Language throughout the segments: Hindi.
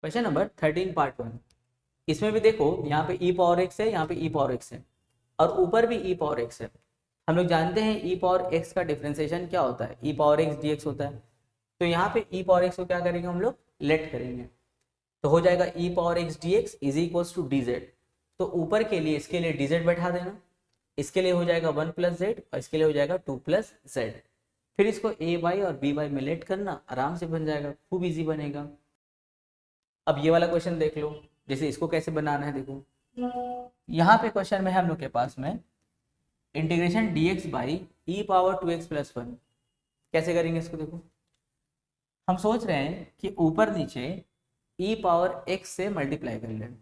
Question number 13 part 1। इसमें भी देखो यहाँ पे e पावर x है, यहाँ पे e पावर x है और ऊपर भी e पावर x है। हम लोग जानते हैं e पावर x का डिफरेंशिएशन क्या होता है, e पावर x dx होता है। तो यहाँ पे e पावर x को क्या करेंगे हम लोग, लेट करेंगे तो हो जाएगा e power x dx is equals to dz। तो ऊपर के लिए इसके लिए dz बैठा देना, इसके लिए हो जाएगा 1 प्लस जेड और इसके लिए हो जाएगा 2 प्लस जेड। फिर इसको ए बाई और बी बाई में लेट करना, आराम से बन जाएगा, खूब इजी बनेगा। अब ये वाला क्वेश्चन देख लो, जैसे इसको कैसे बनाना है देखो। यहाँ पे क्वेश्चन में हम लोग के पास में integration dx by E power 2x plus 1 कैसे करेंगे इसको देखो। हम सोच रहे हैं कि ऊपर नीचे e पावर x से मल्टीप्लाई कर लें।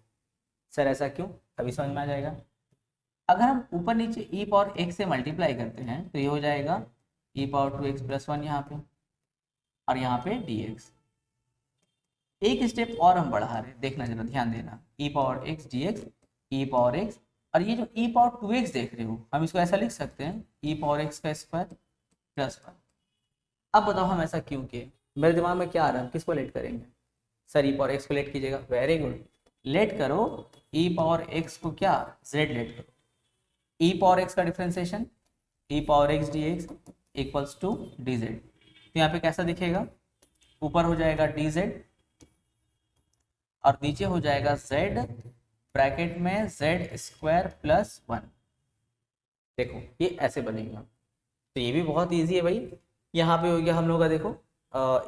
सर ऐसा क्यों, अभी समझ में आ जाएगा। अगर हम ऊपर नीचे e पावर x से मल्टीप्लाई करते हैं तो ये हो जाएगा e पावर 2x प्लस 1 यहाँ पे और यहाँ पे dx। एक स्टेप और हम बढ़ा रहे हैं, देखना जरा ध्यान देना, e power x dx e power x और ये जो e पावर 2x देख रहे हो हम इसको ऐसा लिख सकते हैं e पावर x का स्क्वायर प्लस 1। अब बताओ हम ऐसा क्यों किए, मेरे दिमाग में क्या आ रहा है, किसको लेट करेंगे। सर e पावर x को लेट कीजिएगा, वेरी गुड, लेट करो e पावर x को क्या, z लेट करो। e पावर x का differentiation e power x dx equals to dz। तो यहाँ पे कैसा दिखेगा, ऊपर हो जाएगा dz और नीचे हो जाएगा z ब्रैकेट में z स्क्वायर प्लस 1। देखो ये ऐसे बनेगा, तो ये भी बहुत इजी है भाई। यहाँ पे हो गया हम लोग का देखो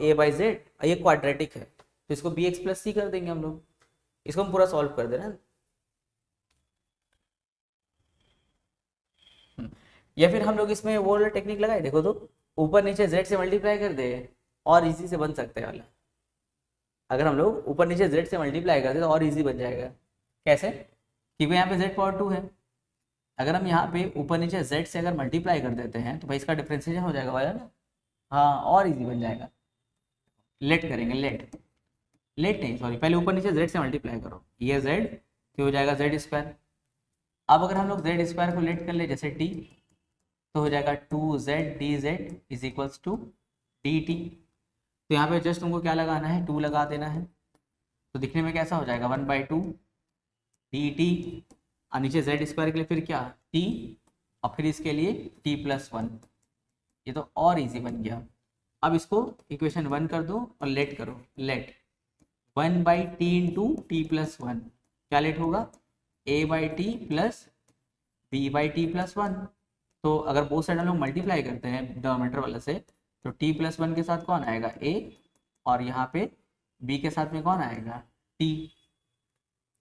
a बाई जेड, ये क्वाड्रेटिक है तो इसको bx प्लस सी कर देंगे हम लोग, इसको हम पूरा सॉल्व कर देना। या फिर हम लोग इसमें वो वाला टेक्निक लगाए, देखो तो ऊपर नीचे z से मल्टीप्लाई कर दे और इजी से बन सकते हैं वाला। अगर हम लोग ऊपर नीचे z से मल्टीप्लाई करते तो और इजी बन जाएगा। कैसे, क्योंकि यहाँ पे z पावर 2 है, अगर हम यहाँ पे ऊपर नीचे z से अगर मल्टीप्लाई कर देते हैं तो भाई इसका डिफरेंशिएशन हो जाएगा वाला ना, हाँ और इजी बन जाएगा। लेट करेंगे, लेट नहीं सॉरी, पहले ऊपर नीचे z से मल्टीप्लाई करो, ये z तो हो जाएगा z स्क्वायर। अब अगर हम लोग z स्क्वायर को लेट कर ले जैसे t तो हो जाएगा 2z dz is equals to dt। तो यहाँ पे जस्ट तुमको क्या लगाना है, 2 लगा देना है, तो दिखने में कैसा हो जाएगा 1/2 dt और नीचे z स्क्वायर के लिए फिर क्या t और फिर इसके लिए t प्लस 1। ये तो और इजी बन गया। अब इसको इक्वेशन 1 कर दो और लेट करो, late 1/t into T plus 1, क्या लेट होगा a/t प्लस b/t प्लस 1। तो अगर बोथ साइड हम लोग मल्टीप्लाई करते हैं डिनोमिनेटर वाला से तो t प्लस 1 के साथ कौन आएगा a और यहाँ पे b के साथ में कौन आएगा t।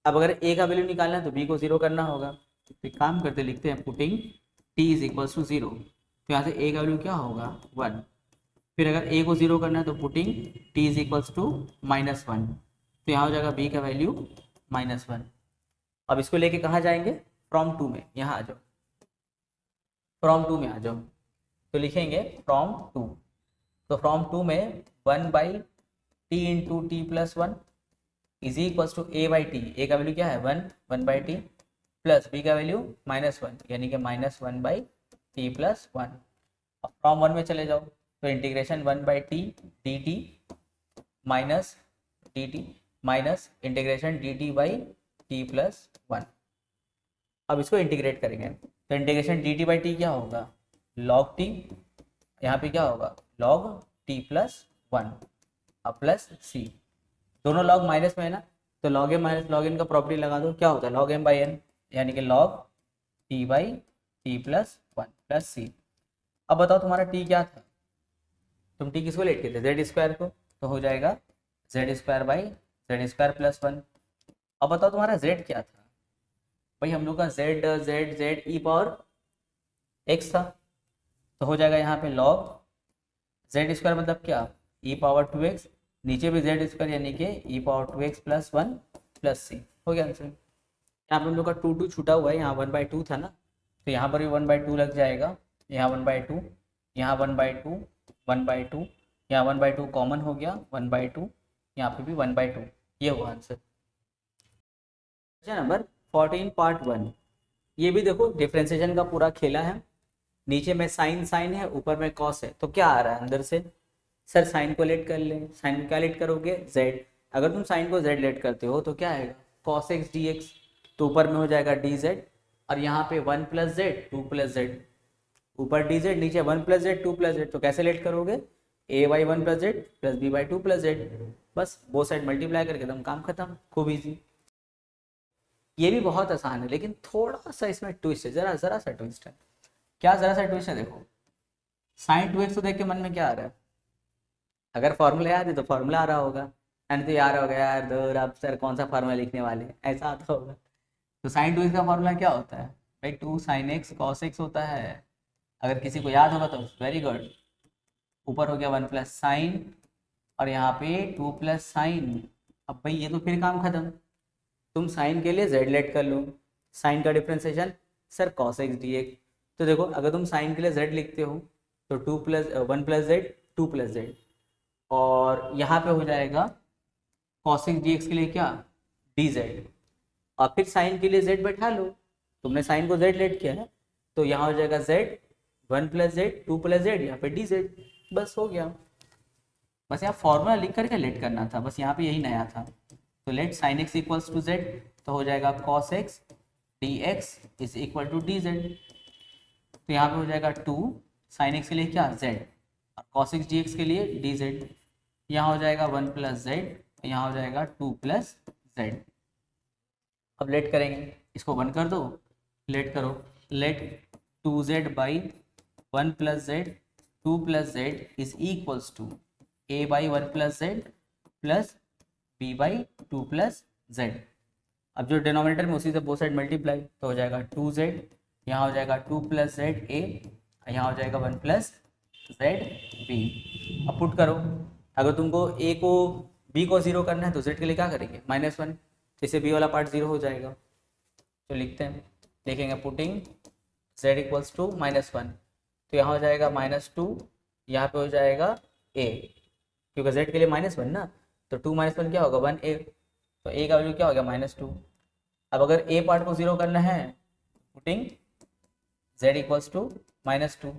अब अगर a का वैल्यू निकालना है तो b को 0 करना होगा, तो एक काम करते लिखते हैं putting t is equals to 0। तो यहाँ से a का वैल्यू क्या होगा 1, फिर अगर a को 0 करना है तो putting t is equals to -1, तो यहाँ हो जाएगा b का वैल्यू -1। अब इसको लेके कहाँ जाएंगे, फ्रॉम 2 में, यहाँ आ जाओ, फ्रॉम 2 में आ जाओ, तो लिखेंगे फ्रॉम 2। तो फ्रॉम 2 में 1/t into T plus 1 is equals to a/t, a का वैल्यू क्या है 1/t प्लस b का वैल्यू -1 यानी कि -1/t प्लस 1। अब फ्रॉम 1 में चले जाओ तो integration 1/t dt minus dt minus integration dt by t plus 1। अब इसको इंटीग्रेट करेंगे तो इंटीग्रेशन dt बाई टी क्या होगा log t, यहाँ पे क्या होगा log t प्लस 1 और प्लस c, दोनों log माइनस में है ना, तो log m minus log n का प्रॉपर्टी लगा दो, क्या होता है log m बाई n यानी कि log t by t plus 1 plus c। अब बताओ तुम्हारा t क्या था, तुम t किसको लेट किए थे z स्क्वायर को, तो हो जाएगा z square by z square plus 1। अब बताओ तुम्हारा z क्या था, भाई हम लोग का z e पावर x था, तो हो जाएगा यहाँ पे log z स्क्वायर मतलब क्या e पावर 2x, नीचे भी z स्क्वायर यानी कि e power 2x plus 1 plus c। हो गया आंसर। यहाँ पे हम लोग का 2 छूटा हुआ है, यहाँ 1/2 था ना, तो यहाँ पर भी 1/2 लग जाएगा, यहाँ 1/2, यहाँ 1/2, 1/2, यहाँ 1/2 कॉमन हो गया 1/2, यहाँ पे भी 1/2, ये हुआ आंसर। Question number 14 part 1। ये भी देखो डिफरेंशिएशन का पूरा खेला है, नीचे में साइन है, ऊपर में कॉस है, तो क्या आ रहा है अंदर से, सर साइन को लेट कर ले, साइन को क्या लेट करोगे z, अगर तुम साइन को z लेट करते हो तो क्या आएगा cos x dx, तो ऊपर में हो जाएगा dz और यहाँ पे 1 प्लस जेड 2 प्लस जेड, ऊपर dz नीचे 1 प्लस जेड 2 प्लस जेड, तो कैसे लेट करोगे a by 1 plus Z plus b by 2 plus Z, बस वो साइड मल्टीप्लाई करके एकदम काम खत्म, खूब इजी। ये भी बहुत आसान है लेकिन थोड़ा सा इसमें ट्विस्ट है, जरा जरा सा ट्विस्ट है। क्या जरा सा ट्विस्ट है, देखो साइन 2x को देख के मन में क्या आ रहा है, अगर फॉर्मूला याद है तो फॉर्मूला आ रहा होगा, एंड तो यार हो गया यार दूर अब सर कौन सा फार्मूला लिखने वाले हैं, ऐसा आता होगा। तो साइन 2x का फॉर्मूला क्या होता है भाई, 2 sin x cos x होता है, अगर किसी को याद होगा तो वेरी गुड। ऊपर हो गया 1 प्लस साइन और यहाँ पे 2 प्लस साइन। अब भाई ये तो फिर काम खत्म, तुम साइन के लिए z लेट कर लो, साइन का differentiation sir cos x dx। तो देखो अगर तुम साइन के लिए z लिखते हो तो 1 प्लस जेड 2 प्लस जेड, और यहाँ पे हो जाएगा cos x dx के लिए क्या dz, और फिर साइन के लिए z बैठा लो, तुमने साइन को z लेट किया है तो यहाँ हो जाएगा z 1 plus Z 2 plus Z, यहाँ पे dz, बस हो गया। बस यहाँ फॉर्मूला लिख करके लेट करना था, बस यहाँ पे यही नया था। तो let sine x equals to z, तो हो जाएगा cos x dx is equal to dz, तो यहाँ पे हो जाएगा 2 साइन x के लिए क्या z और cos x dx के लिए dz, यहाँ हो जाएगा 1 प्लस जेड, यहाँ हो जाएगा 2 प्लस जेड। अब लेट करेंगे, इसको बंद कर दो, लेट करो, let 2z by 1 plus Z 2 plus Z is equals to a by 1 plus Z plus b by 2 plus Z. अब जो डिनोमिनेटर में उसी से बोथ साइड मल्टीप्लाई, तो हो जाएगा 2z, यहाँ हो जाएगा 2 प्लस जेड ए, यहाँ हो जाएगा 1 प्लस जेड बी। अब पुट करो, अगर तुमको a को b को 0 करना है तो z के लिए क्या करेंगे -1, इससे b वाला पार्ट 0 हो जाएगा। तो लिखते हैं, लिखेंगे पुटिंग z इक्वल्स टू -1, तो यहाँ हो जाएगा -2, यहाँ पे हो जाएगा a, क्योंकि z के लिए -1 ना, तो 2 - 1 क्या होगा 1a, तो a का वैल्यू क्या हो गया -2। अब अगर a पार्ट को 0 करना है, पुटिंग z इक्वल्स टू -2,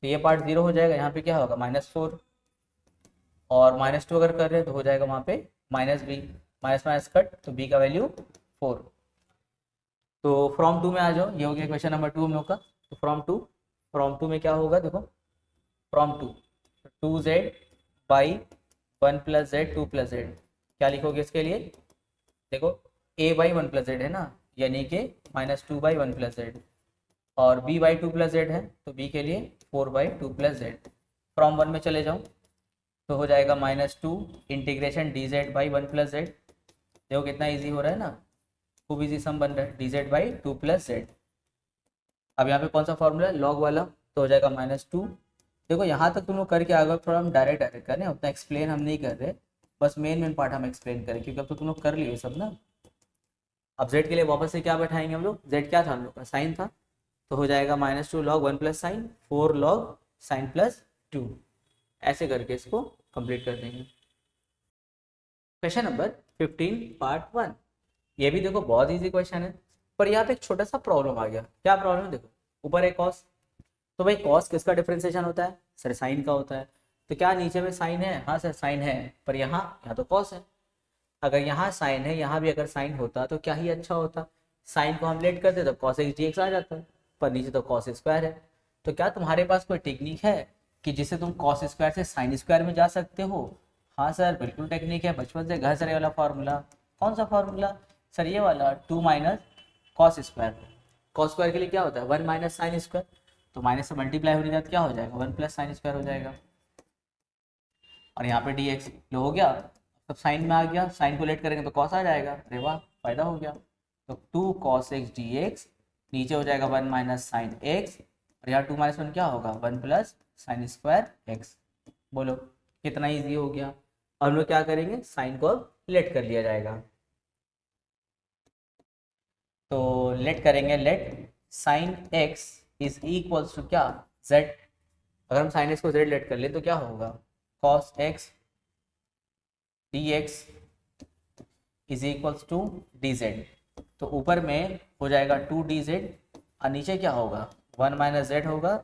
तो ये पार्ट 0 हो जाएगा, यहाँ पे क्या होगा -4, और -2 अगर कर रहे हैं तो हो जाएगा वहाँ पे -b, माइनस माइनस कट, तो b का वैल्यू 4। तो फ्रॉम 2 में आ जाओ, ये हो गया क्वेश्चन नंबर 2 हम लोग का। तो फ्रॉम 2 में क्या होगा, देखो from 2z by 1 plus Z 2 plus Z, क्या लिखोगे इसके लिए, देखो a बाई 1 प्लस जेड है ना, यानी कि -2 बाई 1 प्लस जेड, और b बाई 2 प्लस जेड है तो b के लिए 4 बाई 2 प्लस जेड। फ्रॉम 1 में चले जाओ तो हो जाएगा -2 integration dz by 1 plus Z, देखो कितना इजी हो रहा है ना, खूब इजी सम बन रहा है, dz बाई 2 प्लस जेड। अब यहाँ पे कौन सा फॉर्मूला लॉग वाला, तो हो जाएगा -2। देखो यहाँ तक तुम लोग करके आ गए, थोड़ा हम डायरेक्ट कर रहे हैं, उतना एक्सप्लेन हम नहीं कर रहे, बस मेन पार्ट हम एक्सप्लेन करें, क्योंकि अब तो तुम लोग कर लिए सब ना। अब z के लिए वापस से क्या बैठाएंगे हम लोग, z क्या था हम लोग का साइन था, तो हो जाएगा -2 log 1 plus sign 4 log sign plus 2, ऐसे करके इसको कंप्लीट कर देंगे। क्वेश्चन नंबर 15 पार्ट 1, ये भी देखो बहुत इजी क्वेश्चन है, पर यहाँ पे एक छोटा सा प्रॉब्लम आ गया। क्या प्रॉब्लम है, देखो ऊपर है कॉस, तो भाई कॉस किसका डिफरेंशिएशन होता है, सर साइन का होता है, तो क्या नीचे में साइन है, हाँ सर साइन है, पर यहाँ तो कॉस है। अगर यहाँ साइन है, यहाँ भी अगर साइन होता तो क्या ही अच्छा होता, साइन को हम लेट करते तो cos x dx आ जाता, पर नीचे तो cos स्क्वायर है। तो क्या तुम्हारे पास कोई टेक्निक है कि जिससे तुम cos स्क्वायर से साइन स्क्वायर में जा सकते हो? हाँ सर बिल्कुल टेक्निक है, बचपन से घर से वाला फार्मूला। कौन सा फार्मूला सर, ये वाला 2 minus cos square. Cos square के लिए क्या होता है 1 माइनस साइन स्क्वायर, तो माइनस से मल्टीप्लाई होने जाता क्या हो जाएगा 1 प्लस साइन स्क्वायर हो जाएगा, और यहाँ पे dx लो हो गया, तब साइन में आ गया, साइन को लेट करेंगे तो कॉस आ जाएगा, अरे वाह फायदा हो गया। तो 2 cos x dx नीचे हो जाएगा 1 माइनस साइन x, और यहाँ 2 माइनस 1 क्या होगा 1 प्लस साइन स्क्वायर x। बोलो कितना इजी हो गया। अब हम लोग क्या करेंगे, साइन को लेट कर लिया जाएगा, तो लेट करेंगे, let sine x is equals to क्या z। अगर हम साइन x को z लेट कर ले तो क्या होगा cos x dx is equals to dz, तो ऊपर में हो जाएगा 2dz और नीचे क्या होगा 1 माइनस जेड होगा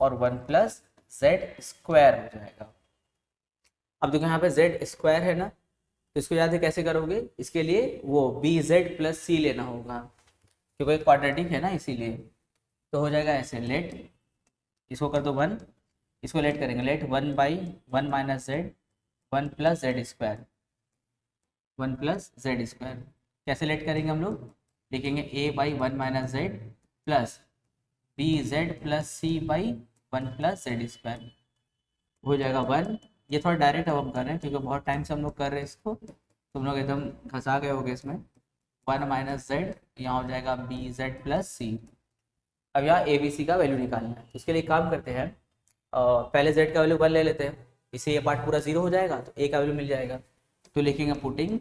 और 1 प्लस जेड स्क्वायर हो जाएगा। अब देखो यहाँ पे जेड स्क्वायर है ना, तो इसको याद है कैसे करोगे, इसके लिए वो बी जेड प्लस सी लेना होगा क्योंकि क्वाड्रेटिक है ना, इसीलिए। तो हो जाएगा ऐसे, लेट इसको कर दो 1, इसको लेट करेंगे, let 1/1 minus Z 1 plus Z square, 1 plus Z square. कैसे लेट करेंगे हम लोग, लिखेंगे a/1 minus Z plus B Z plus C by 1 plus Z square. हो जाएगा 1। ये थोड़ा डायरेक्ट अब हम कर रहे हैं क्योंकि बहुत टाइम से हम लोग कर रहे हैं इसको, तुम लोग एकदम घसा गए होगे इसमें। 1 माइनस जेड, यहाँ हो जाएगा बी जेड प्लस सी। अब यहाँ ए बी सी का वैल्यू निकालना है, इसके लिए काम करते हैं, पहले z का वैल्यू 1 ले लेते हैं, इससे ये पार्ट पूरा 0 हो जाएगा तो a का वैल्यू मिल जाएगा। तो लिखेंगे पुटिंग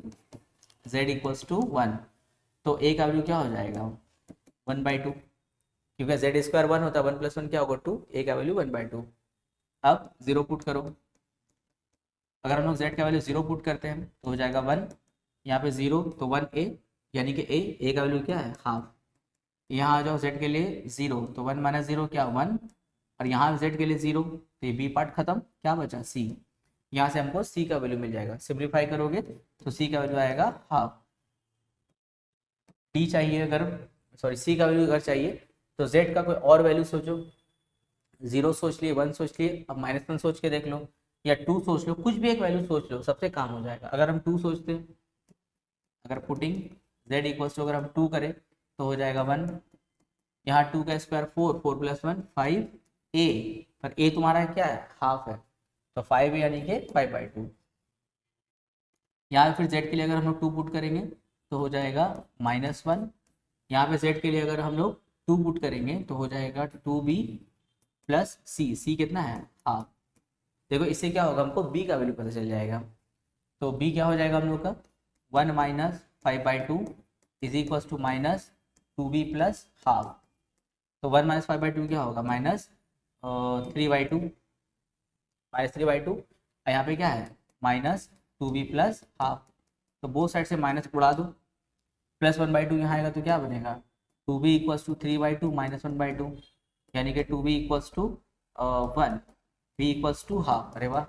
z इक्वल्स टू 1, तो a का वैल्यू क्या हो जाएगा 1/2, क्योंकि z स्क्वायर 1 होता है, 1 प्लस 1 क्या होगा 2, a का वैल्यू 1/2। अब 0 पुट करो, अगर हम लोग z का वैल्यू 0 पुट करते हैं तो हो जाएगा 1, यहाँ पे 0 तो 1a, यानी कि a का वैल्यू क्या है हाफ। यहाँ आ जाओ z के लिए 0 तो 1 माइनस 0 क्या 1, और यहाँ z के लिए 0 तो ये b पार्ट खत्म, क्या बचा c। यहाँ से हमको c का वैल्यू मिल जाएगा, सिंप्लीफाई करोगे तो c का वैल्यू आएगा हाफ। d चाहिए अगर, सॉरी c का वैल्यू अगर चाहिए तो z का कोई और वैल्यू सोचो, 0 सोच लिए, 1 सोच लिए, अब -1 सोच के देख लो या 2 सोच लो, कुछ भी एक वैल्यू सोच लो, सबसे काम हो जाएगा। अगर हम 2 सोचते हैं, अगर पुटिंग z इक्वल्स टू अगर हम 2 करें तो हो जाएगा 1, यहाँ 2 का स्क्वायर 4, 4 प्लस 1 5a, पर a तुम्हारा क्या है हाफ है, तो 5 यानी कि 5/2। यहाँ फिर z के लिए अगर हम लोग 2 पुट करेंगे तो हो जाएगा -1, यहाँ पे z के लिए अगर हम लोग 2 पुट करेंगे तो हो जाएगा 2b प्लस c कितना है हाफ। देखो इससे क्या होगा, हमको b का वैल्यू पता चल जाएगा, तो b क्या हो जाएगा हम लोग का 1 minus 5/2 is equal to minus 2b plus half. तो 1 माइनस 5/2 क्या होगा -3/2, -3/2, यहाँ पे क्या है -2b प्लस हाफ, तो बोथ साइड से माइनस उड़ा दो, प्लस 1/2 यहाँ आएगा तो क्या बनेगा 2b इक्वल्स टू 3/2 माइनस 1/2, यानी कि 2b equals to 1, b equals to half. अरे वाह,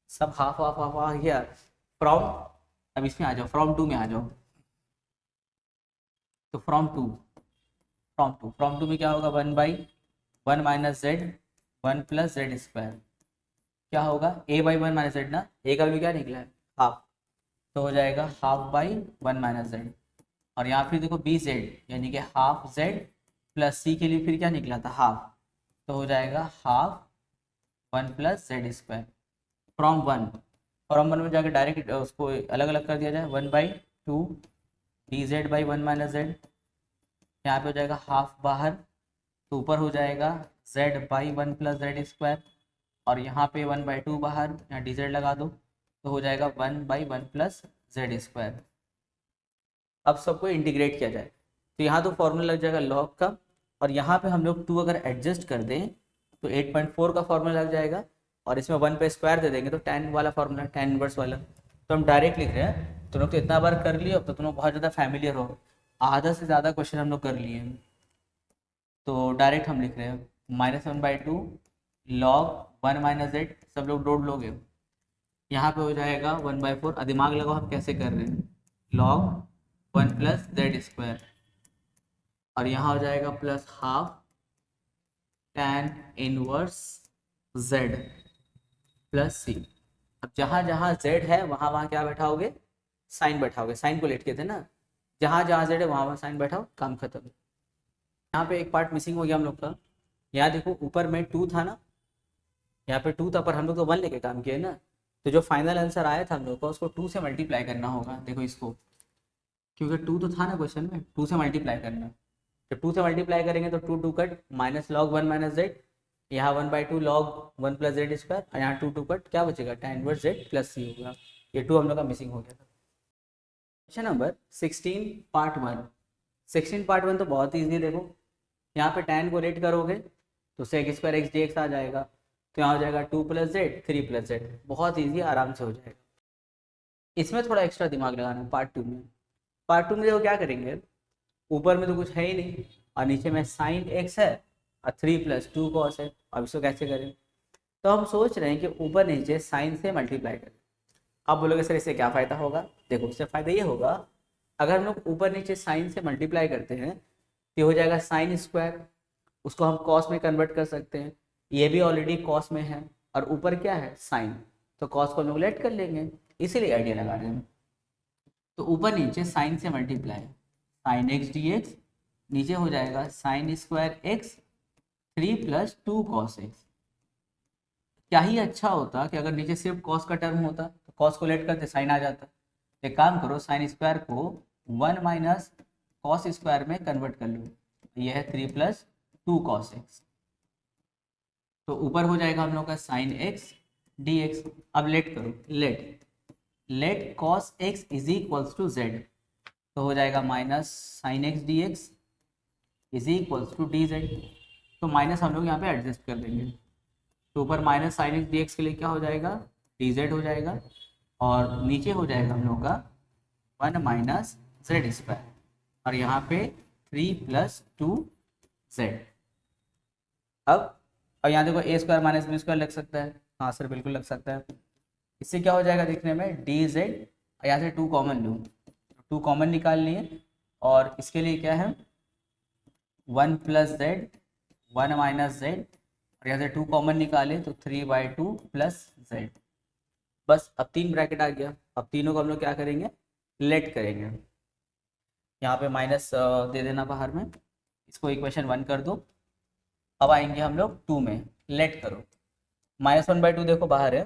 सब हाफ हाफ हाफ आ गया। फ्रॉम, अब इसमें आ जाओ, फ्रॉम 2 में आ जाओ, तो फ्रॉम टू में क्या होगा 1/1 minus Z 1 plus Z square, क्या होगा a/1 माइनस जेड ना, a का वैल्यू क्या निकला है हाफ, तो हो जाएगा 1/2 माइनस जेड, और यहाँ फिर देखो बी जेड यानी कि हाफ जेड प्लस सी के लिए फिर क्या निकला था हाफ, तो हो जाएगा 1/2 plus Z square. From one में जाकर डायरेक्ट उसको अलग अलग कर दिया जाए, 1/2 D Z by 1 minus Z, यहाँ पे हो जाएगा हाफ बाहर, तो ऊपर हो जाएगा z/1 प्लस जेड स्क्वायर, और यहाँ पे 1/2 बाहर, यहाँ डी जेड लगा दो तो हो जाएगा 1/1 प्लस जेड स्क्वायर। अब सबको इंटीग्रेट किया जाए तो यहाँ तो फॉर्मूला लग जाएगा लॉग का, और यहाँ पे हम लोग 2 अगर एडजस्ट कर दें तो 8.4 का फॉर्मूला लग जाएगा, और इसमें 1 पे स्क्वायर दे देंगे तो tan वाला फॉर्मूला, tan इनवर्स वाला, तो हम डायरेक्ट लिख रहे हैं। तुम लोग तो इतना बार कर लियो, अब तो तुम लोग बहुत ज़्यादा फैमिलियर हो, आधा से ज़्यादा क्वेश्चन हम लोग कर लिए हैं, तो डायरेक्ट हम लिख रहे हैं -1/2 log 1 माइनस जेड, सब लोग डोट लोगे, यहाँ पे हो जाएगा 1/4, दिमाग लगाओ हम कैसे कर रहे हैं, log 1 प्लस जेड स्क्वायर, और यहाँ हो जाएगा plus half tan inverse z plus सी। अब जहाँ जहाँ z है वहाँ वहाँ क्या बैठाओगे, साइन बैठाओगे, साइन को लेट के थे ना, जहाँ जहाँ z है वहाँ वहाँ साइन बैठाओ, काम खत्म। यहाँ पे एक पार्ट मिसिंग हो गया हम लोग का, यहाँ देखो ऊपर में 2 था ना, यहाँ पे 2 था पर हम लोग तो 1 लेके काम किए ना, तो जो फाइनल आंसर आया था हम लोग को उसको 2 से मल्टीप्लाई करना होगा। देखो इसको, क्योंकि 2 तो था ना क्वेश्चन में, 2 से मल्टीप्लाई करना, तो 2 से मल्टीप्लाई करेंगे तो 2 2 cut minus log 1 minus Z, यहाँ 1/2 log 1 प्लस जेड स्क्वायर, और यहाँ 2 2 कट क्या बचेगा tan इनवर्स जेड प्लस सी होगा। ये 2 हम लोग का मिसिंग हो गया था। Question number 16 part 1। 16 पार्ट 1 तो बहुत ईजी है, देखो यहाँ पे tan को रेट करोगे तो sec square x D x आ जाएगा, तो यहाँ हो जाएगा 2 प्लस जेड 3 प्लस जेड, बहुत ईजी, आराम से हो जाएगा। इसमें थोड़ा एक्स्ट्रा दिमाग लगाना है पार्ट 2 में। पार्ट 2 में देखो क्या करेंगे, ऊपर में तो कुछ है ही नहीं और नीचे में साइन एक्स है और 3 + 2 कॉस है। अब इसको कैसे करें, तो हम सोच रहे हैं कि ऊपर नीचे साइन से मल्टीप्लाई करें, आप बोलोगे सर इससे क्या फ़ायदा होगा? देखो इससे फ़ायदा ये होगा, अगर हम लोग ऊपर नीचे साइन से मल्टीप्लाई करते हैं तो हो जाएगा साइन स्क्वायर, उसको हम कॉस में कन्वर्ट कर सकते हैं, ये भी ऑलरेडी कॉस में है और ऊपर क्या है साइन, तो कॉस को हम लोग लेट कर लेंगे, इसीलिए आइडिया लगा रहे हैं। तो ऊपर नीचे साइन से multiply, sign X D x, नीचे हो जाएगा sine square x 3 + 2 cos x. क्या ही अच्छा होता कि अगर नीचे सिर्फ कॉस का टर्म होता तो कॉस को लेट करते साइन आ जाता। एक काम करो, साइन स्क्वायर को 1 - कॉस स्क्वायर में कन्वर्ट कर लो, यह है 3 + 2 cos एक्स। तो ऊपर हो जाएगा हम लोग का साइन एक्स डी एक्स। अब लेट करो, let cos X is equals to Z, तो हो जाएगा minus sine X D X is equals to D Z. तो माइनस हम लोग यहाँ पे एडजस्ट कर देंगे, तो ऊपर minus sine X D x के लिए क्या हो जाएगा, डी जेड हो जाएगा, और नीचे हो जाएगा हम लोग का 1 - जेड स्क्वायर, और यहाँ पे 3 + 2 जेड। अब और यहाँ देखो ए स्क्वायर माइनस बी स्क्वायर लग सकता है, हाँ सर बिल्कुल लग सकता है। इससे क्या हो जाएगा देखने में, डी जेड, यहाँ से 2 कॉमन लो, 2 कॉमन निकाल लिए, और इसके लिए क्या है 1 + जेड 1 - जेड, और यहाँ से 2 कॉमन निकाले तो 3/2 + जेड। बस अब 3 ब्रैकेट आ गया। अब तीनों को हम लोग क्या करेंगे, लेट करेंगे। यहाँ पे माइनस दे देना बाहर में, इसको इक्वेशन 1 कर दो। अब आएंगे हम लोग 2 में, लेट करो, -1/2 देखो बाहर है,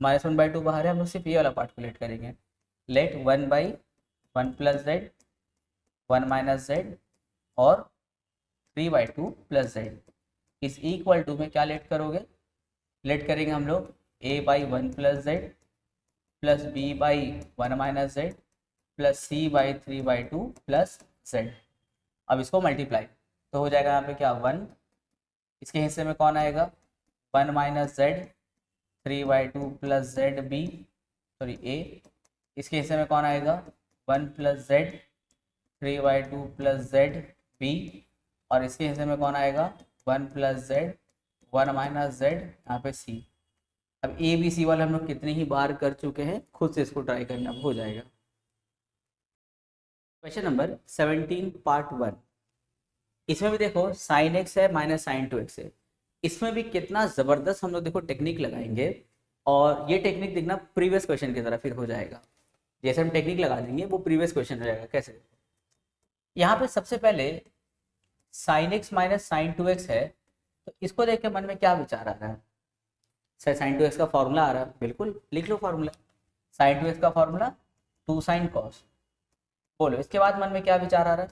-1/2 बाहर है, हम लोग सिर्फ ये वाला पार्ट को लेट करेंगे। लेट 1/1 + जेड 1 - जेड और 3/2 + जेड इस इक्वल टू में क्या लेट करोगे, लेट करेंगे हम लोग a/1 + Z plus b/1 - Z plus c/3/2 + Z. अब इसको मल्टीप्लाई, तो हो जाएगा यहाँ पे क्या 1, इसके हिस्से में कौन आएगा 1 - जेड 3/2 + जेड बी, सॉरी ए, इसके हिस्से में कौन आएगा 1 + जेड 3/2 + जेड बी, और इसके हिस्से में कौन आएगा 1 + जेड 1 - जेड यहाँ पे सी। अब ए बी सी वाले हम लोग कितने ही बार कर चुके हैं, खुद से इसको ट्राई करना, हो जाएगा। Question number 17 part 1। इसमें भी देखो साइन एक्स है माइनस साइन 2x है। इसमें भी कितना ज़बरदस्त हम लोग देखो टेक्निक लगाएंगे, और ये टेक्निक देखना प्रीवियस क्वेश्चन की तरह फिर हो जाएगा। जैसे हम टेक्निक लगा देंगे वो प्रीवियस क्वेश्चन हो जाएगा। कैसे, यहाँ पे सबसे पहले sine x minus sine 2x है, तो इसको देख के मन में क्या विचार आ रहा है, सर साइन 2x का फॉर्मूला आ रहा है, बिल्कुल लिख लो फॉर्मूला, साइन 2x का फॉर्मूला 2 sin cos। बोलो इसके बाद मन में क्या विचार आ रहा है,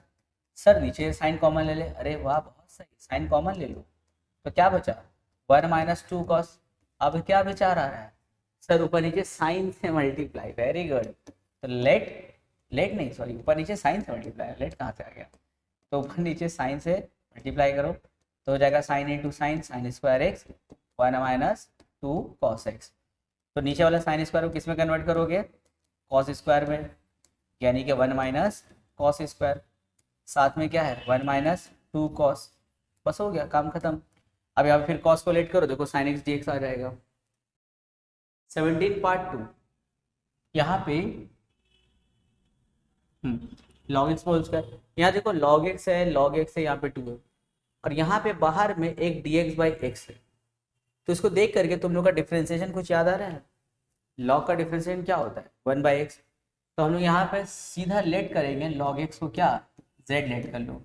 सर नीचे साइन कॉमन ले ले, अरे वाह बहुत सही, साइन कॉमन ले लो, तो क्या बचा 1 - 2 cos। अब क्या विचार आ रहा है, सर ऊपर नीचे साइन से मल्टीप्लाई, वेरी गुड, तो लेट नहीं सॉरी ऊपर नीचे साइन से मल्टीप्लाई, लेट कहाँ से आ गया, तो ऊपर नीचे साइन से मल्टीप्लाई करो, तो हो जाएगा sine into sine, sine square x 1 - 2 cos x. तो नीचे वाला साइन स्क्वायर को किस में कन्वर्ट करोगे, कॉस स्क्वायर में, यानी कि 1 - cos स्क्वायर, साथ में क्या है 1 - 2 cos, बस हो गया काम खत्म। अब यहाँ पे फिर cos को लेट करो, देखो sin x dx आ जाएगा। 17 पार्ट 2, यहाँ पे log x होल स्क्वायर, यहाँ देखो log x है यहाँ पे 2 है, और यहाँ पे बाहर में एक dx/x है, तो इसको देख करके तुम लोग का डिफ्रेंसिएशन कुछ याद आ रहा है, log का डिफ्रेंसिएशन क्या होता है 1/x, तो हम लोग यहाँ पे सीधा लेट करेंगे log x को, क्या z लेट कर लो,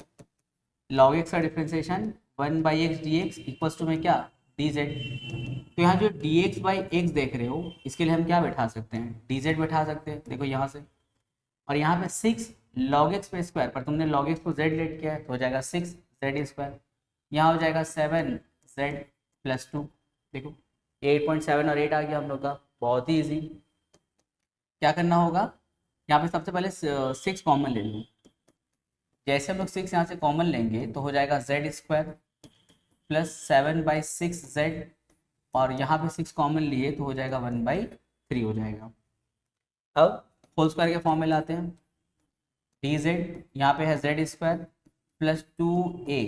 log x का differentiation 1/x dx equals to में क्या dz। तो यहाँ जो dx/x देख रहे हो, इसके लिए हम क्या बैठा सकते हैं, dz बैठा सकते हैं, देखो यहाँ से, और यहाँ पे 6 log x पे स्क्वायर पर तुमने log x को z लेट किया है, तो हो जाएगा 6z², यहाँ हो जाएगा 7z + 2, देखो 8.7 और 8 आ गया हम लोग का, बहुत ही ईजी। क्या करना होगा, यहाँ पे सबसे पहले 6 कॉमन ले लो, जैसे हम लोग 6 यहाँ से कॉमन लेंगे तो हो जाएगा z² प्लस 7/6z, और यहाँ पे 6 कॉमन लिए तो हो जाएगा 1/3 हो जाएगा। अब होल स्क्वायर के फॉर्म में लाते हैं, dz यहाँ पे है z² प्लस 2a,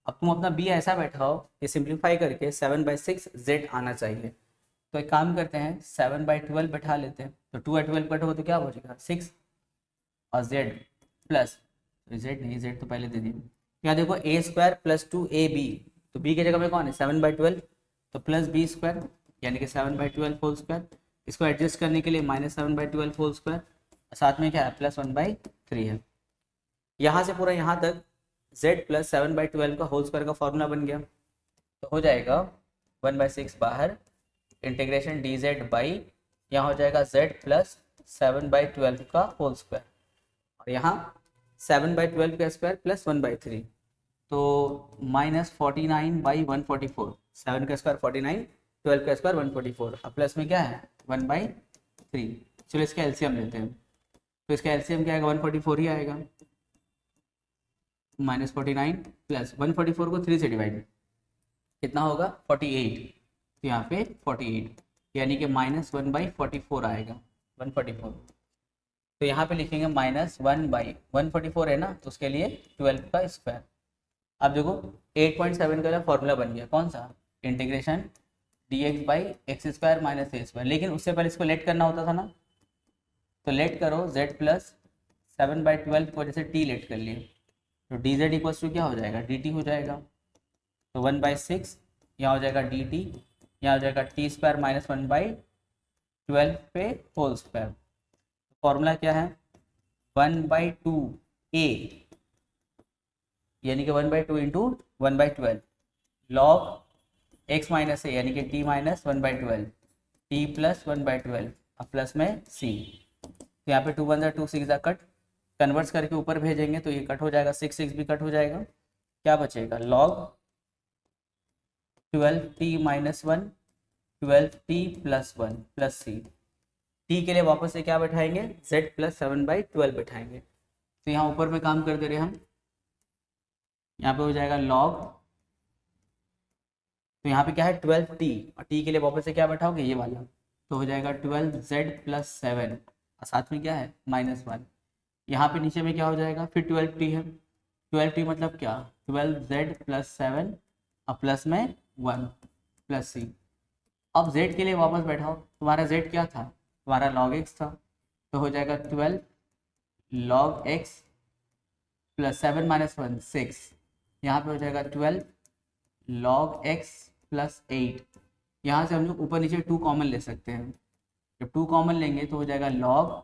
अब तुम अपना b ऐसा बैठाओ, ये सिंप्लीफाई करके 7/6z आना चाहिए, तो एक काम करते हैं 7/12 बैठा लेते हैं, तो 2/12 कट हो तो क्या बचेगा 6 और z प्लस, z नहीं, z तो पहले दे दिए। यहाँ देखो a² + 2ab, तो b की जगह में कौन है 7/12, तो प्लस b² यानी कि 7/12 होल स्क्वायर। इसको एडजस्ट करने के लिए -7/12 होल स्क्वायर, साथ में क्या है +1/3 है। यहाँ से पूरा यहाँ तक z + 7/12 का होल स्क्वायर का फॉर्मूला बन गया, तो हो जाएगा 1/6 बाहर, इंटीग्रेशन dz बाई यहाँ हो जाएगा z + 7/12 का होल स्क्वायर, और यहाँ 7/12 का स्क्वायर प्लस 1/3, तो -49/144, 7 का स्क्वायर 49, 12 का स्क्वायर 144, अब प्लस में क्या है 1/3। चलो इसका एलसीएम लेते हैं, तो इसका एलसीएम क्या आएगा 144 ही आएगा, -49 प्लस 144 को 3 से डिवाइड कितना होगा 48, तो यहाँ पे 48 यानी कि -1/44 आएगा 144, तो यहाँ पे लिखेंगे -1/144 है ना, तो उसके लिए 12 का स्क्वायर। अब देखो 8.7 का फॉर्मूला बन गया, कौन सा इंटीग्रेशन dx/x² - a², लेकिन उससे पहले इसको लेट करना होता था ना, तो लेट करो z + 7/12 को जैसे t लेट कर लिए, तो dz = क्या हो जाएगा dt हो जाएगा, तो 1/6 यहाँ हो जाएगा dt, यहाँ हो जाएगा t² - 1/12 पे होल स्क्वायर। फॉर्मूला क्या है 1/2a यानी कि 1/2 इंटू 1/12 log x - a यानी कि t - 1/12 t + 1/12 अब प्लस में c, तो यहाँ पे 2 1 2 6 कट, कन्वर्ट्स करके ऊपर भेजेंगे तो ये कट हो जाएगा, 6 6 भी कट हो जाएगा, क्या बचेगा log 12t - 1 12t + 1 plus c, t के लिए वापस से क्या बैठाएंगे z + 7/12 बैठाएंगे, तो यहाँ ऊपर में काम कर दे रहे हम, यहाँ पे हो जाएगा log, तो यहाँ पे क्या है 12t और t के लिए वापस से क्या बैठाओगे ये वाला, तो हो जाएगा 12z + 7 और साथ में क्या है -1, यहाँ पे नीचे में क्या हो जाएगा फिर 12t है, 12t मतलब क्या 12z + 7 और प्लस में 1 प्लस c। अब z के लिए वापस बैठाओ, तुम्हारा z क्या था तुम्हारा log x था, तो हो जाएगा 12 log x + 7 - 1 6, यहाँ पे हो जाएगा 12 log x + 8, यहाँ से हम लोग ऊपर नीचे 2 कॉमन ले सकते हैं, जब 2 कॉमन लेंगे तो हो जाएगा log,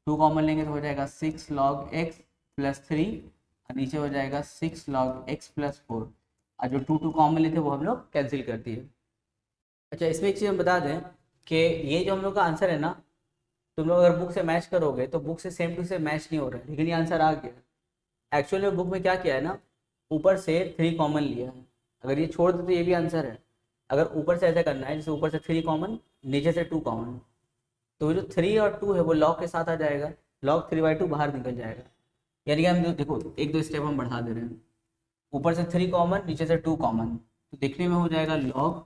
2 कॉमन लेंगे तो हो जाएगा 6 log x + 3 और नीचे हो जाएगा 6 log x + 4, और जो 2 कॉमन लेते वो हम लोग कैंसिल कर दिए। अच्छा इसमें एक चीज़ हम बता दें कि ये जो हम लोग का आंसर है ना, तुम लोग अगर बुक से मैच करोगे तो बुक से सेम टू सेम मैच नहीं हो रहा है, लेकिन ये आंसर आ गया। एक्चुअल में बुक में क्या किया है ना, ऊपर से 3 कॉमन लिया है, अगर ये छोड़ दो तो ये भी आंसर है। अगर ऊपर से ऐसा करना है जैसे ऊपर से 3 कॉमन नीचे से 2 कॉमन, तो जो 3 और 2 है वो लॉग के साथ आ जाएगा, log 3/2 बाहर निकल जाएगा, यानी कि हम जो देखो 1 2 स्टेप हम बढ़ा दे रहे हैं, ऊपर से 3 कॉमन नीचे से 2 कॉमन, तो देखने में हो जाएगा log,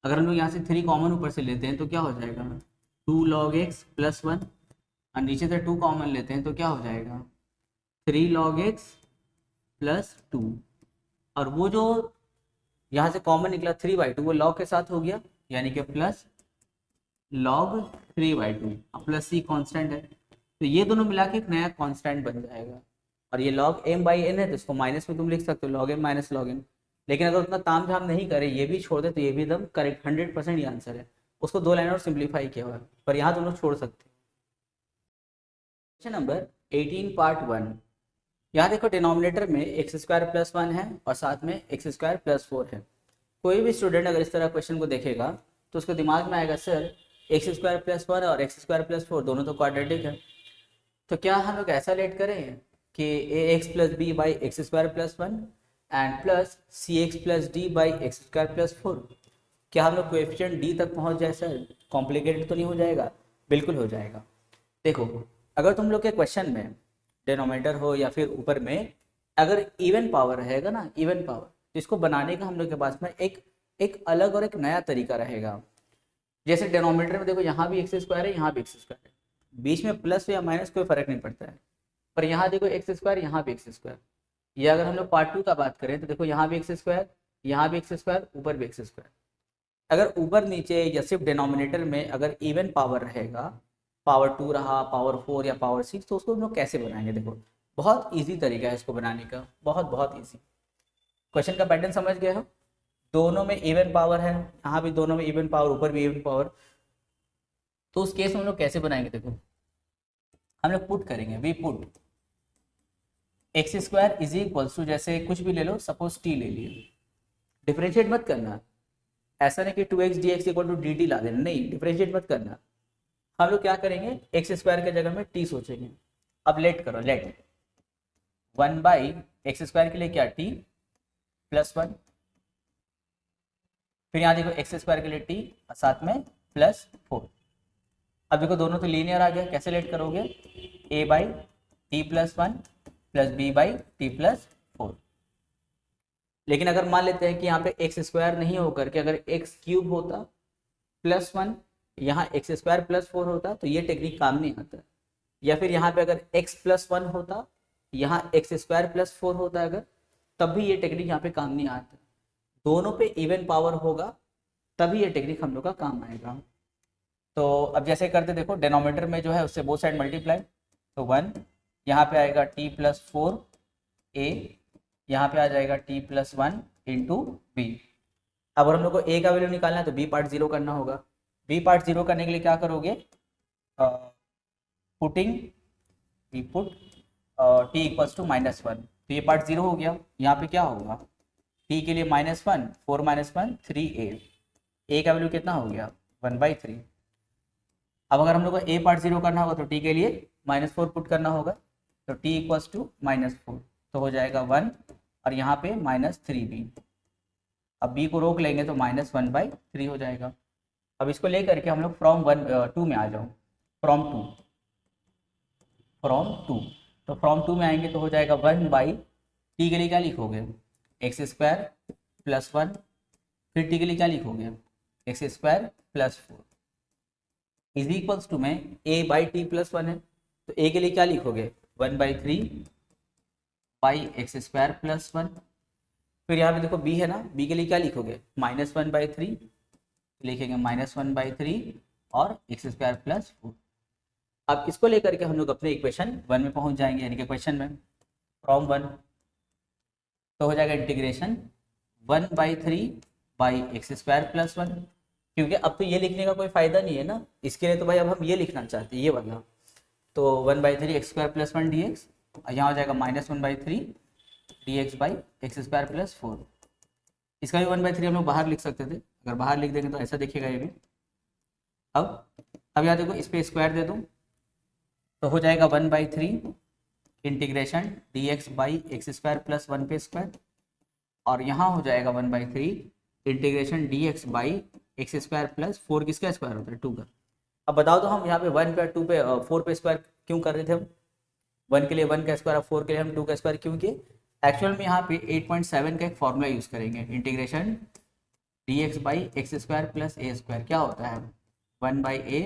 अगर हम लोग यहाँ से 3 कॉमन ऊपर से लेते हैं तो क्या हो जाएगा 2 log x + 1 और नीचे से 2 कॉमन लेते हैं तो क्या हो जाएगा 3 log x + 2, और वो जो यहाँ से कॉमन निकला 3/2 वो log के साथ हो गया, यानी कि प्लस log 3/2 और प्लस c कांस्टेंट है, तो ये दोनों मिला के एक नया कांस्टेंट बन जाएगा, और ये log m/n है तो इसको माइनस में तुम लिख सकते हो log m - log n, लेकिन अगर उतना ताम झाम नहीं करे ये भी छोड़ दे तो ये भी एकदम करेक्ट 100% ये आंसर है, उसको 2 लाइन और सिंप्लीफाई किया हुआ है, पर यहाँ तुम लोग छोड़ सकते हो। क्वेश्चन नंबर 18 पार्ट 1, यहाँ देखो डिनोमिनेटर में x² + 1 है और साथ में x² + 4 है। कोई भी स्टूडेंट अगर इस तरह क्वेश्चन को देखेगा तो उसको दिमाग में आएगा सर x² + 1 और x² + 4 दोनों तो क्वाड्रेटिक है, तो क्या हम लोग ऐसा लेट करें कि ax + b by x² + 1 and plus cx + d by x² + 4, क्या हम लोग कोएफिशिएंट d तक पहुंच जाए सर, कॉम्प्लिकेटेड तो नहीं हो जाएगा? बिल्कुल हो जाएगा। देखो अगर तुम लोग के क्वेश्चन में डिनोमिनेटर हो या फिर ऊपर में अगर इवन पावर रहेगा ना, इवन पावर, इसको बनाने का हम लोग के पास में एक अलग और एक नया तरीका रहेगा। जैसे डिनोमिनेटर में देखो यहाँ भी x² है यहाँ भी x² है, बीच में प्लस या माइनस कोई फर्क नहीं पड़ता है, पर यहाँ देखो x² यहाँ भी x², या अगर हम लोग पार्ट 2 का बात करें तो देखो यहाँ भी x², यहाँ भी x², ऊपर भी x², अगर ऊपर नीचे या सिर्फ डिनोमिनेटर में अगर इवन पावर रहेगा, पावर 2 रहा, पावर 4 या पावर 6, तो उसको हम लोग कैसे बनाएंगे? देखो बहुत इजी तरीका है इसको बनाने का, बहुत बहुत इजी। क्वेश्चन का पैटर्न समझ गए हो? दोनों में इवन पावर है, यहाँ भी दोनों में इवन पावर, ऊपर भी इवन पावर। तो उस केस में हम लोग कैसे बनाएंगे? देखो हम लोग पुट करेंगे, we put X square is equals to, जैसे कुछ भी ले लो, सपोज टी ले लिया, डिफरेंशिएट मत करना, ऐसा नहीं कि 2x dx equal to dt ला देना, नहीं, डिफरेंशिएट मत करना। हम लोग क्या करेंगे, एक्स स्क्वायर के जगह में t सोचेंगे। अब लेट करो, लेट 1 बाई एक्स स्क्वायर के लिए क्या, t प्लस 1, फिर यहाँ देखो एक्स स्क्वायर के लिए t साथ में प्लस 4। अब देखो दोनों तो लीनियर आ गया, कैसे लेट करोगे, a by T plus 1 plus b by T plus 4। लेकिन अगर मान लेते हैं कि यहाँ पे एक्स स्क्वायर नहीं होकर के अगर एक्स क्यूब होता प्लस 1, यहाँ एक्स स्क्वायर प्लस 4 होता, तो ये टेक्निक काम नहीं आता। या फिर यहाँ पे अगर x प्लस 1 होता, यहाँ एक्स स्क्वायर प्लस 4 होता अगर, तब भी ये टेक्निक यहाँ पे काम नहीं आता। दोनों पे इवन पावर होगा तभी ये टेक्निक हम लोग का काम आएगा। तो अब जैसे करते देखो, डिनोमिनेटर में जो है उससे बोथ साइड मल्टीप्लाई, तो 1 यहाँ पे आएगा t प्लस 4 a, यहाँ पे आ जाएगा t प्लस 1 इंटू बी। अब अगर हम लोग को a का वैल्यू निकालना है तो b पार्ट 0 करना होगा। b पार्ट 0 करने के लिए क्या करोगे, putting we put t equals to -1, तो ये पार्ट 0 हो गया। यहाँ पे क्या होगा, t के लिए -1, 4 - 1 3a, a का वैल्यू कितना हो गया, 1/3। अब अगर हम लोग को a पार्ट 0 करना होगा तो t के लिए -4 पुट करना होगा, तो t इक्वल्स टू -4, तो हो जाएगा 1 और यहाँ पे -3b। अब b को रोक लेंगे तो -1/3 हो जाएगा। अब इसको ले करके हम लोग फ्रॉम 2 में आ जाओ, फ्रॉम 2, तो फ्रॉम 2 में आएंगे तो हो जाएगा 1/t के लिए क्या लिखोगे, एक्स स्क्वायर प्लस 1, फिर t के लिए क्या लिखोगे, X square plus 4 is equals to में a बाई टी प्लस 1 है, तो a के लिए क्या लिखोगे, 1/3 बाई एक्स स्क्वायर प्लस 1। फिर यहाँ पे देखो b है ना, b के लिए क्या लिखोगे, -1/3, लिखेंगे -1/3 और एक्स स्क्वायर प्लस 4। अब इसको लेकर के हम लोग अपने इक्वेशन 1 में पहुंच जाएंगे, यानी कि क्वेश्चन में फ्रॉम 1, तो हो जाएगा integration 1/3 by x square plus 1, क्योंकि अब तो ये लिखने का कोई फायदा नहीं है ना, इसके लिए तो भाई अब हम ये लिखना चाहते हैं, ये वाला। तो 1/3 x square plus 1 D x, यहाँ हो जाएगा -1/3 D x by x square plus 4। इसका भी 1/3 हम लोग बाहर लिख सकते थे, अगर बाहर लिख देंगे तो ऐसा दिखेगा ये भी। अब यहाँ देखो इस पर स्क्वायर दे दूँ तो हो जाएगा 1/3 integration d x by x square plus 1 पे स्क्वायर, और यहाँ हो जाएगा 1/3 integration d x by x square plus 4 किसका स्क्वायर होता है, 2 का। अब बताओ तो हम यहाँ पे 1 पे 2 पे 4 पे स्क्वायर क्यों कर रहे थे हम, 1 के लिए 1 का स्क्वायर, 4 के लिए हम 2 का स्क्वायर, क्योंकि एक्चुअल में यहाँ पे 8.7 का एक फॉर्मूला यूज़ करेंगे, integration d x by x square plus a square क्या होता है, 1/a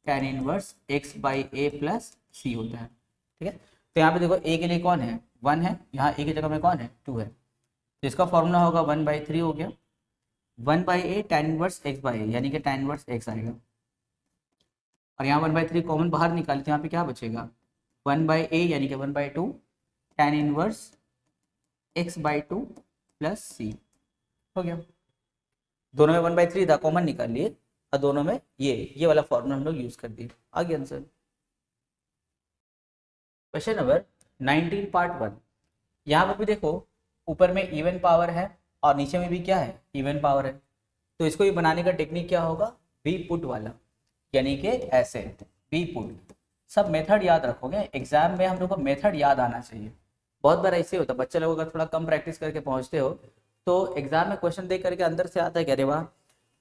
tan इनवर्स x by a plus c होता है, ठीक है। तो यहाँ पे देखो a के लिए कौन है, 1 है, यहाँ a की जगह में कौन है, 2 है, तो इसका फॉर्मूला होगा 1/3 हो गया, 1/a tan इनवर्स x बाई a, यानी कि tan इनवर्स x आएगा, और यहाँ 1/3 कॉमन बाहर निकाले तो यहाँ पे क्या बचेगा, 1/a यानी कि 1/2 tan inverse x/2 plus c हो गया। दोनों में 1/3 था, कॉमन निकाल लिए, और दोनों में ये वाला फॉर्मूला हम लोग यूज कर दिए, आ गया आंसर। Question number 19 part 1। यहाँ पर भी देखो ऊपर में इवन पावर है और नीचे में भी क्या है, इवन पावर है, तो इसको भी बनाने का टेक्निक क्या होगा, वी पुट वाला, यानी कि ऐसे वी पुट। सब मेथड याद रखोगे, एग्जाम में हम लोग को मेथड याद आना चाहिए। बहुत बार ऐसे होता है, बच्चे लोग अगर थोड़ा कम प्रैक्टिस करके पहुँचते हो तो एग्जाम में क्वेश्चन देख करके अंदर से आता है कि अरे वाह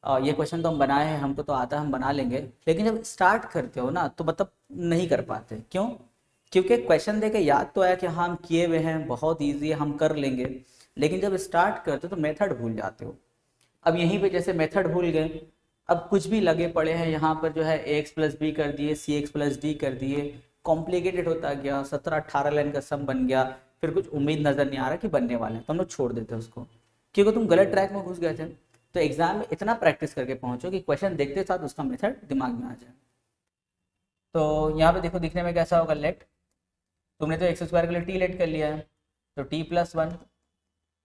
ये क्वेश्चन तो हम बनाए हैं, हमको तो आता है, हम बना लेंगे, लेकिन जब स्टार्ट करते हो ना तो मतलब नहीं कर पाते। क्यों? क्योंकि क्वेश्चन देके याद तो आया कि हाँ हम किए हुए हैं, बहुत ईजी है, हम कर लेंगे, लेकिन जब स्टार्ट करते हो तो मेथड भूल जाते हो। अब यहीं पे जैसे मेथड भूल गए, अब कुछ भी लगे पड़े हैं, यहाँ पर जो है ax प्लस बी कर दिए, सी एक्स प्लस डी कर दिए, कॉम्प्लिकेटेड होता गया, 17-18 लाइन का सम बन गया, फिर कुछ उम्मीद नज़र नहीं आ रहा कि बनने वाले हैं, तो हम लोग छोड़ देते हैं उसको, क्योंकि तुम गलत ट्रैक में घुस गए थे। तो एग्जाम में इतना प्रैक्टिस करके पहुंचो कि क्वेश्चन देखते साथ उसका मेथड दिमाग में आ जाए। तो यहाँ पे देखो दिखने में कैसा होगा, लेट तुमने तो एक्स स्क्वायर के लिए टी लेट कर लिया है, तो टी प्लस 1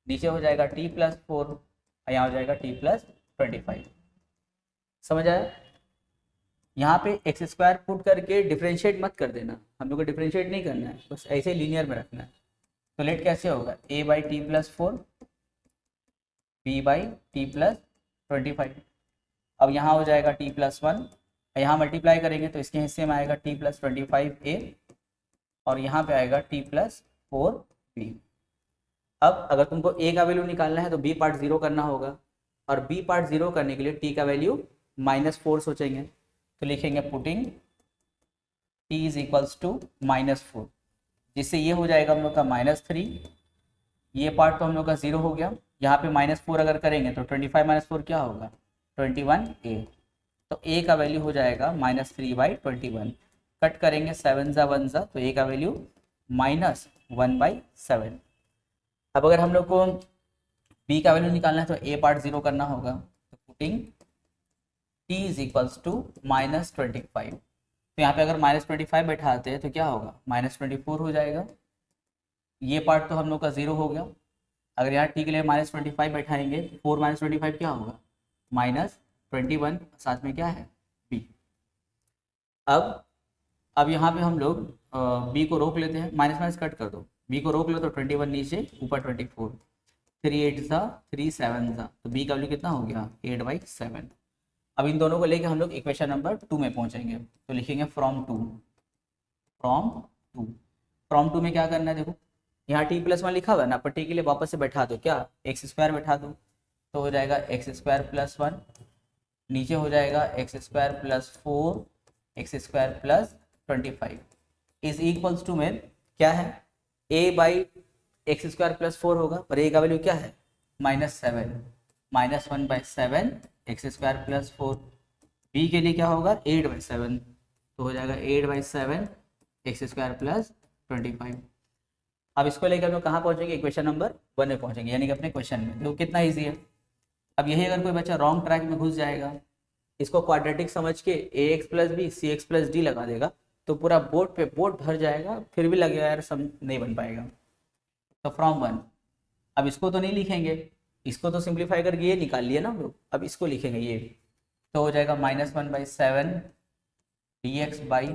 नीचे हो जाएगा टी प्लस 4 और यहाँ हो जाएगा टी प्लस 25। समझ आया? यहाँ पे एक्स स्क्वायर पुट करके डिफ्रेंशिएट मत कर देना, हम लोग को डिफ्रेंशिएट नहीं करना है, बस ऐसे लीनियर में रखना है। तो लेट कैसे होगा, a by T plus 4 b by T plus 25। अब यहाँ हो जाएगा t प्लस 1, यहाँ मल्टीप्लाई करेंगे तो इसके हिस्से में आएगा t प्लस 25a और यहाँ पे आएगा t प्लस 4b। अब अगर तुमको a का वैल्यू निकालना है तो b पार्ट 0 करना होगा, और b पार्ट 0 करने के लिए t का वैल्यू -4 सोचेंगे, तो लिखेंगे putting t is equals to -4, जिससे ये हो जाएगा हम लोग का -3, ये पार्ट तो हम लोग का 0 हो गया। यहाँ पे -4 अगर करेंगे तो 25 - 4 क्या होगा, 21a। तो a का वैल्यू हो जाएगा -3/21। कट करेंगे 7 ज़ा 1 ज़ा, तो a का वैल्यू -1/7। अब अगर हम लोग को b का वैल्यू निकालना है तो a पार्ट 0 करना होगा, तो putting t is equals to -25। तो यहाँ पे अगर -25 बैठाते हैं तो क्या होगा, -24 हो जाएगा। ये पार्ट तो हम लोग का 0 हो गया। अगर यहाँ t के लिए -25 बैठाएंगे, 4 - 25 क्या होगा, -21, साथ में क्या है b। अब यहाँ पे हम लोग b को रोक लेते हैं, माइनस कट कर दो, b को रोक लो तो 21 नीचे, ऊपर 24, 3 8 ज़ा 3 7 ज़ा, तो b का वैल्यू कितना हो गया, 8/7। अब इन दोनों को लेके हम लोग इक्वेशन नंबर 2 में पहुंचेंगे, तो लिखेंगे फ्रॉम टू में क्या करना है, देखो यहाँ t प्लस 1 लिखा हुआ है ना, पर t के लिए वापस से बैठा दो, क्या एक्स स्क्वायर बैठा दो, तो हो जाएगा एक्स स्क्वायर प्लस 1, नीचे हो जाएगा X square plus 4 X square plus 25 is equals to में क्या है, a by x square plus 4 होगा, पर a का वैल्यू क्या है, -7, -1/7 एक्स स्क्वायर प्लस 4। b के लिए क्या होगा, 8/7, तो हो जाएगा 8/7 एक्स स्क्वायर प्लस 25। अब इसको लेकर हम लोग कहाँ पहुँचेंगे, इक्वेशन नंबर 1 में पहुँचेंगे, यानी कि अपने क्वेश्चन में। देखो कितना ईजी है। अब यही अगर कोई बच्चा रॉन्ग ट्रैक में घुस जाएगा, इसको क्वाड्रेटिक समझ के ax plus B cx plus D लगा देगा, तो पूरा बोर्ड भर जाएगा, फिर भी लगेगा यार सम नहीं बन पाएगा। तो फ्रॉम 1, अब इसको तो नहीं लिखेंगे, इसको तो सिंप्लीफाई करके ये निकाल लिया ना हम लोग, अब इसको लिखेंगे ये, तो हो जाएगा -1/7 dx by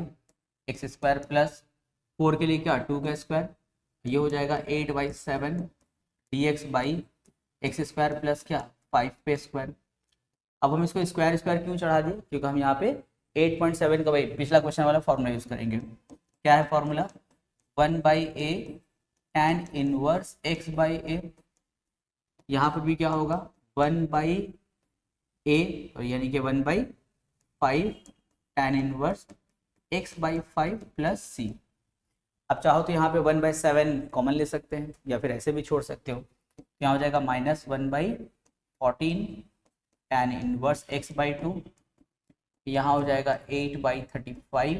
x square plus 4 के लिए क्या 2 का स्क्वायर, ये हो जाएगा 8/7 dx by x square plus क्या 5 पे स्क्वायर। अब हम इसको स्क्वायर क्यों चढ़ा दिए, क्योंकि हम यहाँ पे 8.7 का भाई पिछला क्वेश्चन वाला फॉर्मूला यूज़ करेंगे। क्या है formula, 1/a tan inverse x/a, यहाँ पर भी क्या होगा 1/a, और यानी कि 1/5 tan inverse x/5 plus c। अब चाहो तो यहाँ पे 1/7 कॉमन ले सकते हैं, या फिर ऐसे भी छोड़ सकते हो, यहाँ हो जाएगा -1/14 tan इनवर्स x/2, यहाँ हो जाएगा 8/35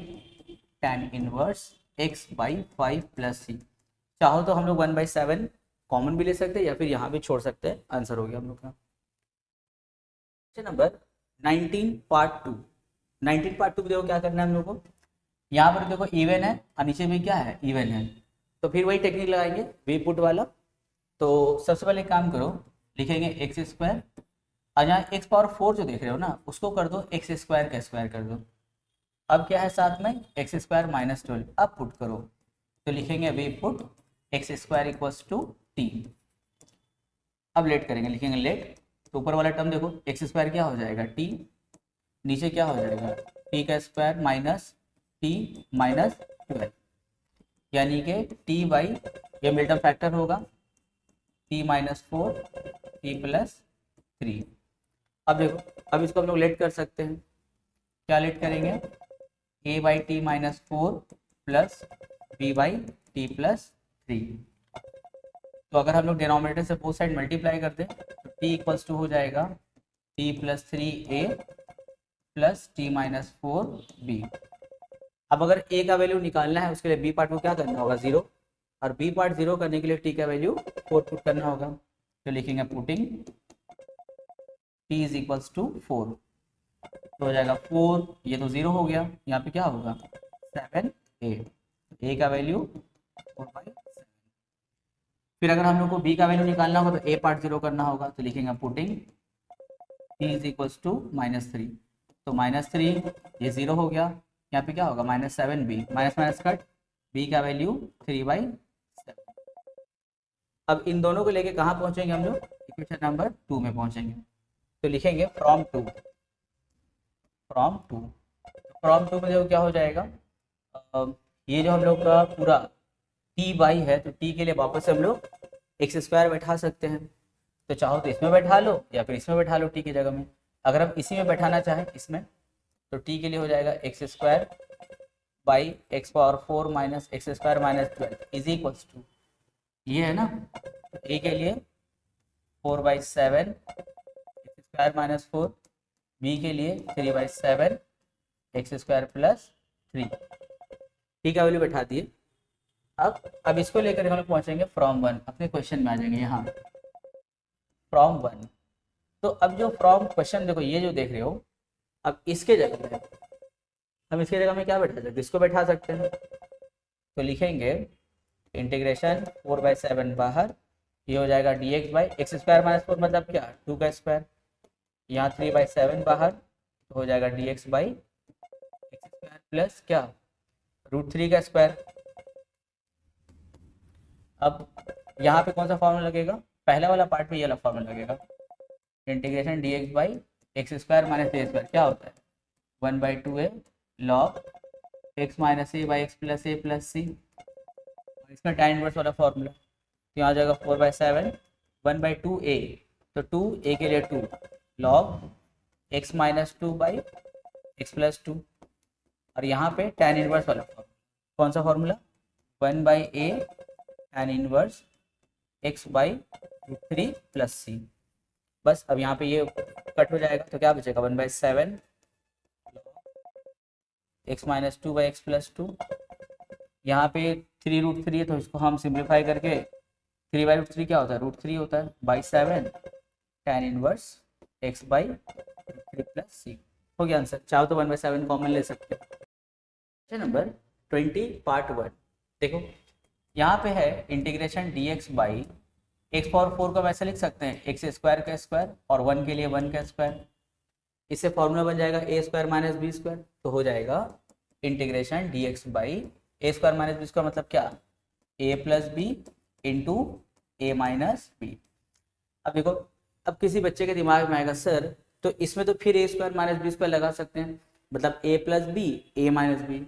tan inverse x/5 plus c। चाहो तो हम लोग 1/7 कॉमन भी ले सकते हैं, या फिर यहाँ भी छोड़ सकते हैं। आंसर हो गया हम लोग का। Question number 19 part 2। 19 पार्ट 2 देखो क्या करना है हम लोग को, यहाँ पर देखो इवन है और नीचे भी क्या है इवन है, तो फिर वही टेक्निक लगाएंगे वी पुट वाला। तो सबसे पहले काम करो, लिखेंगे एक्स स्क्वायर, और यहाँ x⁴ जो देख रहे हो ना, उसको कर दो एक्स स्क्वायर का स्क्वायर कर दो। अब क्या है साथ में एक्स स्क्वायर -12, अब पुट करो, तो लिखेंगे we put X square equals to T. अब लेट करेंगे, लिखेंगे लेट, तो ऊपर वाला टर्म देखो एक्स स्क्वायर क्या हो जाएगा टी, नीचे क्या हो जाएगा टी का स्क्वायर माइनस टी माइनस 12, यानी कि टी बाई ये मिल्टन फैक्टर होगा t -4 t + 3। अब देखो, अब इसको हम लोग लेट कर सकते हैं, क्या लेट करेंगे a/t -4 प्लस b/t + 3। तो अगर हम लोग डिनोमिनेटर से बोथ साइड मल्टीप्लाई कर दें तो t = हो जाएगा t + 3a plus t -4 b। अब अगर a का वैल्यू निकालना है, उसके लिए b पार्ट को क्या करना होगा 0, और b पार्ट 0 करने के लिए t का वैल्यू 4 पुट करना होगा। तो लिखेंगे putting t is equals to 4, तो हो जाएगा 4, ये तो 0 हो गया, यहाँ पे क्या होगा 7a, a का वैल्यू 4/7। फिर अगर हम लोग को b का वैल्यू निकालना होगा तो a पार्ट 0 करना होगा, तो लिखेंगे putting t is equals to -3, तो -3 ये 0 हो गया, यहाँ पे क्या होगा -7b, minus minus cut, b का वैल्यू 3/7। अब इन दोनों को लेके कहाँ पहुंचेंगे हम लोग, इक्वेशन नंबर 2 में पहुंचेंगे, तो लिखेंगे फ्रॉम 2 में जो क्या हो जाएगा, ये जो हम लोग का पूरा टी बाई है, तो टी के लिए वापस हम लोग x² बैठा सकते हैं, तो चाहो तो इसमें बैठा लो या फिर इसमें बैठा लो टी की जगह में। अगर हम इसी में बैठाना चाहें इसमें, तो टी के लिए हो जाएगा x² by x⁴ minus x² minus 12 is equals to, ये है ना, ए के लिए 4/7 x² माइनस 4, बी के लिए 3/7 x² प्लस 3, टी का वैल्यू बैठा दिए। अब इसको लेकर हम लोग पहुंचेंगे फ्रॉम 1, अपने क्वेश्चन में आ जाएंगे यहाँ फ्रॉम 1। तो अब जो फ्रॉम क्वेश्चन देखो, ये जो देख रहे हो, अब इसके जगह में हम इसके जगह में क्या बैठा सकते हैं, इसको बैठा सकते हैं, तो लिखेंगे इंटीग्रेशन 4/7 बाहर, ये हो जाएगा dx बाई x² माइनस 4 मतलब क्या 2 का स्क्वायर, यहाँ 3/7 बाहर, तो हो जाएगा dx बाई x² प्लस क्या √3 का स्क्वायर। अब यहाँ पे कौन सा फॉर्मूला लगेगा, पहला वाला पार्ट में ये वाला फॉर्मूला लगेगा, integration dx by x² minus a² क्या होता है 1/2a log x minus a by x plus a plus c, इसमें tan इनवर्स वाला फॉर्मूला, तो यहाँ आ जाएगा 4/7 1/2a, तो 2a के लिए 2 log x minus 2 by x plus 2, और यहाँ पे tan इनवर्स वाला फॉर्मूला, कौन सा फॉर्मूला 1/a tan इनवर्स x बाई √3 प्लस c। बस अब यहाँ पे ये कट हो जाएगा, तो क्या बचेगा 1/7 x minus 2 by x plus 2, यहाँ पे 3√3 है, तो इसको हम सिंप्लीफाई करके 3/√3 क्या होता है √3 होता है, बाई 7 tan इनवर्स x बाई √3 प्लस c, हो गया आंसर। चाहो तो 1/7 कॉमन ले सकते हो। क्वेश्चन नंबर 20 पार्ट 1 देखो, यहाँ पे है इंटीग्रेशन dx बाई x⁴ का वैसे लिख सकते हैं x² का स्क्वायर और 1 के लिए 1 का स्क्वायर, इससे फॉर्मूला बन जाएगा a² माइनस b², तो हो जाएगा integration dx by a² minus b² मतलब क्या a plus B into A minus B. अब देखो, अब किसी बच्चे के दिमाग में आएगा सर तो इसमें तो फिर a² माइनस b² लगा सकते हैं, मतलब a plus B A minus b,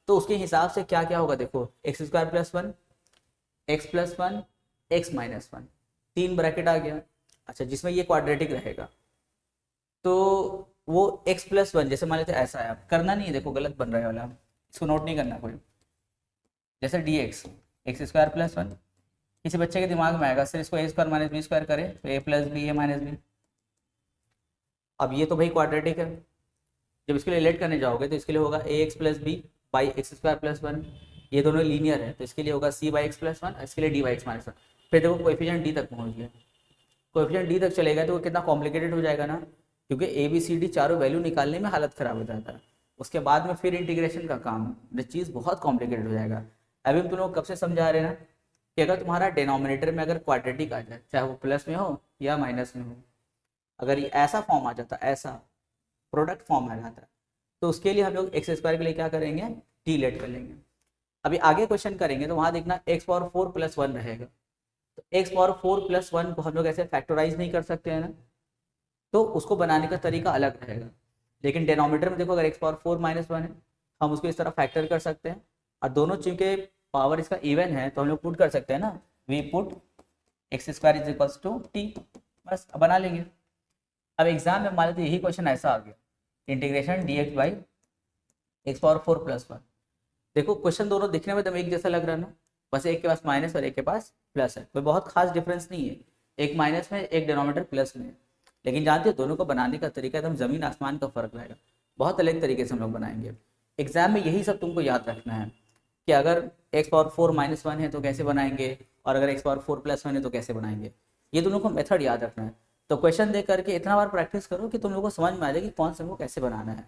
तो उसके हिसाब से क्या क्या होगा देखो x² plus 1 x plus 1 x minus 1, 3 bracket आ गया। अच्छा, जिसमें ये क्वाड्रेटिक रहेगा तो वो x प्लस 1 जैसे मान लेते हैं ऐसा है, आप करना नहीं है, देखो गलत बन रहा है वाला, इसको नोट नहीं करना कोई, जैसे dx x² प्लस 1, किसी बच्चे के दिमाग में आएगा सर इसको a² माइनस b² करें तो a plus B A minus B. अब ये तो भाई क्वाड्रेटिक है, जब इसके लिए रिलेट करने जाओगे तो इसके लिए होगा ax plus B by x² plus 1, ये दोनों लीनियर है तो इसके लिए होगा c बाई एक्स प्लस 1, इसके लिए d बाई एक्स माइनस 1। फिर देखो कोएफिशिएंट d तक पहुंच गया, कोएफिशिएंट d तक चलेगा तो वो कितना कॉम्प्लिकेटेड हो जाएगा ना, क्योंकि ए बी सी डी चारों वैल्यू निकालने में हालत ख़राब हो जाता है, उसके बाद में फिर इंटीग्रेशन का काम, ये चीज़ बहुत कॉम्प्लिकेटेड हो जाएगा। अभी हम तुम लोग कब से समझा रहे हैं ना कि अगर तुम्हारा डिनोमिनेटर में अगर क्वाड्रेटिक आ जाए, चाहे वो प्लस में हो या माइनस में हो, अगर ये ऐसा फॉर्म आ जाता, ऐसा प्रोडक्ट फॉर्म आ जाता, तो उसके लिए हम लोग x² के लिए क्या करेंगे टी लेट कर लेंगे। अभी आगे क्वेश्चन करेंगे तो वहाँ देखना x⁴ प्लस 1 रहेगा, तो x⁴ प्लस 1 को हम लोग ऐसे फैक्टराइज नहीं कर सकते हैं ना, तो उसको बनाने का तरीका अलग रहेगा। लेकिन डिनोमिनेटर में देखो अगर x⁴ माइनस 1 है हम उसको इस तरह फैक्टर कर सकते हैं, और दोनों चूंकि पावर इसका इवन है तो हम लोग पुट कर सकते हैं ना, we put x² is equals to T, बस अब बना लेंगे। अब एग्जाम में मान लेते यही क्वेश्चन ऐसा आ गया, integration dx by x⁴ plus 1, देखो क्वेश्चन दोनों दिखने में एकदम एक जैसा लग रहा है ना, बस एक के पास माइनस और एक के पास प्लस है, कोई बहुत खास डिफरेंस नहीं है, एक माइनस में एक डिनोमिनेटर प्लस में है, लेकिन जानते हो दोनों को बनाने का तरीका एकदम ज़मीन आसमान का फ़र्क रहेगा, बहुत अलग तरीके से हम लोग बनाएंगे। एग्जाम में यही सब तुमको याद रखना है कि अगर x⁴ माइनस 1 है तो कैसे बनाएंगे, और अगर x⁴ प्लस 1 है तो कैसे बनाएंगे, ये दोनों को मेथड याद रखना है। तो क्वेश्चन देख करके इतना बार प्रैक्टिस करो कि तुम लोगों को समझ में आ जाए कि कौन से को कैसे बनाना है,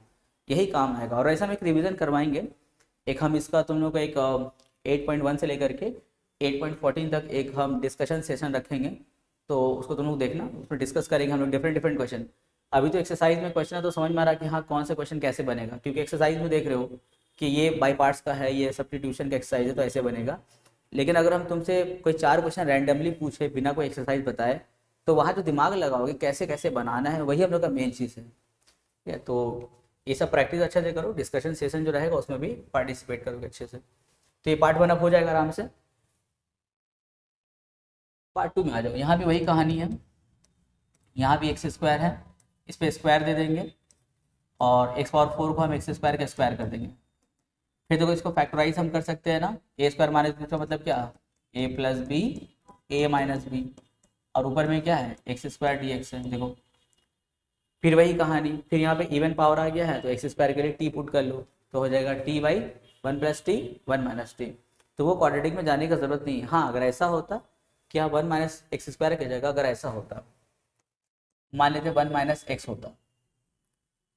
यही काम आएगा। और ऐसा हम एक रिवीजन करवाएंगे, एक हम इसका तुम लोग को एक 8.1 से लेकर के 8.14 तक एक हम डिस्कशन सेशन रखेंगे, तो उसको तुम लोग देखना, उसमें डिस्कस करेंगे हम लोग डिफरेंट क्वेश्चन। अभी तो एक्सरसाइज में क्वेश्चन है तो समझ में आ रहा है कि हाँ कौन से क्वेश्चन कैसे बनेगा, क्योंकि एक्सरसाइज में देख रहे हो कि ये बाई पार्ट्स का है, ये सब्स्टिट्यूशन का एक्सरसाइज है तो ऐसे बनेगा। लेकिन अगर हम तुमसे कोई 4 क्वेश्चन रैंडमली पूछे बिना कोई एक्सरसाइज बताए, तो वहाँ जो दिमाग लगाओगे कैसे कैसे बनाना है, वही हम लोग का मेन चीज़ है। ठीक है, तो ये सब प्रैक्टिस अच्छे से करो, डिस्कशन सेशन जो रहेगा उसमें भी पार्टिसिपेट करोगे अच्छे से। तो ये पार्ट 1 अब हो जाएगा आराम से। पार्ट 2 में आ जाओ, यहाँ भी वही कहानी है, यहाँ भी एक्स स्क्वायर है, इस पर स्क्वायर दे देंगे और एक्स पावर 4 को हम एक्स स्क्वायर का स्क्वायर कर देंगे। फिर देखो इसको फैक्टराइज हम कर सकते हैं ना, ए स्क्वायर माइनस बी का मतलब क्या, ए प्लस बी ए माइनस बी, और ऊपर में क्या है एक्स स्क्वायर डी एक्स है। देखो फिर वही कहानी, फिर यहाँ पे इवन पावर आ गया है तो एक्स स्क्वायर के लिए टी पुट कर लो, तो हो जाएगा T by 1 plus T 1 minus t. तो वो क्वाड्रेटिक में जाने का जरूरत नहीं है। हाँ अगर ऐसा होता कि हाँ 1 माइनस एक्स स्क्वायर की जगह अगर ऐसा होता, मान लेते 1 माइनस एक्स होता,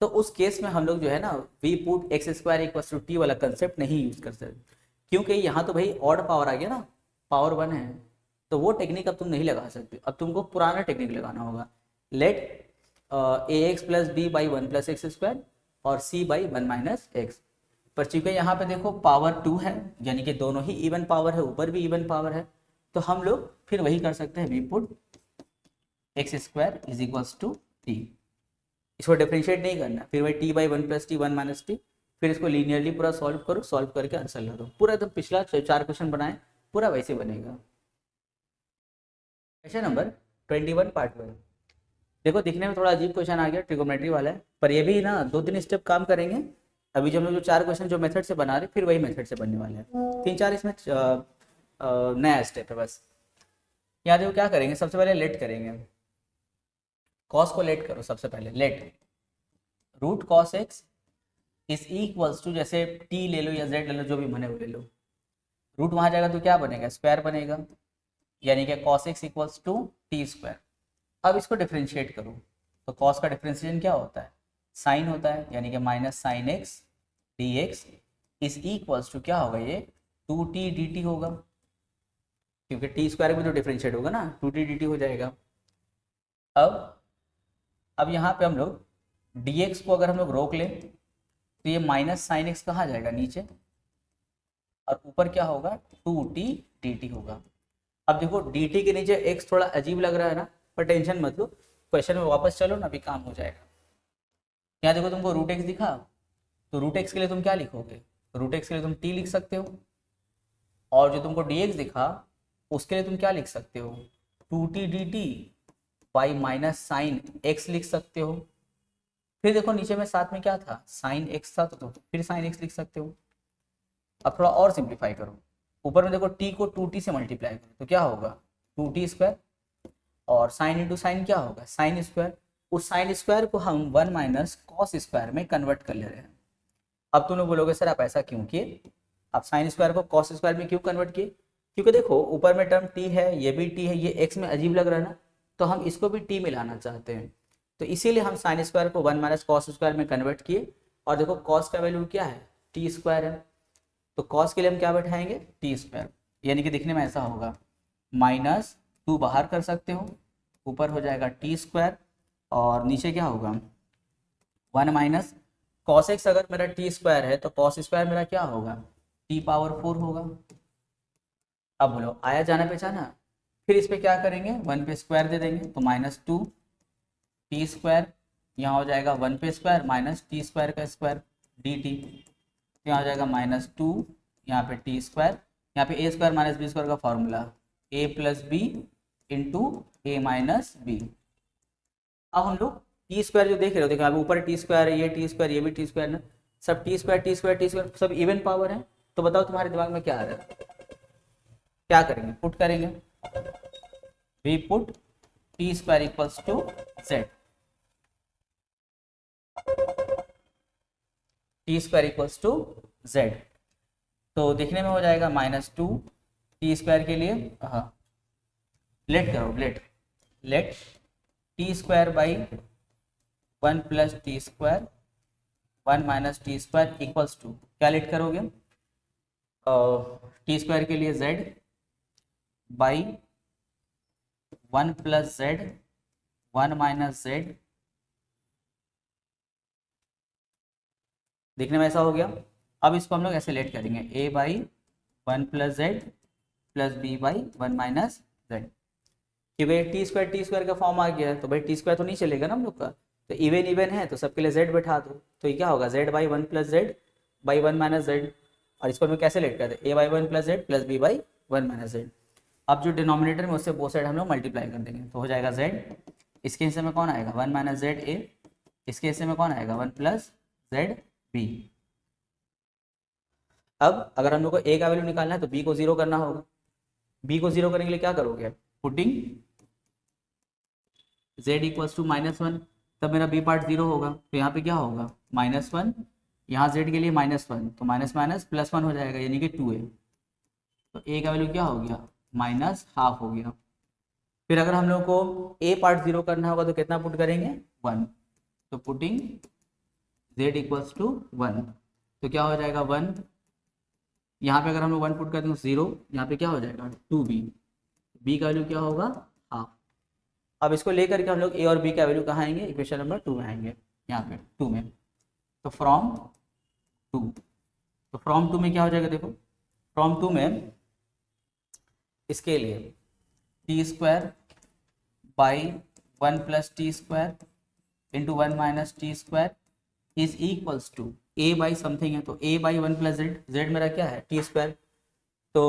तो उस केस में हम लोग जो है ना we put X square equal to T वाला कंसेप्ट नहीं यूज कर सकते, क्योंकि यहाँ तो भाई ऑड पावर आ गया ना, पावर 1 है, तो वो टेक्निक अब तुम नहीं लगा सकते, अब तुमको पुराना टेक्निक लगाना होगा। Let A X plus B by 1 plus X square और सी बाई 1 माइनस एक्स। पर चूंकि यहाँ पे देखो पावर 2 है, यानी कि दोनों ही इवन पावर है, ऊपर भी इवन पावर है, तो हम लोग फिर वही कर सकते हैं, we put X square is equals to T. इसको डिफरेंशिएट नहीं करना, फिर वही T by 1 plus T 1 minus T, फिर इसको लीनियरली पूरा सॉल्व करो, सॉल्व करके आंसर ला दो। पूरा एकदम पिछला 4 क्वेश्चन बनाए पूरा वैसे बनेगा। Question number 21 part 1। देखो दिखने में थोड़ा अजीब क्वेश्चन आ गया, ट्रिगोनोमेट्री वाला है, पर ये भी ना 2-3 स्टेप काम करेंगे। अभी जो हम लोग जो 4 क्वेश्चन जो मेथड से बना रहे फिर वही मेथड से बनने वाले हैं, 3-4 इसमें नया स्टेप है बस। यहाँ देखो क्या करेंगे, सबसे पहले लेट करेंगे, कॉस को लेट करो सबसे पहले, let root cos X is equals to, जैसे टी ले लो या जेड ले लो, जो भी बने वो ले लो, रूट वहाँ जाएगा तो क्या बनेगा स्क्वायर बनेगा, यानी कि cos X equals to T square. अब इसको डिफ्रेंशिएट करो, तो कॉस का डिफ्रेंशिएशन क्या होता है, साइन होता है, यानी कि minus sine X D X is equals to क्या होगा ये 2t dt होगा, क्योंकि टी स्क्वायर में तो डिफ्रेंशिएट होगा ना, 2t dt हो जाएगा। अब यहाँ पे हम लोग dx को अगर हम लोग रोक लें तो ये माइनस साइन एक्स कहाँ जाएगा नीचे, और ऊपर क्या होगा 2t dt होगा। अब देखो dt के नीचे x थोड़ा अजीब लग रहा है ना, पर टेंशन मत लो, क्वेश्चन में वापस चलो ना, अभी काम हो जाएगा। यहाँ देखो तुमको रूट एक्स दिखा, तो रूट एक्स के लिए तुम क्या लिखोगे, रूट एक्स के लिए तुम t लिख सकते हो, और जो तुमको dx दिखा उसके लिए तुम क्या लिख सकते हो 2t dt by minus sine x लिख सकते हो। फिर देखो नीचे में साथ में क्या था साइन एक्स था, तो फिर साइन एक्स लिख सकते हो। अब थोड़ा और सिंप्लीफाई करो, ऊपर में देखो t को 2t से मल्टीप्लाई करो तो क्या होगा 2t स्क्वायर, और साइन इंटू साइन क्या होगा साइन स्क्वायर, उस साइन स्क्वायर को हम 1 माइनस कॉस स्क्वायर में कन्वर्ट कर ले रहे हैं। अब तुम लोग बोलोगे सर आप ऐसा क्यों किए, आप साइन स्क्वायर को कॉस स्क्वायर में क्यों कन्वर्ट किए, क्योंकि देखो ऊपर में टर्म t है, ये भी t है, ये x में अजीब लग रहा है ना, तो हम इसको भी t मिलाना चाहते हैं, तो इसीलिए हम साइन स्क्वायर को 1 माइनस कॉस स्क्वायर में कन्वर्ट किए। और देखो कॉस का वैल्यू क्या है टी स्क्वायर है, तो कॉस के लिए हम क्या बैठाएंगे टी स्क्वायर, यानी कि दिखने में ऐसा होगा माइनस 2 बाहर कर सकते हो, ऊपर हो जाएगा टी स्क्वायर, और नीचे क्या होगा 1 माइनस कॉस एक्स, अगर मेरा टी स्क्वायर है तो कॉस स्क्वायर मेरा क्या होगा टी पावर 4 होगा। अब बोलो आया जाना पहचाना, फिर इस पे क्या करेंगे 1 पे स्क्वायर दे देंगे, तो माइनस 2 टी स्क्वायर, यहाँ हो जाएगा 1 पे स्क्वायर माइनस टी स्क्वायर का स्क्वायर डी टी, यहाँ हो जाएगा माइनस 2, यहाँ पे टी स्क्वायर, यहाँ पे ए स्क्वायर माइनस बी स्क्वायर का formula A plus B into A minus B. अब हम लोग टी स्क्वायर जो देख रहे हो, देखो अब ऊपर टी स्क्वायर है, ये टी स्क्वायर, ये भी टी स्क्वायर ना, सब T square T square T square सब इवन पावर है, तो बताओ तुम्हारे दिमाग में क्या आ रहा है, क्या करेंगे पुट करेंगे, we put T square equals to Z, T square equals to Z, तो दिखने में हो जाएगा माइनस 2 टी स्क्वायर के लिए, हाँ लेट करो let T square by 1 plus T square 1 minus T square equals to क्या लेट करोगे, टी स्क्वायर के लिए z by 1 plus z 1 minus z, देखने में ऐसा हो गया। अब इसको हम लोग ऐसे लेट करेंगे a by 1 plus z plus b by 1 minus z, कि भाई टी स्क्वायर का फॉर्म आ गया है, तो भाई टी स्क्वायर तो नहीं चलेगा ना हम लोग का, तो इवन इवन है तो सबके लिए z बैठा दो, तो ये क्या होगा z by 1 plus z by 1 minus z, और इसको हम कैसे लेट करते हैं a by 1 plus z plus b by 1 minus z। अब जो डिनोमिनेटर में उससे बोथ साइड हम लोग मल्टीप्लाई कर देंगे, तो हो जाएगा z, इसके हिस्से में कौन आएगा 1 माइनस z a, इसके हिस्से में कौन आएगा 1 प्लस z b। अब अगर हम लोग को a का वैल्यू निकालना है तो b को 0 करना होगा, b को 0 करने के लिए क्या करोगे, पुटिंग z इक्वल्स टू -1, तब मेरा b पार्ट 0 होगा, तो यहाँ पे क्या होगा -1, यहाँ z के लिए -1, तो माइनस माइनस प्लस 1 हो जाएगा यानी कि 2a, तो a का वैल्यू क्या हो गया -½ हो गया। फिर अगर हम लोग को a पार्ट 0 करना होगा तो कितना पुट करेंगे 1, तो पुटिंग z इक्वल्स टू 1, तो क्या हो जाएगा 1, यहाँ पे अगर हम लोग 1 पुट करते हैं 0, यहाँ पे क्या हो जाएगा 2b, b का वैल्यू क्या होगा ½ अब इसको लेकर के हम लोग a और b का वैल्यू कहाँ आएंगे, इक्वेशन नंबर 2 में आएंगे, यहाँ पे 2 में, तो फ्रॉम 2 में क्या हो जाएगा, देखो फ्रॉम 2 में इसके लिए T square by 1 plus T square into 1 minus T square is equals to a by something है, तो a बाई 1 प्लस z मेरा क्या है टी स्क्वायर, तो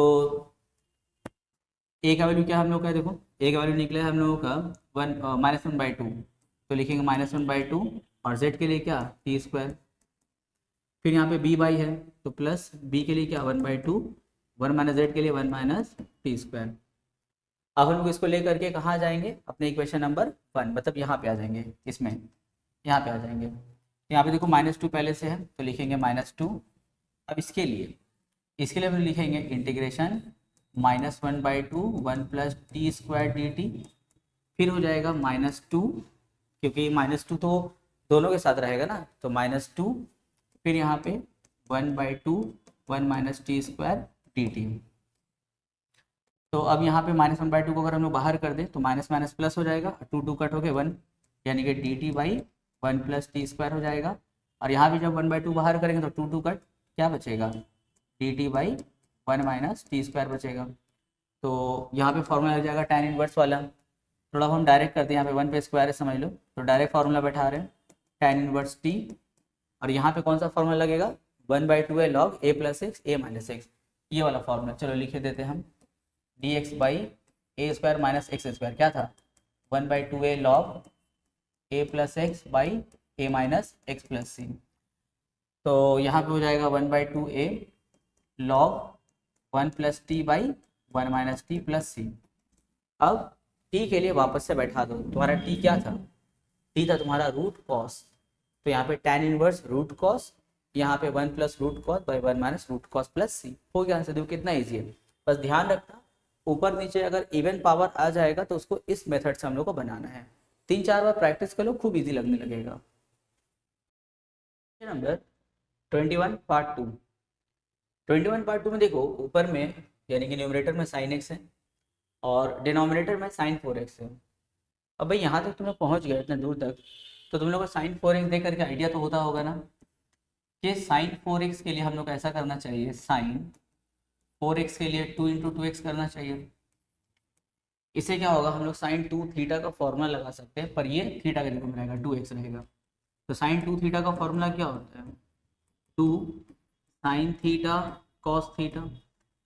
a का वैल्यू क्या हम लोग का है, देखो a का वैल्यू निकला है हम लोगों का -1/2, तो लिखेंगे -1/2, और z के लिए क्या टी स्क्वायर, फिर यहाँ पे b बाई है तो प्लस b के लिए क्या 1/2, 1 माइनस z के लिए 1 माइनस टी स्क्वायर। अब हम लोग इसको लेकर के कहाँ जाएंगे, अपने इक्वेशन नंबर 1, मतलब यहाँ पे आ जाएंगे, इसमें यहाँ पे आ जाएंगे, यहाँ पे देखो -2 पहले से है तो लिखेंगे -2। अब इसके लिए हम लिखेंगे integration -1/2 1 plus T square D T, फिर हो जाएगा -2, क्योंकि -2 तो दोनों के साथ रहेगा ना, तो -2, फिर यहाँ पे 1/2 1 minus T square D T. तो अब यहाँ पे -1/2 को अगर हम लोग बाहर कर दें तो माइनस माइनस प्लस हो जाएगा, 2 कट हो गए 1, यानी कि D T by 1 plus T square हो जाएगा, और यहाँ भी जब 1/2 बाहर करेंगे तो 2 कट क्या बचेगा, D T by 1 minus T square बचेगा। तो यहाँ पे फॉर्मूला लग जाएगा tan इनवर्स वाला, थोड़ा हम डायरेक्ट करते हैं, यहाँ पे 1 पे स्क्वायर है समझ लो, तो डायरेक्ट फार्मूला बैठा रहे हैं tan इनवर्स टी, और यहाँ पे कौन सा फॉर्मूला लगेगा 1/2 है log a plus x a minus x, ये वाला फॉर्मूला चलो लिखे देते हैं हम, dx by a square minus x square क्या था 1/2 है log a plus x by a minus x plus c, तो यहाँ पे हो जाएगा 1/2 a log 1 plus t by 1 minus t plus सी। अब t के लिए वापस से बैठा दो, तुम्हारा t क्या था, t था तुम्हारा रूट कॉस, तो यहाँ पे tan इनवर्स रूट कॉस, यहाँ पे 1 plus root cos by 1 minus root cos plus c, हो गया आंसर। देखो कितना ईजी है, बस ध्यान रखना ऊपर नीचे अगर इवन पावर आ जाएगा तो उसको इस मेथड से हम लोग को बनाना है, 3-4 बार प्रैक्टिस करो खूब इजी लगने लगेगा। नंबर 21 पार्ट 2, 21 पार्ट 2 में देखो ऊपर में यानी कि न्यूमरेटर में sin x है और डिनोमिनेटर में sin 4x है। अब भाई यहाँ तक तुम लोग पहुँच गए इतने दूर तक, तो तुम लोग को sin 4x देख करके आइडिया तो होता होगा ना कि sin 4x के लिए हम लोग को ऐसा करना चाहिए, sin 4x के लिए 2 × 2x करना चाहिए। इससे क्या होगा हम लोग sin 2 थीटा का फॉर्मूला लगा सकते हैं, पर ये थीटा के रूप में रहेगा 2x रहेगा, तो sin 2 थीटा का फॉर्मूला क्या होता है 2 sin थीटा cos थीटा,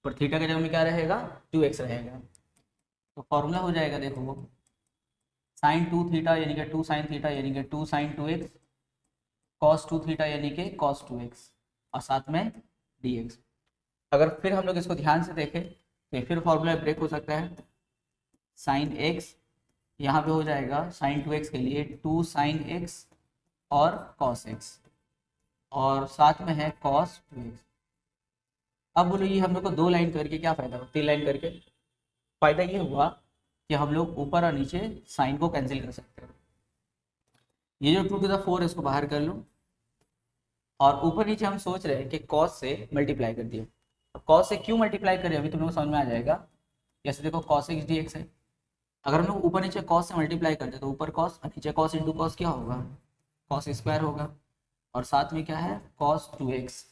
पर थीटा के जगह में क्या रहेगा 2x रहेगा, तो फॉर्मूला हो जाएगा देखो वो sin 2 थीटा यानी कि 2 sin थीटा यानी कि 2 sin 2x, cos 2 थीटा यानी कि cos 2x, और साथ में dx। अगर फिर हम लोग इसको ध्यान से देखें तो फिर फॉर्मूला ब्रेक हो सकता है, sin x यहाँ पे हो जाएगा sin 2x के लिए 2 sin x और cos x, और साथ में है cos 2x। अब बोलो ये हम लोग को 2 लाइन करके क्या फ़ायदा हुआ, 3 लाइन करके फ़ायदा ये हुआ कि हम लोग ऊपर और नीचे साइन को कैंसिल कर सकते हैं। ये जो 2 to the 4 इसको बाहर कर लो, और ऊपर नीचे हम सोच रहे हैं कि कॉस से मल्टीप्लाई कर दिए। अब कॉस से क्यों मल्टीप्लाई करें अभी तुम लोग समझ में आ जाएगा। जैसे देखो cos x dx है, अगर हम लोग ऊपर नीचे कॉस से मल्टीप्लाई करते तो ऊपर कॉस और नीचे कॉस इंटू कॉस क्या होगा, कॉस स्क्वायर होगा, और साथ में क्या है cos 2x।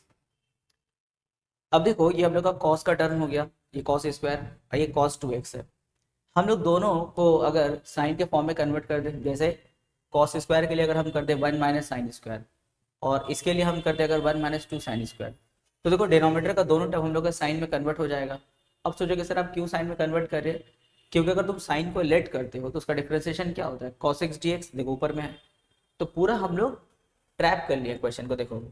अब देखो ये हम लोग का कॉस का टर्म हो गया, ये कॉस स्क्वायर और ये cos 2x है। हम लोग दोनों को अगर साइन के फॉर्म में कन्वर्ट कर दें, जैसे कॉस स्क्वायर के लिए अगर हम कर दें 1 माइनस साइन स्क्वायर, और इसके लिए हम करते हैं अगर 1 माइनस 2 साइन स्क्वायर, तो देखो डिनोमिनेटर का दोनों टर्म हम लोग का साइन में कन्वर्ट हो जाएगा। अब सोचोगे सर आप क्यों साइन में कन्वर्ट कर रहे हैं, क्योंकि अगर तुम साइन को लेट करते हो तो उसका डिफरेंशिएशन क्या होता है, cos x dx, देखो ऊपर में है, तो पूरा हम लोग ट्रैप कर लिया क्वेश्चन को। देखो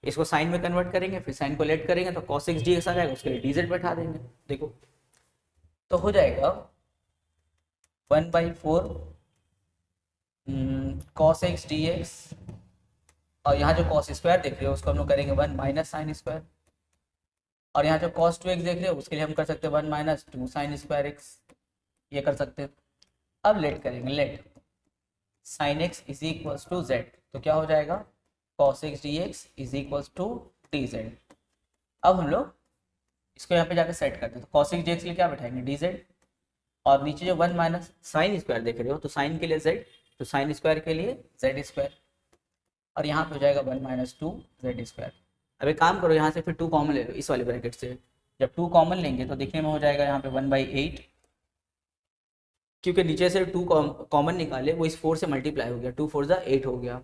इसको साइन में कन्वर्ट करेंगे, फिर साइन को लेट करेंगे तो cos x dx आ जाएगा, उसके लिए dz बैठा देंगे। देखो तो हो जाएगा 1/4 cos x dx, और यहाँ जो cos स्क्वायर देख रहे हो उसको हम लोग करेंगे 1 माइनस साइन स्क्वायर, और यहाँ जो cos 2x देख रहे हो उसके लिए हम कर सकते हैं 1 माइनस 2 साइन स्क्वायर एक्स, ये कर सकते हैं। अब लेट करेंगे, let sine x is equals to z, तो क्या हो जाएगा cos x dx is equals to dz। अब हम लोग इसको यहाँ पे जाकर सेट करते हैं, तो cos x dx के लिए क्या बैठाएंगे dz, और नीचे जो 1 माइनस साइन स्क्वायर देख रहे हो तो साइन के लिए z, तो साइन स्क्वायर के लिए z स्क्वायर, और यहाँ पे हो जाएगा 1 माइनस 2 जेड स्क्वायर। अब एक काम करो यहाँ से फिर 2 कॉमन ले लो इस वाले ब्रैकेट से, जब 2 कॉमन लेंगे तो देखने में हो जाएगा यहाँ पे 1/8, क्योंकि नीचे से 2 कॉमन निकाले वो इस 4 से मल्टीप्लाई हो गया, 2 4 8 हो गया,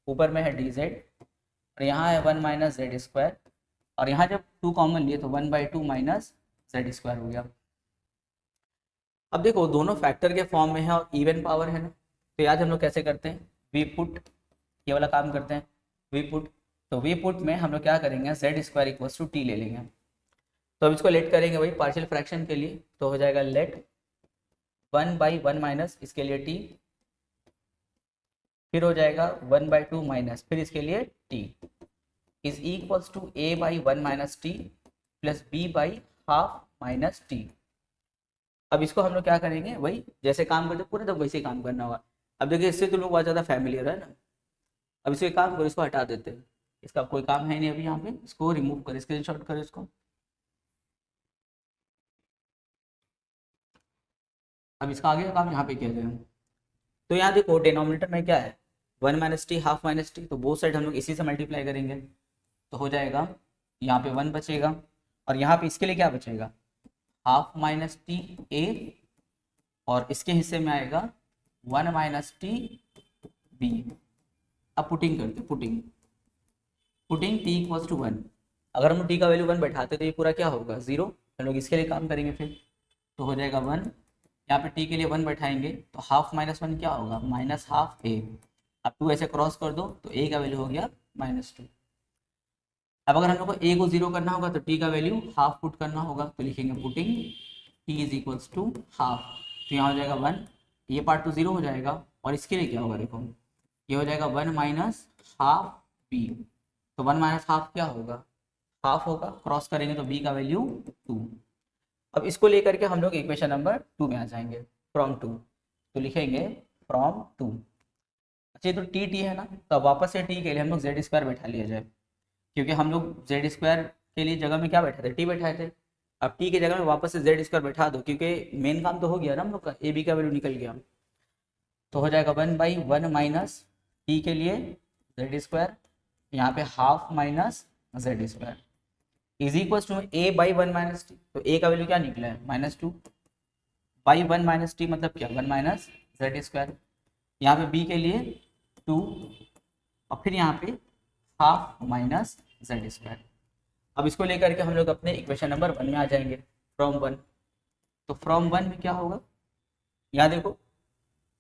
ऊपर में है dz, और यहाँ है 1 माइनस जेड स्क्वायर, और यहाँ जब 2 कॉमन लिए तो 1/2 माइनस जेड स्क्वायर हो गया। अब देखो दोनों फैक्टर के फॉर्म में है और इवन पावर है ना, तो याद हम लोग कैसे करते हैं, वी पुट, ये वाला काम करते हैं वी पुट। तो वी पुट में हम लोग क्या करेंगे Z square equals to T ले लेंगे। तो अब इसको लेट करेंगे वही पार्शियल फ्रैक्शन के लिए, तो हो जाएगा लेट 1/1 माइनस इसके लिए टी, फिर हो जाएगा 1/2 माइनस फिर इसके लिए t is equals to a/1 minus t plus b/हाफ माइनस टी। अब इसको हम लोग क्या करेंगे वही जैसे काम करते पूरे तो वैसे काम करना होगा। अब देखिए इससे तो लोग बहुत ज़्यादा फैमिलियर है ना। अब इसको एक काम करो, इसको हटा देते हैं, इसका कोई काम है नहीं अभी यहाँ पे, इसको रिमूव कर स्क्रीनशॉट करो इसको। अब इसका आगे का काम यहाँ पे किया जाए, तो यहाँ देखो डिनोमिनेटर में क्या है 1 minus T half minus t, तो बोथ साइड हम लोग इसी से मल्टीप्लाई करेंगे, तो हो जाएगा यहाँ पे 1 बचेगा, और यहाँ पे इसके लिए क्या बचेगा हाफ माइनस टी ए, और इसके हिस्से में आएगा 1 माइनस टी बी। अब पुटिंग करते, पुटिंग टी इक्वल्स टू 1, अगर हम टी का वैल्यू 1 बैठाते तो ये पूरा क्या होगा 0, हम लोग इसके लिए काम करेंगे फिर, तो हो जाएगा 1, यहाँ पे टी के लिए 1 बैठाएंगे तो हाफ माइनस 1 क्या होगा माइनस हाफ ए। अब 2 ऐसे क्रॉस कर दो तो ए का वैल्यू हो गया -2। अब अगर हम लोग को ए को 0 करना होगा तो टी का वैल्यू हाफ पुट करना होगा, तो लिखेंगे putting T is equals to half, तो यहाँ हो जाएगा 1, ये पार्ट तो 0 हो जाएगा, और इसके लिए क्या होगा देखो ये हो जाएगा 1 माइनस हाफ बी, तो 1 माइनस हाफ क्या होगा हाफ होगा, क्रॉस करेंगे तो बी का वैल्यू 2। अब इसको लेकर के हम लोग इक्वेशन नंबर 2 में आ जाएंगे, फ्रॉम 2, तो लिखेंगे फ्रॉम 2। अच्छा तो टी है ना, तो वापस से टी के लिए हम लोग जेड स्क्वायर बैठा लिया जाए, क्योंकि हम लोग जेड स्क्वायर के लिए जगह में क्या बैठे थे टी बैठाए थे। अब टी की जगह में वापस से जेड स्क्वायर बैठा दो, क्योंकि मेन काम तो हो गया ना हम लोग का, ए बी का वैल्यू निकल गया, तो हो जाएगा 1/1 माइनस टी के लिए जेड स्क्वायर, यहाँ पे half minus z square is equal to a/1 minus t, तो a का वैल्यू क्या निकला है -2 बाई 1 माइनस टी मतलब क्या 1 माइनस जेड स्क्वायर, यहाँ पे b के लिए 2, और फिर यहाँ पे हाफ माइनस जेड स्क्वायर। अब इसको लेकर के हम लोग अपने इक्वेशन नंबर 1 में आ जाएंगे, फ्रॉम 1, तो फ्रॉम 1 में क्या होगा यहाँ देखो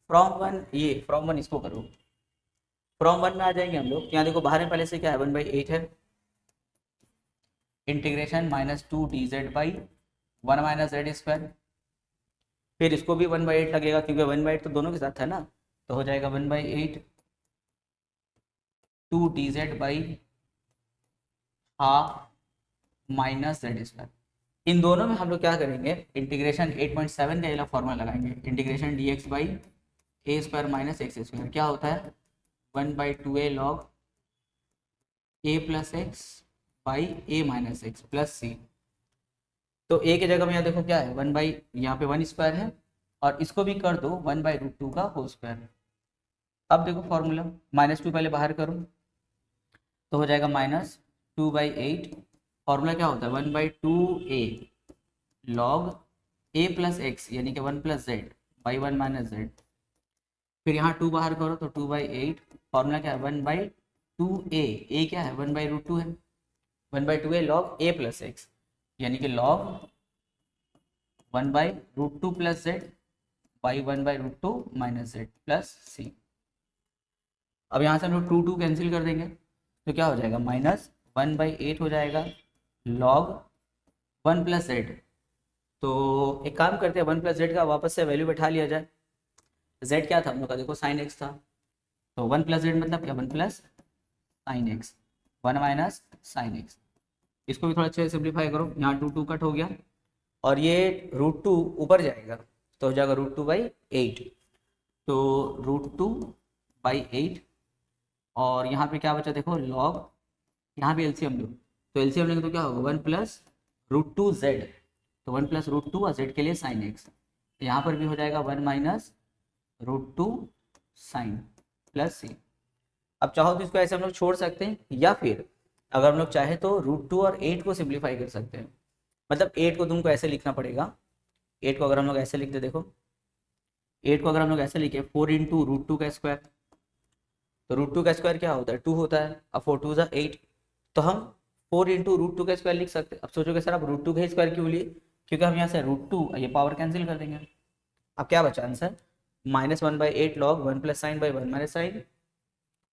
फ्रॉम 1, ये फ्रॉम 1 इसको करो, फ्रॉम 1 में आ जाएंगे हम लोग, यहाँ देखो बाहर में पहले से क्या है 1/8 है, integration -2 dz by 1 minus z square, फिर इसको भी 1/8 लगेगा क्योंकि 1/8 तो दोनों के साथ है ना, तो हो जाएगा 1/8 2 dz by half minus z square. इन दोनों में हम लोग क्या करेंगे, इंटीग्रेशन 8.7 का ये वाला फॉर्मूला लगाएंगे, integration dx by a square minus x square क्या होता है 1/2a log a plus x by a minus x plus c. तो ए की जगह में यहाँ देखो क्या है 1 बाई, यहाँ पे 1 स्क्वायर है और इसको भी कर दो 1/√2 का होल स्क्वायर। अब देखो फॉर्मूला -2 पहले बाहर करो तो हो जाएगा -2/8। फॉर्मूला क्या होता है 1/2a log a plus x यानी कि 1 + z बाई 1 - z। फिर यहाँ 2 बाहर करो तो 2/8। फॉर्मूला क्या है 1/2a, ए क्या है 1/√2 है, 1/2a log a plus x यानी कि लॉग 1/√2 + z बाई 1/√2 - z प्लस सी। अब यहाँ से हम लोग 2 कैंसिल कर देंगे तो क्या हो जाएगा -1/8 हो जाएगा लॉग 1 + z। तो एक काम करते हैं 1 + z का वापस से वैल्यू बैठा लिया जाए। z क्या था हम लोग का देखो sin x था, तो 1 + z मतलब क्या 1 + sin x 1 - sin x। इसको भी थोड़ा अच्छे से सिंप्लीफाई करो, यहाँ 2 कट हो गया और ये √2 ऊपर जाएगा तो हो जाएगा √2/8। तो √2/8 और यहाँ पे क्या बचा देखो लॉग, यहाँ भी एलसीएम लो तो एलसीएम लेंगे तो क्या होगा 1 + √2z। तो 1 + √2 और z के लिए sin x, यहाँ पर भी हो जाएगा 1 - √2 sin प्लस सी। अब चाहो तो इसको ऐसे हम लोग छोड़ सकते हैं या फिर अगर हम लोग चाहे तो √2 और 8 को सिंप्लीफाई कर सकते हैं। मतलब 8 को तुमको ऐसे लिखना पड़ेगा, 8 को अगर हम लोग ऐसे लिखते देखो 8 को अगर हम लोग ऐसे लिखे 4 × √2 का स्क्वायर, तो √2 का स्क्वायर क्या होता है 2 होता है, अब 4 2 = 8 तो हम 4 × √2 का स्क्वायर लिख सकते हैं। अब सोचोगे सर आप √2 का स्क्वायर क्यों लिए, क्योंकि हम यहाँ से √2 ये पावर कैंसिल कर देंगे। अब क्या बचा आंसर -1/8 लॉग 1 + sin बाई 1 - sin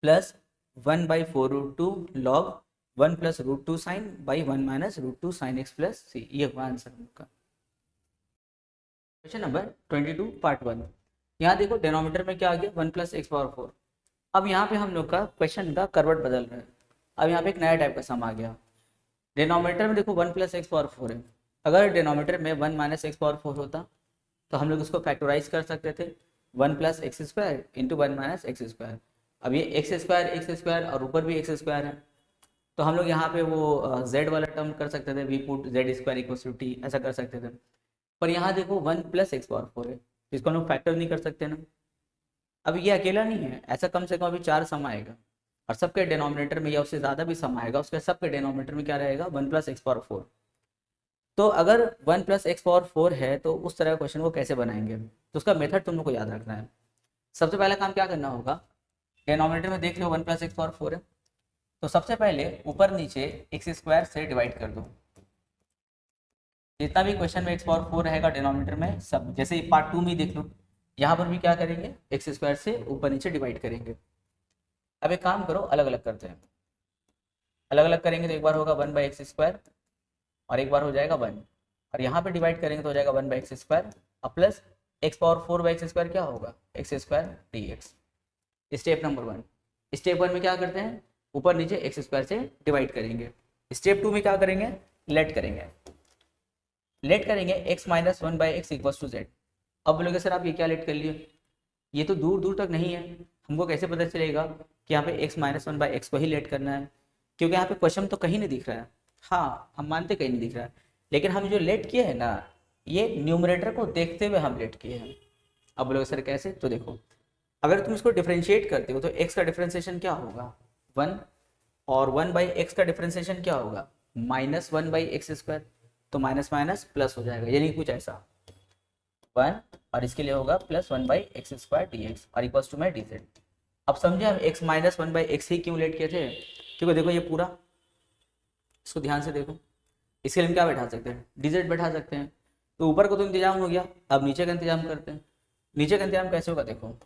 प्लस 1/4√2 लॉग 1 + √2 sin बाई 1 - √2 sin x प्लस सी। ये हुआ आंसर का। Question number 22 part 1। यहाँ देखो डिनोमिनेटर में क्या आ गया 1 + x⁴। अब यहाँ पे हम लोग का क्वेश्चन का करवट बदल रहा है। अब यहाँ पे एक नया टाइप का सम आ गया। डिनोमिनेटर में देखो 1 + x⁴ है, अगर डिनोमिनेटर में 1 - x⁴ होता तो हम लोग उसको फैक्टराइज कर सकते थे 1 + x² × 1 - x²। अब ये x² और ऊपर भी x² है तो हम लोग यहाँ पे वो z वाला टर्म कर सकते थे, वी पुट z² = t ऐसा कर सकते थे। पर यहाँ देखो 1 + x⁴ है, इसको हम लोग फैक्टर नहीं कर सकते ना। अब ये अकेला नहीं है, ऐसा कम से कम अभी 4 सम आएगा और सबके डिनोमिनेटर में या उससे ज़्यादा भी सम आएगा, उसके सबके डिनोमिनेटर में क्या रहेगा 1 + x⁴। तो अगर 1 + x⁴ है तो उस तरह का क्वेश्चन को कैसे बनाएंगे, तो उसका मेथड तुम लोग को याद रखना है। सबसे पहला काम क्या करना होगा, डिनोमिनेटर में देख लो 1 + x⁴ है तो सबसे पहले ऊपर नीचे x² से डिवाइड कर दो। जितना भी क्वेश्चन में x⁴ रहेगा डिनोमिनेटर में सब, जैसे पार्ट 2 में देख लो यहाँ पर भी क्या करेंगे x² से ऊपर नीचे डिवाइड करेंगे। अब एक काम करो अलग अलग करते हैं, अलग अलग करेंगे तो एक बार होगा 1/x² और एक बार हो जाएगा 1 और यहाँ पे डिवाइड करेंगे तो हो जाएगा 1/x² और प्लस x⁴/x² क्या होगा x² dx। Step number 1। Step 1 में क्या करते हैं ऊपर नीचे x² से डिवाइड करेंगे। स्टेप 2 में क्या करेंगे लेट करेंगे, लेट करेंगे x - 1/x = z। अब बोलोगे सर आप ये क्या लेट कर लिए, ये तो दूर दूर तक नहीं है, हमको कैसे पता चलेगा कि यहाँ पे x - 1/x को ही लेट करना है, क्योंकि यहाँ पे क्वेश्चन तो कहीं नहीं दिख रहा है। हाँ हम मानते कहीं नहीं दिख रहा है, लेकिन हम जो लेट किए हैं ना ये न्यूमरेटर को देखते हुए हम लेट किए हैं। अब बोलोगे सर कैसे, तो देखो अगर तुम इसको डिफ्रेंशिएट करते हो तो x का डिफ्रेंशिएशन क्या होगा 1 और 1/x का डिफ्रेंशिएशन क्या होगा -1/x²। तो माइनस माइनस प्लस हो जाएगा, यानी कुछ ऐसा 1 और इसके लिए होगा +1/x² dx और इक्वल्स टू में dz। अब समझे हम x - 1/x ही क्यों लेट किए थे, क्योंकि देखो ये पूरा, इसको ध्यान से देखो, इसके लिए हम क्या बैठा सकते हैं dz बैठा सकते हैं। तो ऊपर को तो इंतजाम हो गया, अब नीचे का इंतजाम करते हैं। नीचे का इंतजाम कैसे होगा देखो,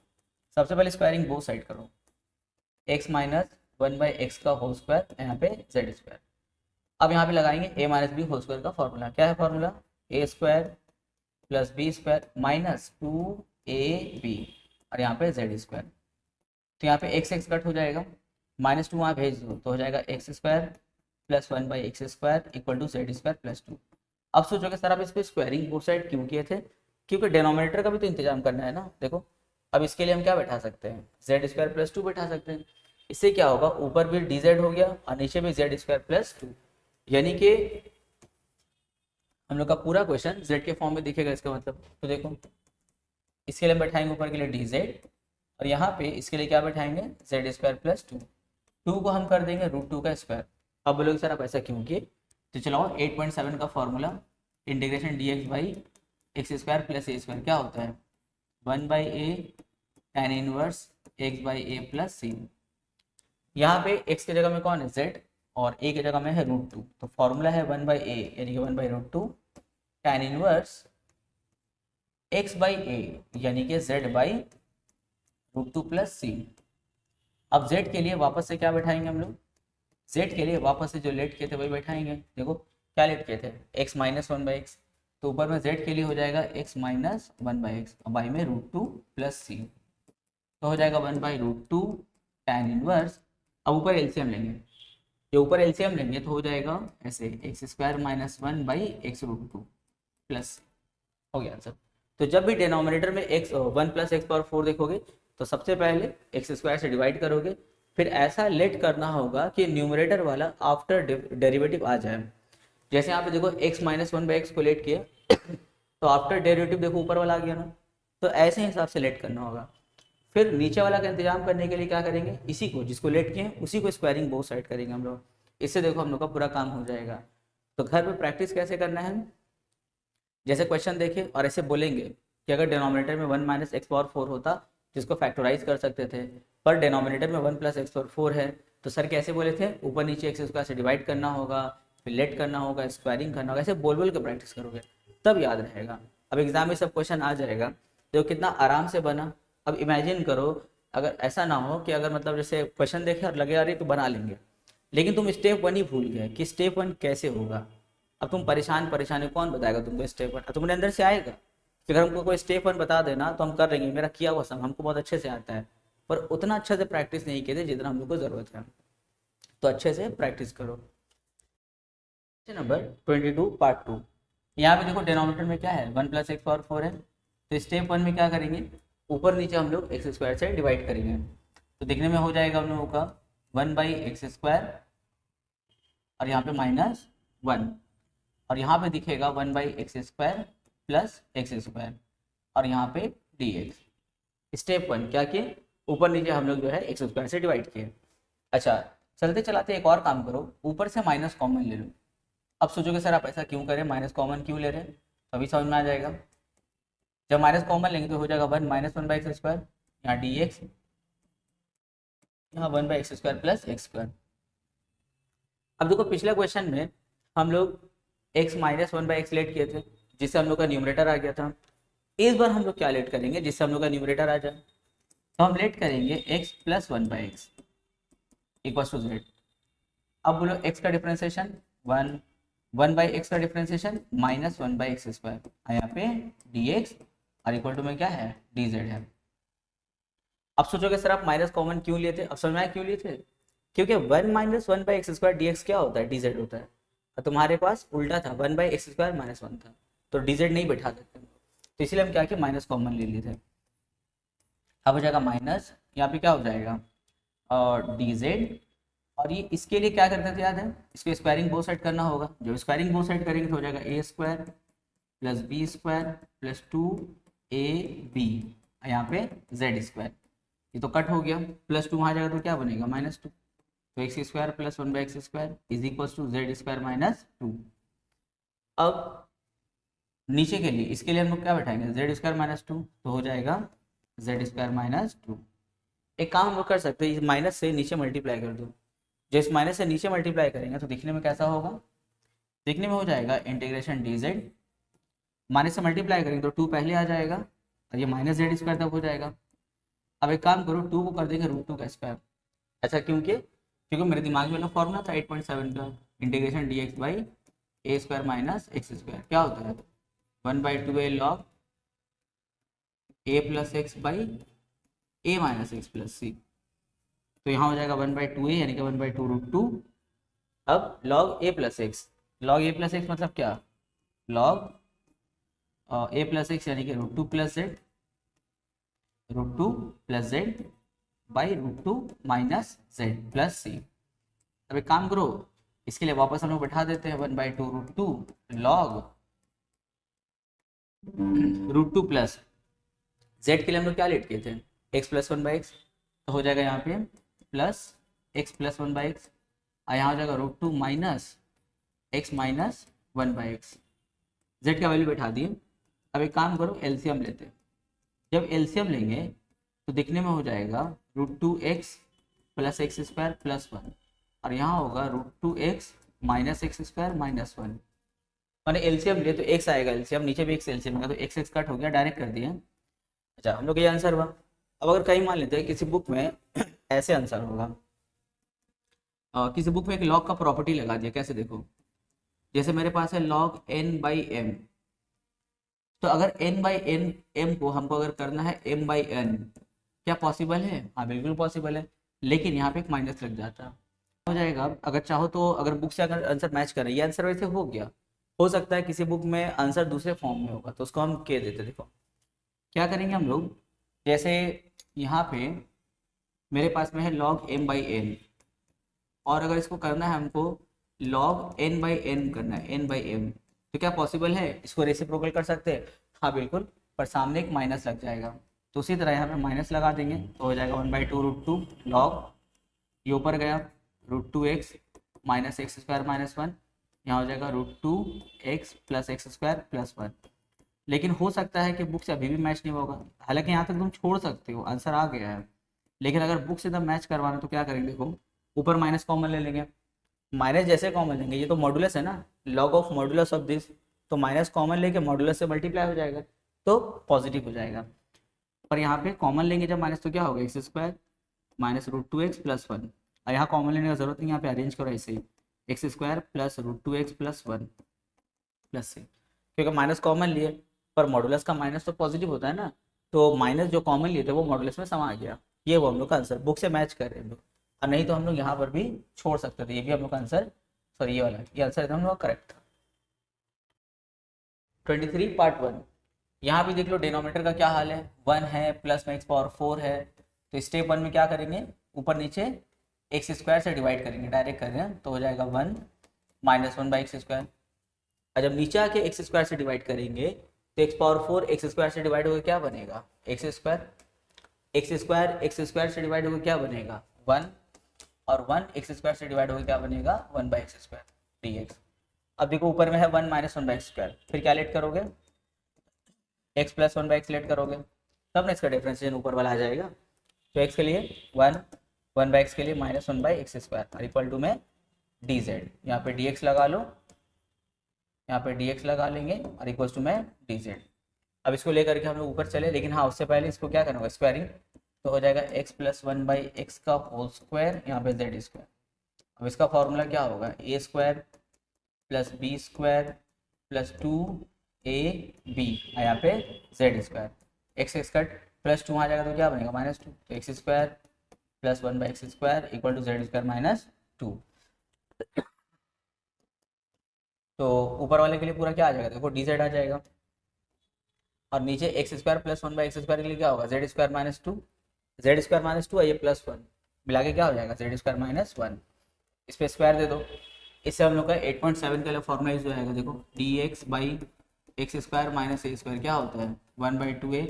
सबसे पहले स्क्वायरिंग बोथ साइड करो, x - 1/x का होल स्क्वायर यहाँ पे z²। अब यहाँ पे लगाएंगे a - b होल स्क्वायर का फॉर्मूला, क्या है फॉर्मूला a² + b² - 2ab और यहाँ पे z²। तो यहाँ पे x कट हो जाएगा, -2 वहाँ भेज दो तो हो जाएगा x² + 1/x² = z² + 2। अब सोचोगे सर आप इसको स्क्वायरिंग बोथ साइड क्यों किए थे, क्योंकि डिनोमिनेटर का भी तो इंतजाम करना है ना। देखो अब इसके लिए हम क्या बैठा सकते हैं, जेड स्क्वायर प्लस टू बैठा सकते हैं। इससे क्या होगा, ऊपर भी डी जेड हो गया और नीचे भी जेड स्क्वायर प्लस टू, यानी कि हम लोग का पूरा क्वेश्चन जेड के फॉर्म में दिखेगा इसका मतलब। तो देखो इसके लिए हम बैठाएंगे ऊपर के लिए डी जेड, और यहाँ पे इसके लिए क्या बैठाएंगे, z square plus two. Two को हम कर देंगे रूट टू का स्क्वायर। अब बोलोगे सर आप ऐसा क्यों किए, तो चलाओ 8.7 का formula, integration d x by x square plus a square क्या होता है, 1/a tan इनवर्स x by a plus c. यहाँ पे x की जगह में कौन है, z, और a की जगह में है रूट टू, तो फॉर्मूला है 1/a यानी कि 1/√2 tan इनवर्स x बाई ए यानी कि z by root two plus सी। अब z के लिए वापस से क्या बैठाएंगे हम लोग, z के लिए वापस से जो लेट किए थे वही बैठाएंगे। देखो क्या लेट किए थे, x माइनस 1/x, तो ऊपर में z के लिए हो जाएगा x माइनस 1/x और बाई में रूट टू प्लस सी, तो हो जाएगा 1/√2 tan इनवर्स। अब ऊपर एलसीएम लेंगे, ये ऊपर एलसीएम लेंगे तो हो जाएगा ऐसे x square minus 1/x√2 plus, हो गया आंसर। तो जब भी डिनोमिनेटर में x 1 प्लस एक्स पावर 4 देखोगे तो सबसे पहले एक्स स्क्वायर से डिवाइड करोगे, फिर ऐसा लेट करना होगा कि न्यूमरेटर वाला आफ्टर डेरिवेटिव आ जाए। जैसे यहाँ पे देखो x माइनस 1/x को लेट किया तो आफ्टर डेरिवेटिव देखो ऊपर वाला आ गया ना, तो ऐसे हिसाब से लेट करना होगा। फिर नीचे वाला का इंतजाम करने के लिए क्या करेंगे, इसी को जिसको लेट किए उसी को स्क्वायरिंग बोथ साइड करेंगे हम लोग। इससे देखो हम लोग का पूरा काम हो जाएगा। तो घर पे प्रैक्टिस कैसे करना है, जैसे क्वेश्चन देखे और ऐसे बोलेंगे कि अगर डिनोमिनेटर में 1 माइनस एक्स पावर 4 होता जिसको फैक्टराइज कर सकते थे, पर डिनोमिनेटर में 1 प्लस एक्स पावर 4 है, तो सर कैसे बोले थे, ऊपर नीचे एक्स स्क्वायर से डिवाइड करना होगा, फिर लेट करना होगा, स्क्वायरिंग करना होगा। ऐसे बोल बोल के प्रैक्टिस करोगे तब याद रहेगा। अब एग्जाम में सब क्वेश्चन आ जाएगा, तो कितना आराम से बना। अब इमेजिन करो अगर ऐसा ना हो कि अगर मतलब जैसे क्वेश्चन देखे और लगे आ रही तो बना लेंगे, लेकिन तुम स्टेप 1 ही भूल गए कि स्टेप 1 कैसे होगा। अब तुम परेशान है, कौन बताएगा तुमको स्टेप 1, तुम्हारे अंदर से आएगा कि अगर हमको कोई स्टेप 1 बता देना तो हम कर लेंगे, मेरा किया हुआ सब हमको बहुत अच्छे से आता है, पर उतना अच्छे से प्रैक्टिस नहीं किए थे जितना हम लोग को ज़रूरत है। तो अच्छे से प्रैक्टिस करो। Number 22 part 2। यहाँ पे देखो डिनोमिनेटर में क्या है, 1 प्लस एक्स पावर 4 है, तो स्टेप 1 में क्या करेंगे, ऊपर नीचे हम लोग एक्स स्क्वायर से डिवाइड करेंगे। तो देखने में हो जाएगा हम लोगों का 1/एक्स स्क्वायर और यहाँ पे -1, और यहाँ पे दिखेगा 1/एक्स स्क्वायर प्लस एक्स स्क्वायर और यहाँ पे dx। स्टेप 1 क्या किए, ऊपर नीचे हम लोग जो है एक्स स्क्वायर से डिवाइड किए। अच्छा चलते चलाते एक और काम करो, ऊपर से माइनस कॉमन ले लो। अब सोचोगे सर आप ऐसा क्यों करें, माइनस कॉमन क्यों ले रहे हैं, तो अभी समझ में आ जाएगा। जब माइनस कॉमन लेंगे तो हो जाएगा 1 माइनस 1/एक्स स्क्वायर, यहाँ dx, यहाँ 1/एक्स स्क्वायर प्लस एक्स स्क्वायर। अब देखो पिछले क्वेश्चन में हम लोग x माइनस 1/x लेट किए थे जिससे हम लोग का न्यूमरेटर आ गया था। इस बार हम लोग क्या लेट करेंगे जिससे हम लोग का न्यूमरेटर आ जाए, तो हम लेट करेंगे x plus 1/x equal to z। अब बोलो x का डिफरेंशिएशन 1/x का डिफरेंशिएशन माइनस 1/एक्स स्क्वायर, यहाँ पे dx और इक्वल टू में क्या है dz है। अब सोचोगे सर आप माइनस कॉमन क्यों लिए थे, अब समझ में आया क्यों लिए थे, क्योंकि 1 माइनस 1/एक्स स्क्वायर dx क्या होता है, dz होता है, और तुम्हारे पास उल्टा था 1/एक्स स्क्वायर माइनस 1 था, तो dz नहीं बैठा सकते, तो इसलिए हम क्या किए माइनस कॉमन ले लिए थे। अब हो जाएगा माइनस, यहाँ पे क्या हो जाएगा और dz, और ये इसके लिए क्या करते थे याद है, इसको स्क्वायरिंग बोथ साइड करना होगा। जब स्क्वायरिंग बोथ साइड करेंगे तो हो जाएगा a square plus b square plus 2ab, यहाँ पे z स्क्वायर, ये तो कट हो गया, प्लस 2 वहाँ जाएगा तो क्या बनेगा -2, तो एक्स स्क्वायर प्लस 1/एक्स square is equal to z square -2। अब नीचे के लिए इसके लिए हम लोग क्या बैठाएंगे जेड स्क्वायर -2, तो हो जाएगा जेड स्क्वायर -2। एक काम हम लोग कर सकते हैं, इस माइनस से नीचे मल्टीप्लाई कर दो, जो इस माइनस से नीचे मल्टीप्लाई करेंगे तो दिखने में कैसा होगा, दिखने में हो जाएगा इंटीग्रेशन dz, माइनस से मल्टीप्लाई करेंगे तो 2 पहले आ जाएगा और ये माइनस जेड स्क्वायर तक हो जाएगा। अब एक काम करो 2 को कर देंगे √2 का स्क्वायर। ऐसा क्योंकि मेरे दिमाग में ना फॉर्मूला था 8.7 का, integration dx by a square minus x square क्या होता है 1/2a log a plus x by a minus x plus c, तो यहाँ हो जाएगा 1/2a यानी कि 1/2 √2। अब log a plus x, log a plus x मतलब क्या, लॉग ए प्लस एक्स यानी कि √2 plus Z, √2 plus z by √2 minus Z plus सी। अब एक काम करो, इसके लिए वापस हम लोग बैठा देते हैं 1/2 √2 लॉग √2 प्लस जेड के लिए हम लोग क्या लेट किए थे, एक्स प्लस 1/x, तो हो जाएगा यहाँ पे प्लस एक्स प्लस 1/x, और यहाँ हो जाएगा √2 minus x minus 1/x। Z का वैल्यू बैठा दिए। अब एक काम करो, एलसीएम लेते हैं। जब एलसीएम लेंगे तो दिखने में हो जाएगा √2x plus X square plus 1, और यहाँ होगा √2x minus x square minus 1। मैंने एलसीएम लिए तो x आएगा एलसीएम, नीचे भी x एलसीएम का, तो x कट हो गया, डायरेक्ट कर दिया। अच्छा, हम लोग ये आंसर हुआ। अब अगर कहीं मान लेते हैं किसी बुक में ऐसे आंसर होगा, किसी बुक में एक लॉग का प्रॉपर्टी लगा दिया, कैसे देखो, जैसे मेरे पास है log n/m, तो अगर n/m को हमको अगर करना है m/n, क्या पॉसिबल है? हाँ बिल्कुल पॉसिबल है, लेकिन यहाँ पे एक माइनस लग जाता हो जाएगा। अगर चाहो तो अगर बुक से अगर आंसर मैच करें, ये आंसर वैसे हो गया, हो सकता है किसी बुक में आंसर दूसरे फॉर्म में होगा, तो उसको हम के देते। देखो क्या करेंगे हम लोग, जैसे यहाँ पे मेरे पास में है log m/n, और अगर इसको करना है हमको log n/n करना है, n/m, तो क्या पॉसिबल है? इसको रेसिप्रोकल कर सकते हैं, हाँ बिल्कुल, पर सामने एक माइनस लग जाएगा, तो उसी तरह यहाँ पे माइनस लगा देंगे, तो हो जाएगा 1/2 √2 log, ये ऊपर गया √2x minus x square minus 1, यहाँ हो जाएगा √2x plus X square plus 1। लेकिन हो सकता है कि बुक से अभी भी मैच नहीं होगा, हालांकि यहाँ तक तुम छोड़ सकते हो, आंसर आ गया है, लेकिन अगर बुक से एकदम मैच करवाना तो क्या करेंगे, देखो ऊपर माइनस कॉमन ले लेंगे, माइनस जैसे कॉमन लेंगे, ये तो मॉडुलस है ना, log of modulus of this, तो माइनस कॉमन लेके मॉडुलस से मल्टीप्लाई हो जाएगा, तो पॉजिटिव हो जाएगा। पर यहाँ पे कॉमन लेंगे जब माइनस, तो क्या होगा, x square minus √2x plus 1, और यहाँ कॉमन लेने का जरूरत नहीं, यहाँ पे अरेंज करो ऐसे ही, x square plus √2x plus 1 plus से, क्योंकि माइनस कॉमन लिए, पर मॉडुलस का माइनस तो पॉजिटिव होता है ना, तो माइनस जो कॉमन लिए थे वो मॉडुलस में समा गया। ये वो हम लोग का आंसर, बुक से मैच कर रहे हैं हम लोग, और नहीं तो हम लोग यहाँ पर भी छोड़ सकते थे, ये भी हम लोग का आंसर, सॉरी ये वाला, ये आंसर एकदम लोग करेक्ट था। 23 पार्ट 1, यहाँ भी देख लो डिनोमिनेटर का क्या हाल है, 1 है प्लस में x⁴ है, तो स्टेप 1 में क्या करेंगे, ऊपर नीचे एक्स स्क्वायर से डिवाइड करेंगे, डायरेक्ट करेंगे, तो हो जाएगा 1 माइनस 1/x²। और जब नीचे आके एक्स स्क्वायर से डिवाइड करेंगे तो x⁴ एक्स स्क्वायर से डिवाइड होकर क्या बनेगा, एक्स स्क्वायर से डिवाइड होकर क्या बनेगा 1, और 1 एक्स स्क्वायर से डिवाइड होकर क्या बनेगा 1/x² dx। अब देखो ऊपर में है 1 माइनस 1/x², फिर क्या लेट करोगे, x प्लस 1/x लेट करोगे, तब ना इसका डिफरेंशिएशन ऊपर वाला आ जाएगा। तो x के लिए 1/x के लिए माइनस 1/x² और इक्वल टू में dz, यहाँ पे dx लगा लो, यहाँ पे dx लगा लेंगे और इक्वल टू में dz। अब इसको लेकर के हम लोग ऊपर चले, लेकिन हाँ उससे पहले इसको क्या करना होगा, स्क्वायरिंग, तो हो जाएगा x प्लस 1/x का होल स्क्वायर, यहाँ पे z²। अब इसका फॉर्मूला क्या होगा, a² plus b² plus 2ab, यहाँ पे z², x कट प्लस 2 आ जाएगा तो क्या बनेगा -2, तो x² plus 1/x² equal to z² minus 2। तो ऊपर वाले के लिए पूरा क्या आ जाएगा, देखो dz आ जाएगा, और नीचे x² प्लस 1/x² के लिए क्या होगा, z² माइनस 2, z² माइनस 2 और ये प्लस 1 मिला के क्या हो जाएगा z² माइनस 1। इस पर स्क्वायर दे दो, इससे हम लोग का 8.7 का फॉर्मूला यूज हो जाएगा। देखो dx by x² minus a² क्या होता है 1/2a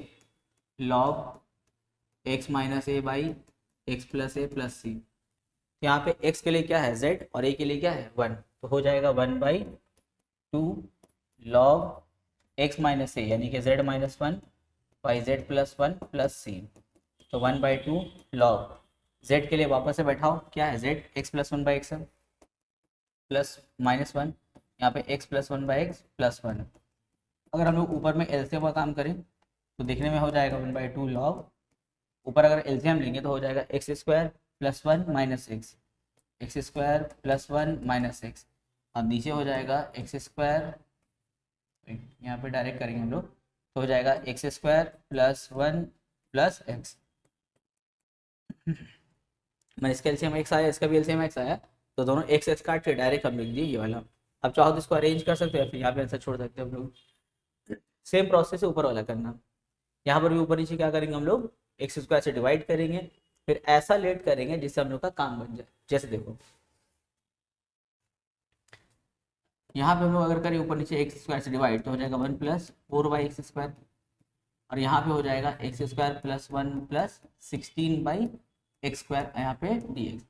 log x minus a by x plus a plus c। यहाँ पे x के लिए क्या है z और a के लिए क्या है 1, तो हो जाएगा 1/2 log x माइनस a यानी कि z minus 1 by z plus 1 plus c, तो 1/2 log z के लिए वापस से बैठाओ, क्या है z x plus 1/x plus minus 1, यहाँ पे x प्लस 1/x प्लस 1। अगर हम लोग ऊपर में एलसीएम का काम करें तो देखने में हो जाएगा 1/2 log, ऊपर अगर एलसीएम लेंगे तो हो जाएगा x² plus 1 minus x² plus 1 minus x, और नीचे हो जाएगा x², यहाँ पे डायरेक्ट करेंगे हम लोग, तो हो जाएगा x² प्लस 1 प्लस x। मैंने इसका एलसीएम x आया, इसका भी एलसीएम x आया, तो दोनों x काट के डायरेक्ट हम लिख दिए ये वाला, अब चाहो तो इसको अरेंज कर सकते हो या फिर यहाँ पे आंसर छोड़ सकते हो हम लोग। सेम प्रोसेस है ऊपर वाला करना। यहाँ पर भी ऊपर नीचे क्या करेंगे हम लोग, एक्स स्क्वायर से डिवाइड करेंगे, फिर ऐसा लेट करेंगे जिससे हम लोग का काम बन जाए। जैसे देखो यहाँ पे हम लोग अगर करें ऊपर नीचे एक्स स्क्वायर से डिवाइड तो हो जाएगा 1+4/x², और यहाँ पे हो जाएगा x² + 1+16/x², यहाँ पे dx।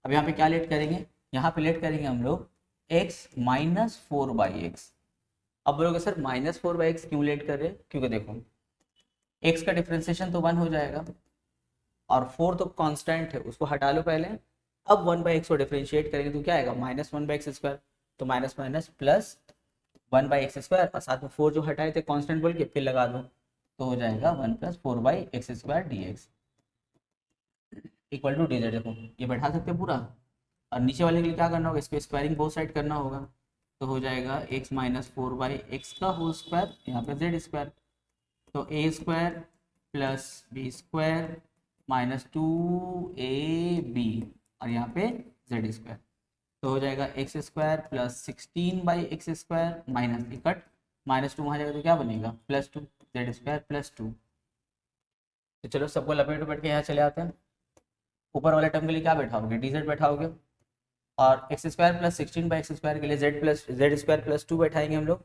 अब यहाँ पे क्या लेट करेंगे, यहाँ पे लेट करेंगे हम लोग x - 4/x। अब बोलोगे सर -4/x क्यों लेट कर रहे हैं, क्योंकि देखो x का डिफ्रेंसिएशन तो 1 हो जाएगा और 4 तो कांस्टेंट है, उसको हटा लो पहले। अब 1/x को डिफ्रेंशिएट करेंगे तो क्या आएगा, -1/x², तो माइनस माइनस प्लस 1/x² और साथ में 4 जो हटाए थे कांस्टेंट बोल के फिर लगा दो, तो हो जाएगा 1+4/x² dx equal to dz। देखो ये बैठा सकते हैं पूरा, और नीचे वाले के लिए क्या करना होगा, इसको स्क्वायरिंग बोथ साइड करना होगा, तो हो जाएगा x - 4/x², यहाँ पे z², तो a² + b² - 2ab और यहाँ पे z², तो हो जाएगा x² + 16/x² माइनस इकट -2 वहाँ जाएगा तो क्या बनेगा +2 z² + 2। तो चलो सबको लपेट उपट के यहाँ चले आते हैं। ऊपर वाले टर्म के लिए क्या बैठाओगे, dz बैठाओगे, और x² + 16/x² के लिए z² + 2 बैठाएंगे हम लोग।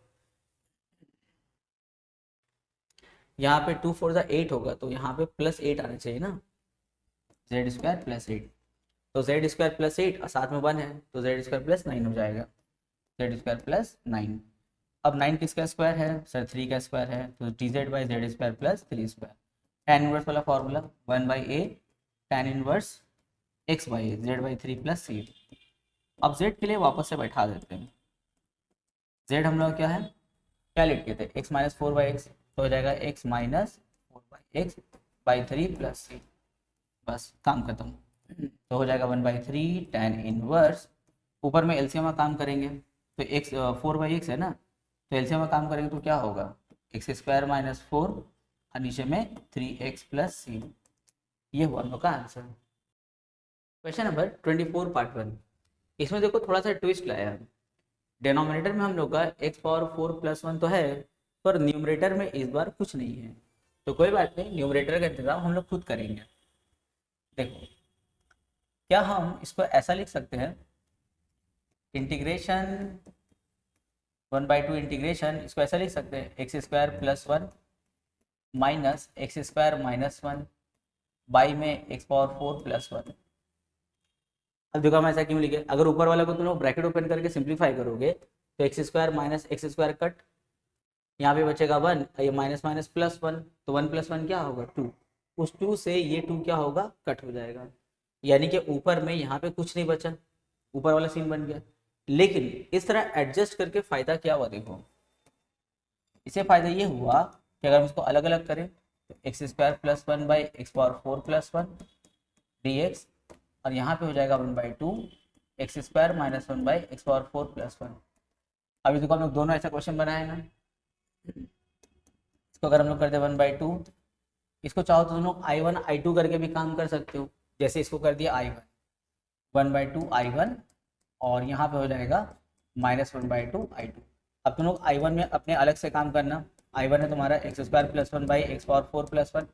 यहाँ पे 2 4 8 होगा तो यहाँ पे +8 आना चाहिए ना, z² + 8, तो z² + 8 और साथ में 1 है तो z² + 9 हो जाएगा, z² + 9। अब 9 किसका स्क्वायर है सर, 3 का स्क्वायर है, तो dz/z² + 3²। tan इनवर्स वाला formula 1/a tan inverse x/a z/3 + c। अब z के लिए वापस से बैठा देते हैं। z हम लोग क्या है, क्या लेट किए थे, x - 4/x, तो हो जाएगा x - 4/x/3 + c। बस काम खत्म, तो हो जाएगा 1/3 tan इनवर्स, ऊपर में एलसीएम में काम करेंगे तो x 4/x है ना, तो एलसीएम में काम करेंगे तो क्या होगा, x² - 4 और नीचे में 3x + c। ये हुआ हम लोग का आंसर। Question number 24 part 1। इसमें देखो थोड़ा सा ट्विस्ट लाया है, डिनोमिनेटर में हम लोग का x⁴ + 1 तो है, पर न्यूमरेटर में इस बार कुछ नहीं है, तो कोई बात नहीं, न्यूमरेटर का इंतजाम हम लोग खुद करेंगे। देखो क्या हम इसको ऐसा लिख सकते हैं, इंटीग्रेशन 1/2 इंटीग्रेशन, इसको ऐसा लिख सकते हैं x² + 1 माइनस x² - 1 बाई में x⁴ + 1। अब देखो हम ऐसा क्यों लिखे, अगर ऊपर वाला को तुम लोग ब्रैकेट ओपन करके सिंप्लीफाई करोगे तो x² - x² कट, यहाँ पे बचेगा 1, ये माइनस माइनस प्लस 1, तो 1 + 1 क्या होगा 2, उस 2 से ये 2 क्या होगा कट हो जाएगा, यानी कि ऊपर में यहाँ पे कुछ नहीं बचा, ऊपर वाला सीन बन गया। लेकिन इस तरह एडजस्ट करके फायदा क्या हुआ, देखो इससे फायदा ये हुआ कि अगर हम इसको अलग अलग करें तो x² + 1/x⁴ + 1 dx, और यहाँ पे हो जाएगा 1/2 x² - 1/x⁴ + 1। अभी देखो हम लोग दोनों ऐसा क्वेश्चन बनाए ना, इसको अगर हम लोग करते 1/2, इसको चाहो तो तुम लोग I1 I2 करके भी काम कर सकते हो, जैसे इसको कर दिया I1 1/2 I1 और यहाँ पे हो जाएगा -1/2 I2। अब तुम लोग I1 में अपने अलग से काम करना, I1 है तुम्हारा x² + 1/x⁴ + 1,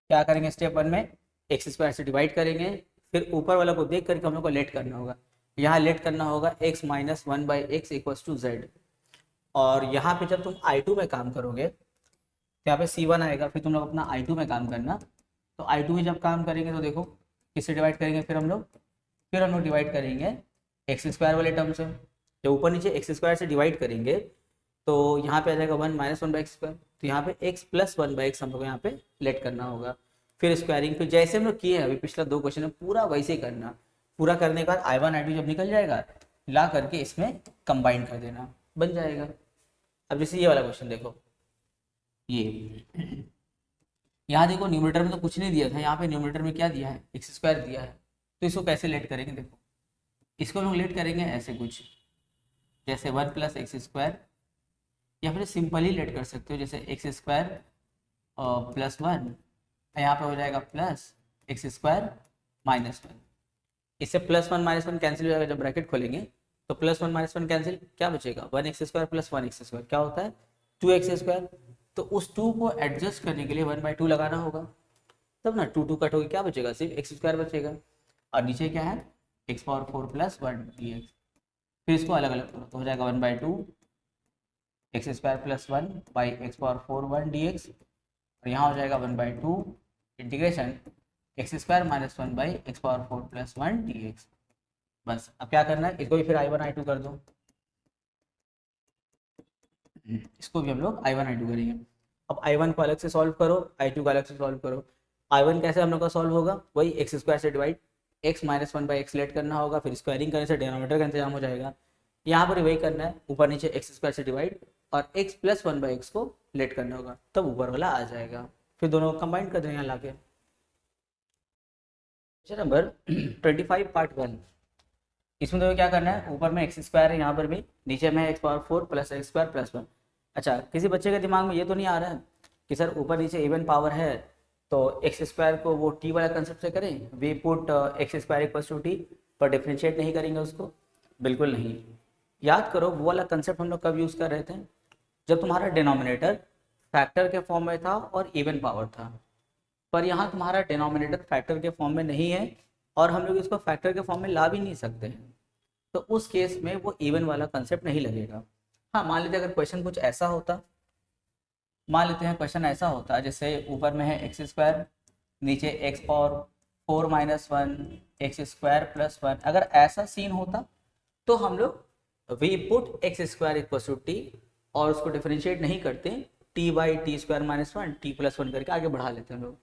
क्या करेंगे स्टेप 1 में x² से डिवाइड करेंगे, फिर ऊपर वाला को देख करके हम लोग को लेट करना होगा, यहाँ लेट करना होगा x - 1/x = z, और यहाँ पे जब तुम I2 में काम करोगे तो यहाँ पे C1 आएगा, फिर तुम लोग अपना I2 में काम करना, तो I2 में जब काम करेंगे तो देखो किससे डिवाइड करेंगे, फिर हम लोग डिवाइड करेंगे x² वाले टर्म से, जब ऊपर नीचे x² से डिवाइड करेंगे तो यहाँ पे आ जाएगा 1 - 1/x², तो यहाँ पे x + 1/x हम लोग यहाँ पे लेट करना होगा, फिर स्क्वायरिंग, फिर जैसे हम लोग किए हैं अभी पिछला 2 क्वेश्चन में पूरा वैसे ही करना, पूरा करने के बाद I1 I2 जब निकल जाएगा ला करके इसमें कंबाइन कर देना, बन जाएगा। अब जैसे ये वाला क्वेश्चन देखो, ये यहाँ देखो न्यूमरेटर में तो कुछ नहीं दिया था, यहाँ पे न्यूमरेटर में क्या दिया है x² दिया है, तो इसको कैसे लेट करेंगे, देखो इसको हम लेट करेंगे ऐसे कुछ, जैसे 1 + x², या फिर सिंपली लेट कर सकते हो जैसे x² + 1, यहाँ पे हो जाएगा प्लस x² - 1, इससे +1 - 1 कैंसिल हो जाएगा जब ब्रैकेट खोलेंगे, तो plus one minus one cancel, क्या बचेगा 1x² प्लस 1x² क्या होता है 2x²। तो उस 2 को एडजस्ट करने के लिए 1/2 लगाना होगा, तब ना 2 कट होगी, क्या बचेगा सिर्फ x² बचेगा। और नीचे क्या है x⁴ प्लस 1 dx। फिर इसको अलग अलग करो तो हो जाएगा 1/2 x² प्लस 1/x⁴ 1 dx। और यहाँ हो जाएगा 1/2 integration x² minus 1/x⁴ plus 1 dx। बस अब क्या करना है, इसको भी फिर I1 I2 कर दो, इसको भी हम लोग I1 I2 करेंगे। अब I1 को अलग से सॉल्व करो, I2 को अलग से सॉल्व करो। I1 कैसे हम लोग का सॉल्व होगा, वही x² से divide x minus 1/x late करना होगा, फिर स्क्वायरिंग करने से डिनोमिनेटर का इंतजाम हो जाएगा। यहाँ पर वही करना है, ऊपर नीचे x² से डिवाइड और x प्लस 1/x को लेट करना होगा, तब ऊपर वाला आ जाएगा। फिर दोनों को कंबाइन कर देंगे यहाँ लाके। नंबर 25 पार्ट 1, इसमें तो क्या करना है, ऊपर में x² है, यहाँ पर भी नीचे में x⁴ प्लस x² प्लस 1। अच्छा, किसी बच्चे के दिमाग में ये तो नहीं आ रहा है कि सर ऊपर नीचे इवन पावर है तो x² को वो t वाला कंसेप्ट से करें, we put x² equals to t, पर डिफ्रेंशिएट नहीं करेंगे उसको, बिल्कुल नहीं। याद करो वो वाला कंसेप्ट हम लोग कब यूज़ कर रहे थे, जब तुम्हारा डिनोमिनेटर फैक्टर के फॉर्म में था और इवन पावर था। पर यहाँ तुम्हारा डिनोमिनेटर फैक्टर के फॉर्म में नहीं है और हम लोग इसको फैक्टर के फॉर्म में ला भी नहीं सकते हैं, तो उस केस में वो इवन वाला कंसेप्ट नहीं लगेगा। हाँ, मान लेते अगर क्वेश्चन कुछ ऐसा होता, मान लेते हैं क्वेश्चन ऐसा होता जैसे ऊपर में है x², नीचे x⁴ माइनस 1 x² प्लस 1, अगर ऐसा सीन होता तो हम लोग we put x² equal to t और उसको डिफरेंशिएट नहीं करते, t/t² माइनस 1 t प्लस 1 करके आगे बढ़ा लेते हैं लोग।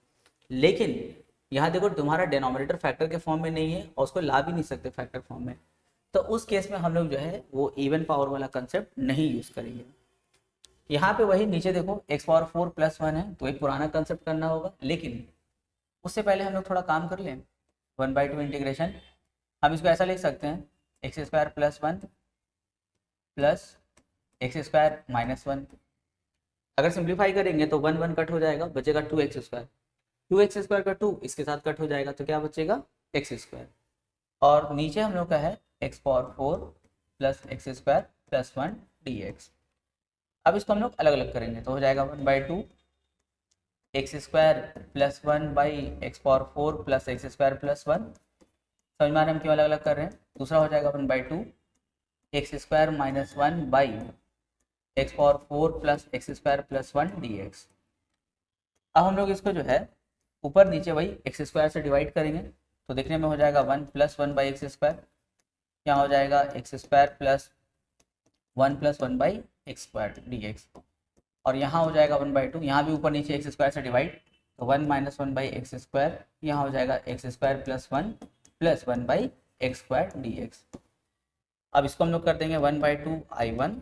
लेकिन यहाँ देखो तुम्हारा डिनोमिनेटर फैक्टर के फॉर्म में नहीं है और उसको ला भी नहीं सकते फैक्टर फॉर्म में, तो उस केस में हम लोग जो है वो इवन पावर वाला कंसेप्ट नहीं यूज़ करेंगे। यहाँ पे वही नीचे देखो x⁴ प्लस 1 है तो एक पुराना कंसेप्ट करना होगा, लेकिन उससे पहले हम लोग थोड़ा काम कर लें। 1/2 इंटीग्रेशन हम इसको ऐसा लिख सकते हैं x² plus 1 plus x² minus 1। अगर सिंप्लीफाई करेंगे तो 1 1 कट हो जाएगा, बचेगा 2x²। 2x² का 2 इसके साथ कट हो जाएगा तो क्या बचेगा x²। और नीचे हम लोग का है x⁴ plus x² plus 1 dx। अब इसको हम लोग अलग अलग करेंगे तो हो जाएगा 1/2 x² plus 1/x⁴ plus x² plus 1। समझ में आ रहा है हम क्यों अलग अलग कर रहे हैं। दूसरा हो जाएगा 1/2 x² minus 1/x⁴ plus x² plus 1 dx। अब हम लोग इसको जो है ऊपर नीचे वही x² से डिवाइड करेंगे तो देखने में हो जाएगा 1 प्लस 1/x², यहाँ हो जाएगा x² plus 1 plus 1/x² dx। और यहाँ हो जाएगा 1/2, यहाँ भी ऊपर नीचे x² से डिवाइड तो 1 माइनस 1/x², यहाँ हो जाएगा x² plus 1 plus 1/x² dx। अब इसको हम लोग कर देंगे 1/2 I1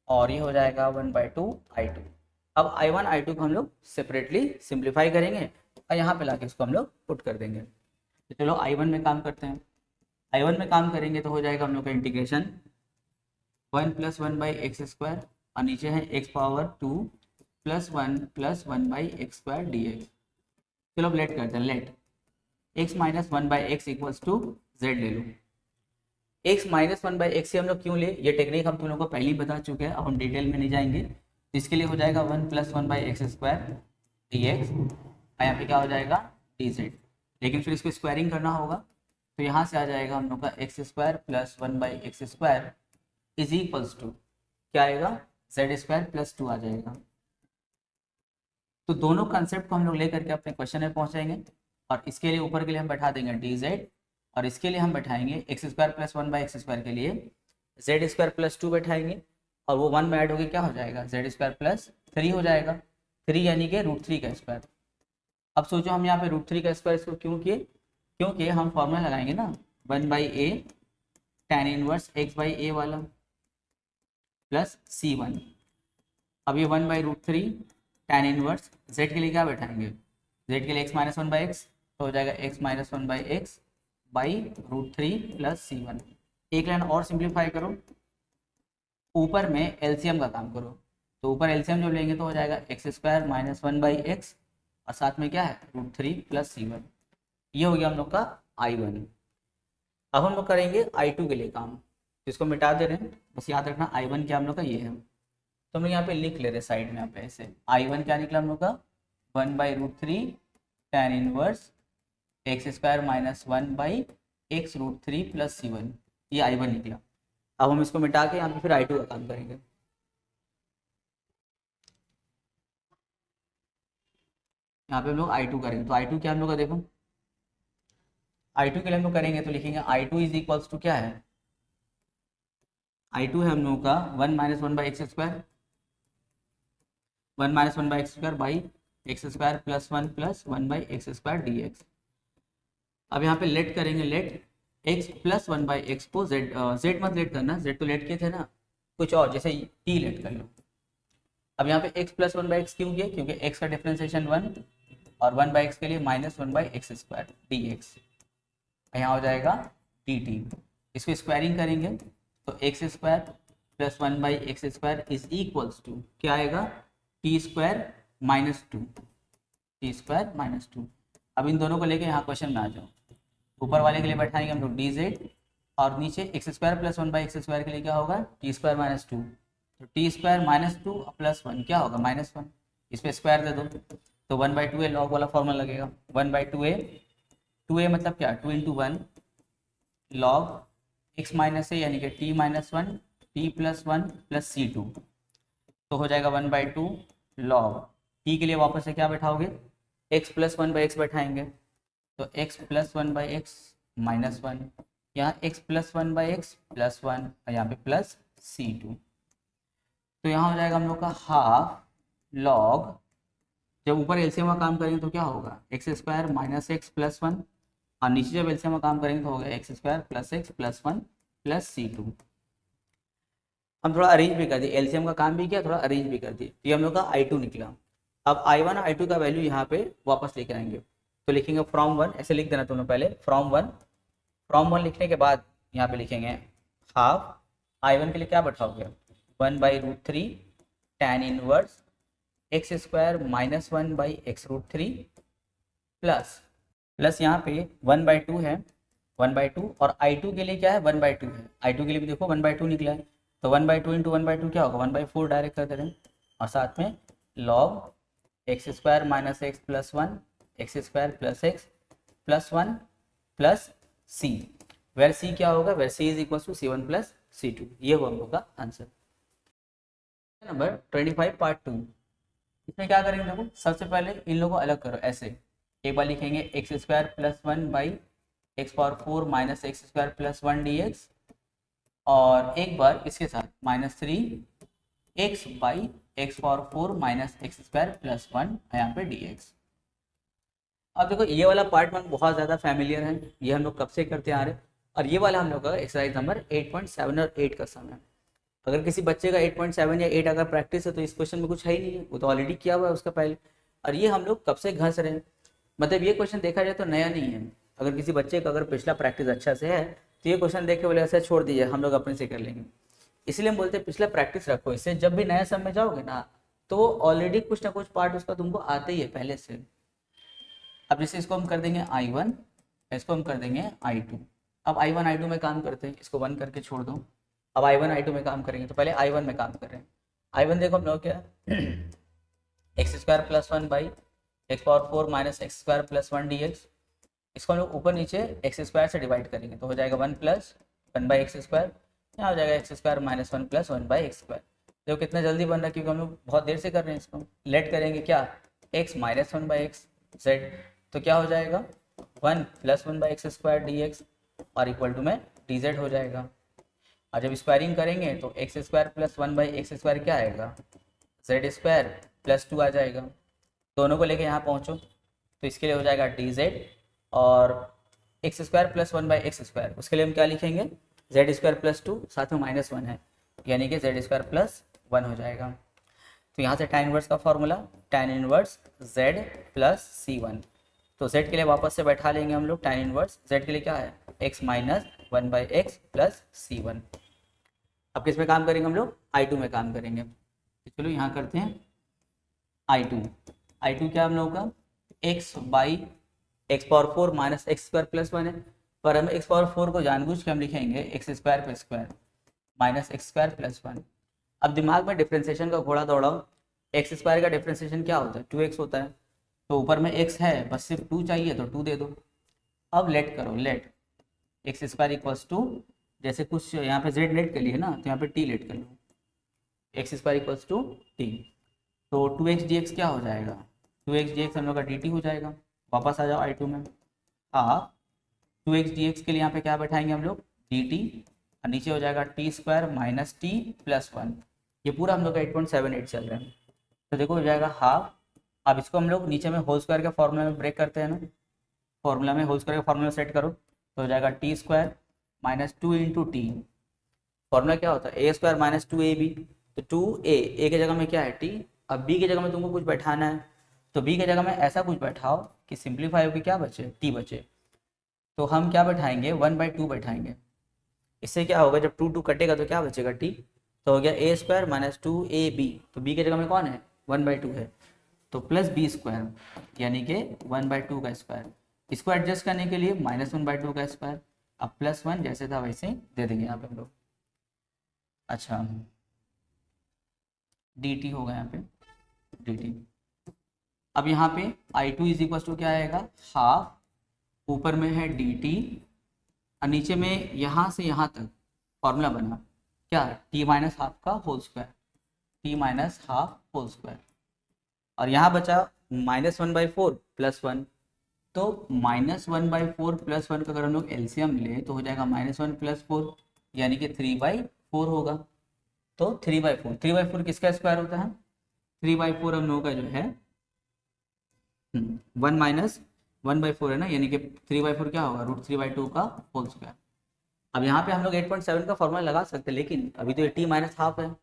और ये हो जाएगा 1/2 I2। अब I1 I2 को हम लोग सेपरेटली सिंप्लीफाई करेंगे और यहाँ पे लाके इसको हम लोग पुट कर देंगे। तो चलो I1 में काम करते हैं। I1 में काम करेंगे तो हो जाएगा हम लोग का इंटीग्रेशन 1 प्लस 1/x² और नीचे है x⁴ plus 1 plus 1/x² dx। चलो अब लेट करते हैं, let x minus 1/x equals to z ले लो। x माइनस 1/x से हम लोग क्यों ले, ये टेक्निक हम तुम लोग को पहले ही बता चुके हैं, अब हम डिटेल में नहीं जाएंगे। इसके लिए हो जाएगा 1 प्लस 1/x² dx और यहाँ पे क्या हो जाएगा dz। लेकिन फिर इसको स्क्वायरिंग करना होगा तो यहाँ से आ जाएगा हम लोग का x² plus 1/x² is equals to क्या आएगा z² प्लस 2 आ जाएगा। तो दोनों कंसेप्ट को हम लोग लेकर के अपने क्वेश्चन में पहुंचाएंगे और इसके लिए ऊपर के लिए हम बैठा देंगे dz और इसके लिए हम बैठाएंगे x² प्लस 1/x² के लिए z² प्लस 2 बैठाएंगे और वो 1 में ऐड होकर क्या हो जाएगा z² प्लस 3 हो जाएगा, 3 यानी कि √3 का स्क्वायर। अब सोचो हम यहाँ पे √3 का स्क्वायर इसको क्यों किए, क्योंकि हम फॉर्मूला लगाएंगे ना 1/a tan इनवर्स x/a वाला प्लस c1। अब ये 1/√3 tan इनवर्स z के लिए क्या बैठाएंगे, z के लिए x माइनस 1/x तो हो जाएगा x minus 1/x by √3 plus c1। एक लाइन और सिंप्लीफाई करो, ऊपर में एलसीएम का काम करो तो ऊपर एलसीएम जो लेंगे तो हो जाएगा x² माइनस 1/x और साथ में क्या है √3 प्लस c1। ये हो गया हम लोग का I1। अब हम लोग करेंगे I2 के लिए काम। इसको मिटा दे रहे हैं, बस याद रखना I1 क्या हम लोग का ये है। तो हम लोग यहाँ पे लिख ले रहे हैं साइड में यहाँ पे ऐसे, I1 क्या निकला हम लोग का 1/√3 tan inverse x square minus 1/x√3 plus C1, ये I1 निकला। अब हम इसको मिटा के यहाँ पे फिर I2 का काम करेंगे। यहाँ पे हम लोग I2 करेंगे, तो I2 क्या हम लोग का देखो, I2 के लिए हम लोग करेंगे तो लिखेंगे I2 इज इक्वल्स टू क्या है, I2 है हम लोगों का 1 - 1/x², 1 - 1/x² by x² plus 1 plus 1/x² dx। अब यहाँ पे लेट करेंगे, लेट x प्लस 1/x को z मत लेट करना, z तो लेट किए थे ना, कुछ और जैसे t लेट कर लो। अब यहाँ पे x प्लस 1/x क्यों किया, क्योंकि x का डिफरेंशिएशन 1 और 1/x के लिए माइनस 1/x² dx, यहाँ हो जाएगा dt। इसको स्क्वायरिंग करेंगे तो x² plus 1/x² is equals to क्या आएगा, t² - 2, t² - 2। अब इन दोनों को लेके यहाँ क्वेश्चन में आ जाओ, ऊपर वाले के लिए बैठाएंगे हम लोग dz और नीचे x² प्लस 1/x² के लिए क्या होगा t² - 2, तो t² - 2 प्लस 1 क्या होगा -1, इस पर स्क्वायर दे दो तो 1/2a लॉग वाला फॉर्मूला लगेगा, 1/2a, 2a मतलब क्या 2 × 1 लॉग x माइनस a यानी कि t - 1 t plus 1 plus C2, तो हो जाएगा 1/2 लॉग t के लिए वापस से क्या बैठाओगे x प्लस 1/x बैठाएंगे, तो x प्लस 1/x माइनस 1, यहाँ x प्लस 1/x प्लस 1 और यहाँ पे प्लस C2, तो यहाँ हो जाएगा हम लोग का हाफ लॉग, जब ऊपर एलसीएम का काम करेंगे तो क्या होगा x² माइनस x प्लस 1 और नीचे जब एलसीएम का काम करेंगे तो होगा x² plus x plus 1 plus C2। हम थोड़ा अरेंज भी कर दिए, एलसीएम का काम भी किया, थोड़ा अरेंज भी कर दिए, ये हम लोग का I2 निकला। अब I1 और I2 का वैल्यू यहाँ पे वापस लेकर आएंगे, तो लिखेंगे फ्रॉम 1, ऐसे लिख देना तुमने पहले फ्रॉम 1 लिखने के बाद यहाँ पे लिखेंगे हाफ, I1 के लिए क्या बैठाओगे 1/√3 tan inverse x² minus 1/x√3 plus यहाँ पे 1/2 है 1/2 और I2 के लिए क्या है 1/2 है, I2 के लिए भी देखो 1/2 निकला है, तो 1/2 × 1/2 क्या होगा 1/4 डायरेक्ट कर दे रहे हैं, और साथ में log x² minus x plus 1 x² plus x plus 1 plus c, where c क्या होगा, where c is equal to C1 plus C2, ये हुआ हम लोग का आंसर। नंबर 25 पार्ट 2, इसमें क्या करेंगे देखो, सबसे पहले इन लोगों को अलग करो, ऐसे एक बार लिखेंगे x² plus 1/x⁴ minus x² plus 1 dx, और एक बार इसके साथ -3x/x⁴ माइनस x² प्लस 1 यहाँ पे dx। अब देखो ये वाला पार्ट वन बहुत ज़्यादा फैमिलियर है, ये हम लोग कब से करते आ रहे हैं, और ये वाला हम लोग का एक्सरसाइज नंबर 8.7 और 8 का समय। अगर किसी बच्चे का 8.7 या 8 अगर प्रैक्टिस है तो इस क्वेश्चन में कुछ है ही नहीं है, वो तो ऑलरेडी किया हुआ है उसका पहले, और ये हम लोग कब से घस रहे हैं, मतलब ये क्वेश्चन देखा जाए तो नया नहीं है। अगर किसी बच्चे का अगर पिछला प्रैक्टिस अच्छा से है तो ये क्वेश्चन देख के बोले ऐसा छोड़ दीजिए हम लोग अपने से कर लेंगे, इसलिए हम बोलते हैं पिछला प्रैक्टिस रखो, इससे जब भी नया सब में जाओगे ना तो ऑलरेडी कुछ ना कुछ पार्ट उसका तुमको आते ही है पहले से। अब जैसे इसको हम कर देंगे I1, इसको हम कर देंगे I2। अब I1 I2 में काम करते हैं, इसको 1 करके छोड़ दो, अब I1 I2 में काम करेंगे, तो पहले I1 में काम कर रहे हैं। I1 देखो हम लोग क्या x² plus 1/x⁴ minus x² plus 1 dx, इसको हम लोग ऊपर नीचे x² से डिवाइड करेंगे तो हो जाएगा 1 प्लस 1/x², यहाँ हो जाएगा x² माइनस 1 प्लस 1/x²। देखो कितना जल्दी बन रहा है क्योंकि हम लोग बहुत देर से कर रहे हैं। इसको लेट करेंगे क्या x माइनस 1/x z, तो क्या हो जाएगा 1 प्लस 1/x² dx और इक्वल टू में dz हो जाएगा। और जब स्क्वायरिंग करेंगे तो x² प्लस 1/x² क्या आएगा z² प्लस 2 आ जाएगा। दोनों को लेके यहाँ पहुँचो तो इसके लिए हो जाएगा dz, और x² प्लस 1/x², उसके लिए हम क्या लिखेंगे z² प्लस 2, साथ में -1 है यानी कि z² प्लस 1 हो जाएगा। तो यहाँ से tan इनवर्स का formula tan inverse z plus C1, तो z के लिए वापस से बैठा लेंगे हम लोग tan इनवर्स, z के लिए क्या है x minus 1/x plus C1। अब किस में काम करेंगे हम लोग I2 में काम करेंगे, तो चलो यहाँ करते हैं I2 क्या हम लोग का x/x⁴ माइनस x² प्लस 1 है, पर हम x⁴ को जानबूझ के हम लिखेंगे x² पे square, minus x square plus 1। अब दिमाग में डिफ्रेंसिएशन का घोड़ा दौड़ाओ। एक्स स्क्वायर का डिफ्रेंसिएशन क्या होता है? 2x होता है। तो ऊपर में x है, बस सिर्फ 2 चाहिए तो 2 दे दो। अब लेट करो, let x square equals to, जैसे कुछ यहाँ पे z लेट कर लिए ना, तो यहाँ पे t लेट कर लो, x square equals to t. तो 2x dx क्या हो जाएगा? 2x dx हम लोग का dt हो जाएगा। वापस आ जाओ I2 में। हाँ, 2x dx के लिए यहाँ पे क्या बैठाएंगे हम लोग? dt, और नीचे हो जाएगा T square minus t plus 1। ये पूरा हम लोग का 8.78 चल रहा है। तो देखो हो जाएगा हाफ। अब इसको हम लोग नीचे में होल स्क्वायर के फॉर्मूला में ब्रेक करते हैं ना, फॉर्मूला में होल स्क्वायर के फॉर्मूला में सेट करो तो हो जाएगा T square minus 2 into T. Formula क्या होता है? ए स्क्वायर माइनस 2ab। तो 2a, ए की जगह में क्या है? टी। अब बी की जगह में तुमको कुछ बैठाना है, तो बी की जगह में ऐसा कुछ बैठाओ कि सिंप्लीफाई होकर क्या बचे? टी बचे। तो हम क्या बैठाएंगे? 1/2 बैठाएंगे। इससे क्या होगा? जब 2 कटेगा तो क्या बचेगा? टी। तो हो गया ए स्क्वायर माइनस 2ab। तो बी की जगह में कौन है? 1/2 है, तो प्लस बी स्क्वायर, यानी कि 1/2 का स्क्वायर। इसको एडजस्ट करने के लिए -1/2 का स्क्वायर। अब +1 जैसे था वैसे ही दे देंगे यहाँ पे हम लोग। अच्छा, dt होगा यहाँ पे dt। अब यहाँ पे I2 इज इक्वल टू क्या आएगा? हाफ, ऊपर में है dt, और नीचे में यहाँ से यहाँ तक फॉर्मूला बना क्या? t माइनस हाफ का whole square, t minus half whole square. और यहाँ बचा -1/4 प्लस 1। तो -1/4 प्लस 1 का अगर हम लोग एलसीएम ले तो हो जाएगा -1 प्लस 4, यानी कि 3/4 होगा। तो 3/4, 3/4 किसका स्क्वायर होता है? 3/4 हम लोगों का जो है 1 माइनस 1/4 है ना, यानी कि 3/4 क्या होगा? √3/2 का होल स्क्वायर। अब यहाँ पे हम लोग 8.7 का फॉर्मूला लगा सकते हैं, लेकिन अभी तो ये t माइनस हाफ है,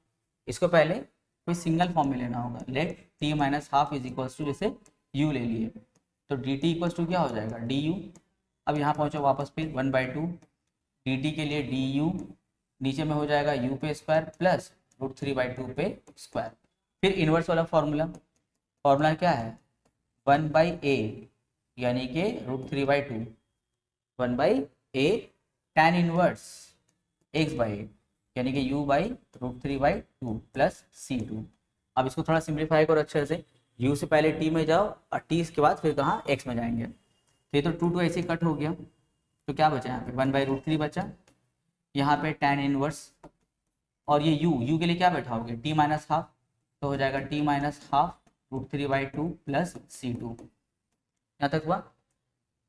इसको पहले कोई सिंगल फॉर्म में लेना होगा। Let t minus half is equals to, जैसे u ले लिए तो dt इक्वल्स टू क्या हो जाएगा? du। अब यहाँ पहुँचो वापस पे 1/2, dt के लिए du, नीचे में हो जाएगा u पे स्क्वायर प्लस √3/2 पे स्क्वायर। फिर इन्वर्स वाला फॉर्मूला, फॉर्मूला क्या है? 1/a, यानी कि √3/2, 1/a tan इनवर्स x/a, यानी कि u/√3/2 प्लस c2। अब इसको थोड़ा सिंप्लीफाई करो अच्छे से। u से पहले t में जाओ और t के बाद फिर कहाँ? x में जाएंगे। तो ये तो 2 ऐसे कट हो गया, तो क्या बचा यहाँ पे? 1/√3 बचा। यहाँ पे tan इनवर्स, और ये u के लिए क्या बैठाओगे? t माइनस हाफ, तो हो जाएगा t minus half √3/2 plus c2। यहाँ तक हुआ।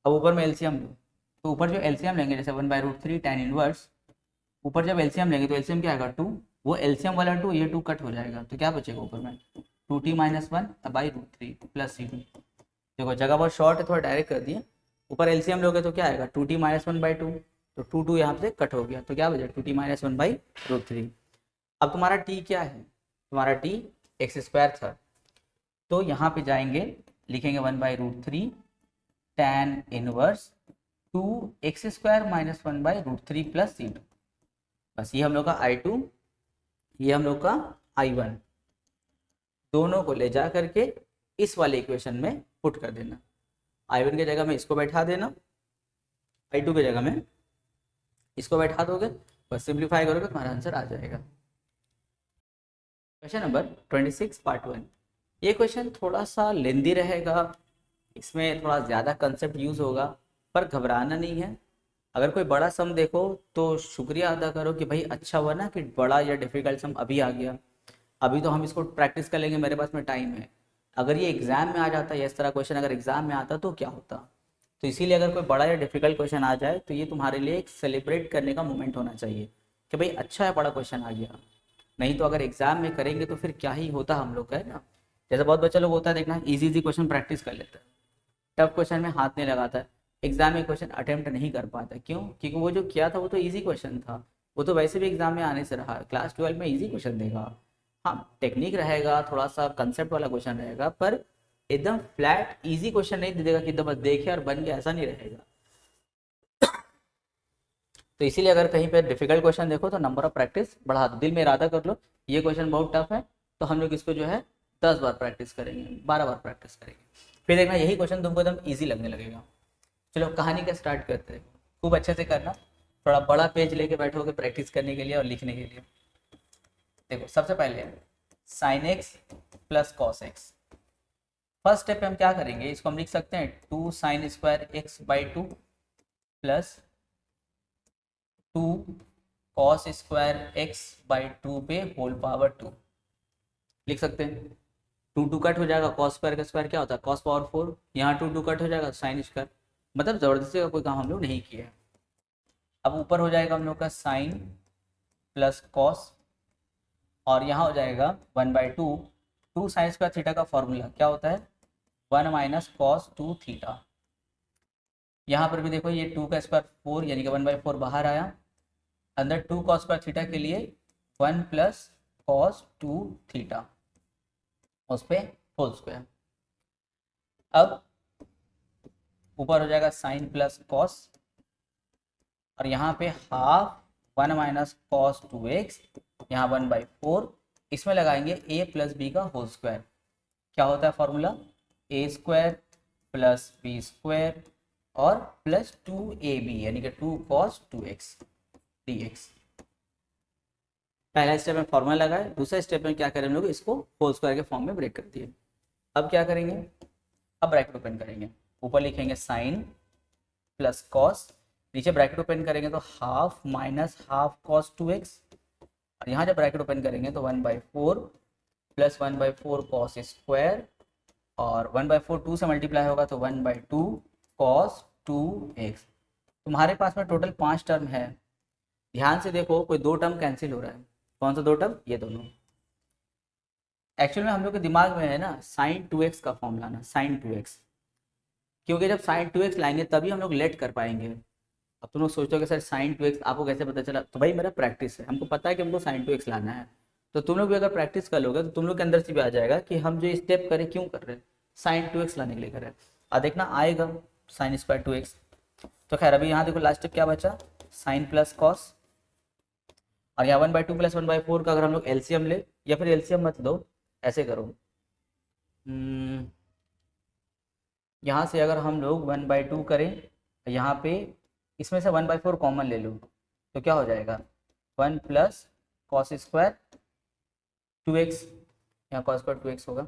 अब ऊपर में एलसीएम लो, तो ऊपर जो एलसीएम लेंगे, जैसे 1/√3 tan इनवर्स, ऊपर जब एलसीएम लेंगे तो एलसीएम क्या आएगा? 2। वो एलसीएम वाला 2, ये 2 कट हो जाएगा, तो क्या बचेगा ऊपर में? 2t minus 1/√3 plus c2। देखो जगह बहुत शॉर्ट है, थोड़ा डायरेक्ट कर दिए। ऊपर एलसीएम लोगे तो क्या आएगा? 2t माइनस 1/2, तो 2 यहाँ से कट हो गया, तो क्या बचा? 2t minus 1/√3। अब तुम्हारा t क्या है? तुम्हारा t एक्स स्क्वायर था, तो यहाँ पे जाएंगे, लिखेंगे 1/√3 tan inverse 2x² minus 1/√3 plus c2। बस ये हम लोग का I2, ये हम लोग का I1, दोनों को ले जा करके इस वाले इक्वेशन में पुट कर देना। I1 की जगह में इसको बैठा देना, I2 की जगह में इसको बैठा दोगे, बस सिंप्लीफाई करोगे तुम्हारा आंसर आ जाएगा। Question number 26 part 1। ये क्वेश्चन थोड़ा सा लेंदी रहेगा, इसमें थोड़ा ज़्यादा कंसेप्ट यूज़ होगा, पर घबराना नहीं है। अगर कोई बड़ा सम देखो तो शुक्रिया अदा करो कि भाई अच्छा हुआ ना कि बड़ा या डिफ़िकल्ट सम अभी आ गया, अभी तो हम इसको प्रैक्टिस कर लेंगे, मेरे पास में टाइम है। अगर ये एग्ज़ाम में आ जाता या इस तरह क्वेश्चन अगर एग्ज़ाम में आता तो क्या होता। तो इसीलिए अगर कोई बड़ा या डिफ़िकल्ट क्वेश्चन आ जाए तो ये तुम्हारे लिए एक सेलिब्रेट करने का मोमेंट होना चाहिए कि भाई अच्छा है बड़ा क्वेश्चन आ गया। नहीं तो अगर एग्ज़ाम में करेंगे तो फिर क्या ही होता हम लोग का, है ना। जैसे बहुत बच्चा लोग होता है, देखना ईजी क्वेश्चन प्रैक्टिस कर लेता है, टफ क्वेश्चन में हाथ नहीं लगाता है, एग्जाम में क्वेश्चन अटेम्प्ट नहीं कर पाता। क्यों? क्योंकि वो जो किया था वो तो इजी क्वेश्चन था, वो तो वैसे भी एग्जाम में आने से रहा है। क्लास 12 में इजी क्वेश्चन देगा, हाँ टेक्निक रहेगा, थोड़ा सा कंसेप्ट वाला क्वेश्चन रहेगा, पर एकदम फ्लैट इजी क्वेश्चन नहीं दे देगा कि एकदम बस देखे और बन गया, ऐसा नहीं रहेगा। तो इसीलिए अगर कहीं पे डिफिकल्ट क्वेश्चन देखो तो नंबर ऑफ प्रैक्टिस बढ़ा दो, दिल में इरादा कर लो ये क्वेश्चन बहुत टफ है तो हम लोग इसको जो है 10 बार प्रैक्टिस करेंगे, 12 बार प्रैक्टिस करेंगे, फिर देखना यही क्वेश्चन तुमको एकदम ईजी लगने लगेगा। चलो कहानी का स्टार्ट करते हैं, खूब अच्छे से करना। थोड़ा बड़ा पेज लेके बैठोगे प्रैक्टिस करने के लिए और लिखने के लिए। देखो सबसे पहले sign x plus cos x. First step पे हम क्या करेंगे, इसको हम लिख सकते हैं 2 sine square x by 2 plus 2 cos square x by 2 पे होल पावर 2 लिख सकते हैं। 2 कट हो जाएगा, कॉस स्क्वायर का स्क्वायर क्या होता है कॉस पावर 4, यहाँ 2 कट हो जाएगा साइन स्क्वायर, मतलब ज़बरदस्ती का कोई काम हम लोग नहीं किया है। अब ऊपर हो जाएगा हम लोग का साइन प्लस कॉस और यहाँ हो जाएगा 1/2। 2 साइन स्क्वायर थीटा का फॉर्मूला क्या होता है 1 माइनस कॉस 2 थीटा। यहाँ पर भी देखो ये 2 का स्क्वायर 4 यानी कि 1/4 बाहर आया, अंदर 2 कॉस स्क्वायर थीटा के लिए 1 प्लस कॉस 2 थीटा उस पर होल स्क्वायर। अब ऊपर हो जाएगा साइन प्लस कॉस और यहाँ पे हाफ 1 माइनस कॉस 2x, यहाँ 1/4, इसमें लगाएंगे a प्लस बी का होल स्क्वायर। क्या होता है formula a square plus b square और प्लस 2ab यानी कि 2 कॉस 2x dx। पहला स्टेप में फॉर्मूला लगाए, दूसरे स्टेप में क्या करें हम लोग इसको होल स्क्वायर के फॉर्म में ब्रेक कर दिए। अब क्या करेंगे, अब ब्रैकेट ओपन करेंगे, ऊपर लिखेंगे साइन प्लस कॉस, नीचे ब्रैकेट ओपन करेंगे तो half minus half cos 2x और यहाँ जब ब्रैकेट ओपन करेंगे तो 1/4 प्लस 1/4 कॉस स्क्वायर और 1/4 2 से मल्टीप्लाई होगा तो 1/2 कॉस 2x। तुम्हारे पास में टोटल 5 टर्म है, ध्यान से देखो कोई 2 टर्म कैंसिल हो रहा है। कौन सा 2 टर्म, ये दोनों। एक्चुअल में हम लोग के दिमाग में है ना साइन 2x का फॉर्म लाना, साइन 2x, क्योंकि जब साइन 2x लाएंगे तभी हम लोग लेट कर पाएंगे। अब तुम लोग सोचते हो कि सर साइन 2x आपको कैसे पता चला, तो भाई मेरा प्रैक्टिस है, हमको पता है कि हमको साइन 2x लाना है। तो तुम लोग भी अगर प्रैक्टिस कर लोगे तो तुम लोग के अंदर से भी आ जाएगा कि हम जो स्टेप करें क्यों कर रहे हैं, साइन 2x लाने के लिए कर रहे हैं। और देखना आएगा साइन स्क्वायर 2x। तो खैर अभी यहाँ देखो लास्ट स्टेप क्या बचा, साइन प्लस कॉस और यहाँ 1/2 प्लस 1/4 का अगर हम लोग एलसीएम ले, या फिर एलसीएम मत लो, ऐसे करो, यहाँ से अगर हम लोग 1/2 करें, यहाँ पे इसमें से 1/4 कॉमन ले लो तो क्या हो जाएगा 1 प्लस कॉस स्क्वायर 2x, यहाँ कॉस स्क्वायर 2x होगा,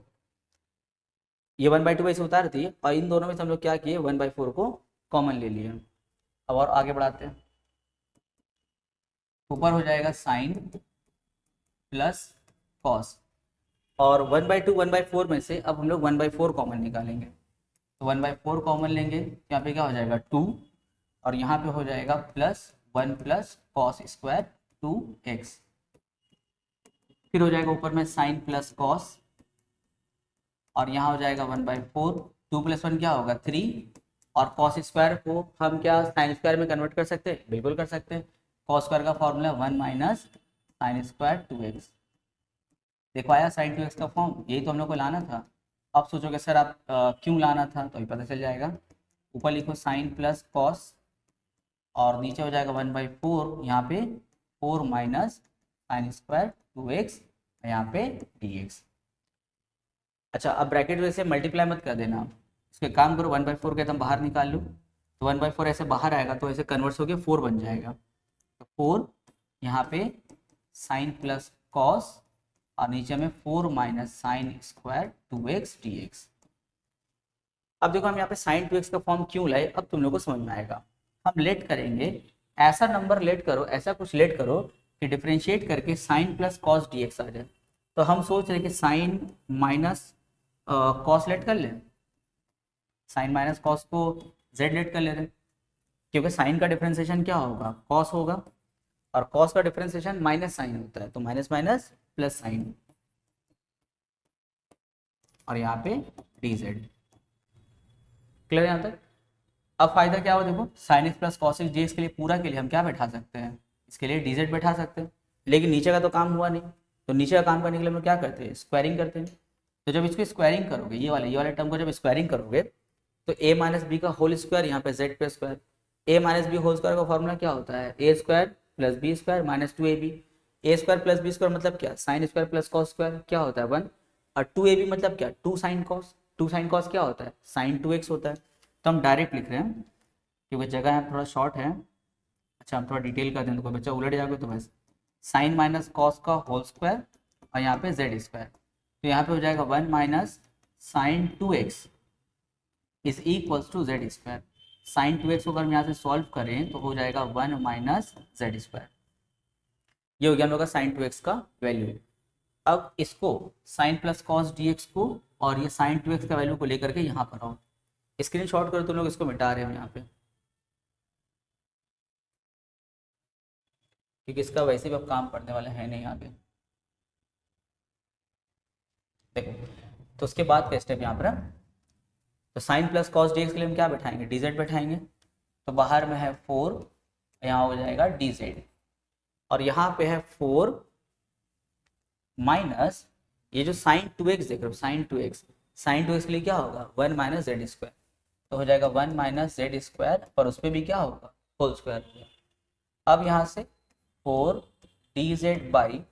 ये 1/2 ऐसे उतार दी और इन दोनों में से हम लोग क्या किए 1/4 को कॉमन ले लिए। अब और आगे बढ़ाते हैं, ऊपर हो जाएगा साइन प्लस कॉस और 1/2 1/4 में से अब हम लोग 1/4 कॉमन निकालेंगे, तो 1/4 कॉमन लेंगे, यहाँ पे क्या हो जाएगा 2 और यहाँ पे हो जाएगा plus 1 plus cos square 2x, फिर हो जाएगा ऊपर में साइन प्लस कॉस और यहाँ हो जाएगा 1/4, 2 प्लस 1 क्या होगा 3 और कॉस स्क्वायर को हम क्या साइन स्क्वायर में कन्वर्ट कर सकते हैं, बिल्कुल कर सकते हैं। कॉस स्क्वायर का formula 1 minus sine square 2x। देखो आया साइन 2x का फॉर्म, यही तो हम लोग को लाना था। अब सोचोगे सर आप क्यों लाना था, तो अभी पता चल जाएगा। ऊपर लिखो साइन प्लस कॉस और नीचे हो जाएगा 1/4, यहाँ पे 4 माइनस साइन स्क्वायर 2x, यहाँ पे dx। अच्छा अब ब्रैकेट में से मल्टीप्लाई मत कर देना, इसके काम करो 1/4 के तुम बाहर निकाल लो, तो 1/4 ऐसे बाहर आएगा तो ऐसे कन्वर्ट होकर 4 बन जाएगा, तो 4 यहाँ पे साइन प्लस कॉस और नीचे में 4 minus sine square 2x dx। अब देखो हम यहाँ पे साइन 2x का फॉर्म क्यों लाए, अब तुम लोग को समझ में आएगा। हम लेट करेंगे, ऐसा नंबर लेट करो, ऐसा कुछ लेट करो कि डिफ्रेंशिएट करके साइन प्लस कॉस dx आ जाए। तो हम सोच रहे कि साइन माइनस कॉस लेट कर लें, साइन माइनस कॉस को जेड लेट कर ले रहे, क्योंकि साइन का डिफ्रेंशिएशन क्या होगा कॉस होगा और कॉस का डिफ्रेंशिएशन माइनस साइन होता है, तो माइनस माइनस प्लस साइन और यहाँ पे डी जेड। क्लियर यहाँ तक। अब फायदा क्या हो देखो, sine x plus cos x dx के लिए पूरा के लिए हम क्या बैठा सकते हैं, इसके लिए डी जेड बैठा सकते हैं, लेकिन नीचे का तो काम हुआ नहीं, तो नीचे का काम करने के लिए हम लोग क्या करते हैं स्क्वायरिंग करते हैं। तो जब इसको स्क्वायरिंग करोगे, ये वाले टर्म को जब स्क्वायरिंग करोगे तो a माइनस बी का होल स्क्वायर, यहाँ पे z पे square, a minus b whole square का फॉर्मूला क्या होता है a square plus b square minus 2ab। a square plus b square मतलब क्या, sine square plus cos square क्या होता है 1, और 2ab मतलब क्या 2 साइन कॉस, 2 साइन कॉस क्या होता है साइन 2x होता है। तो हम डायरेक्ट लिख रहे हैं क्योंकि जगह यहाँ थोड़ा शॉर्ट है, अच्छा हम थोड़ा डिटेल कर दें तो कोई बच्चा उलट जाएगा तो बस साइन माइनस कॉस का होल स्क्वायर और यहाँ पे जेड स्क्वायर, तो यहाँ पे हो जाएगा 1 minus sine 2x is equals to z square. Sine 2x को अगर हम यहाँ से सॉल्व करें तो हो जाएगा 1 माइनस जेड स्क्वायर। ये हो गया हम लोग का साइन 2x का वैल्यू। अब इसको साइन प्लस कॉस dx को और ये साइन 2x का वैल्यू को लेकर के यहाँ पर आओ, स्क्रीन शॉट करो तुम लोग, इसको मिटा रहे हो यहाँ पे क्योंकि इसका वैसे भी अब काम पड़ने वाला है नहीं आगे। देखो तो उसके बाद का स्टेप यहाँ पर है, तो sine plus cos d x के लिए हम क्या बैठाएंगे, डी जेड बैठाएंगे। तो बाहर में है 4, यहाँ हो जाएगा डी जेड, और यहाँ पे है 4 माइनस ये जो साइन 2x देख रहे हो, साइन 2x, साइन 2x के लिए क्या होगा 1 माइनस जेड स्क्वायर, तो हो जाएगा 1 माइनस जेड स्क्वायर, पर उस पर भी क्या होगा होल स्क्वायर होगा। अब यहाँ से 4 डी जेड बाई,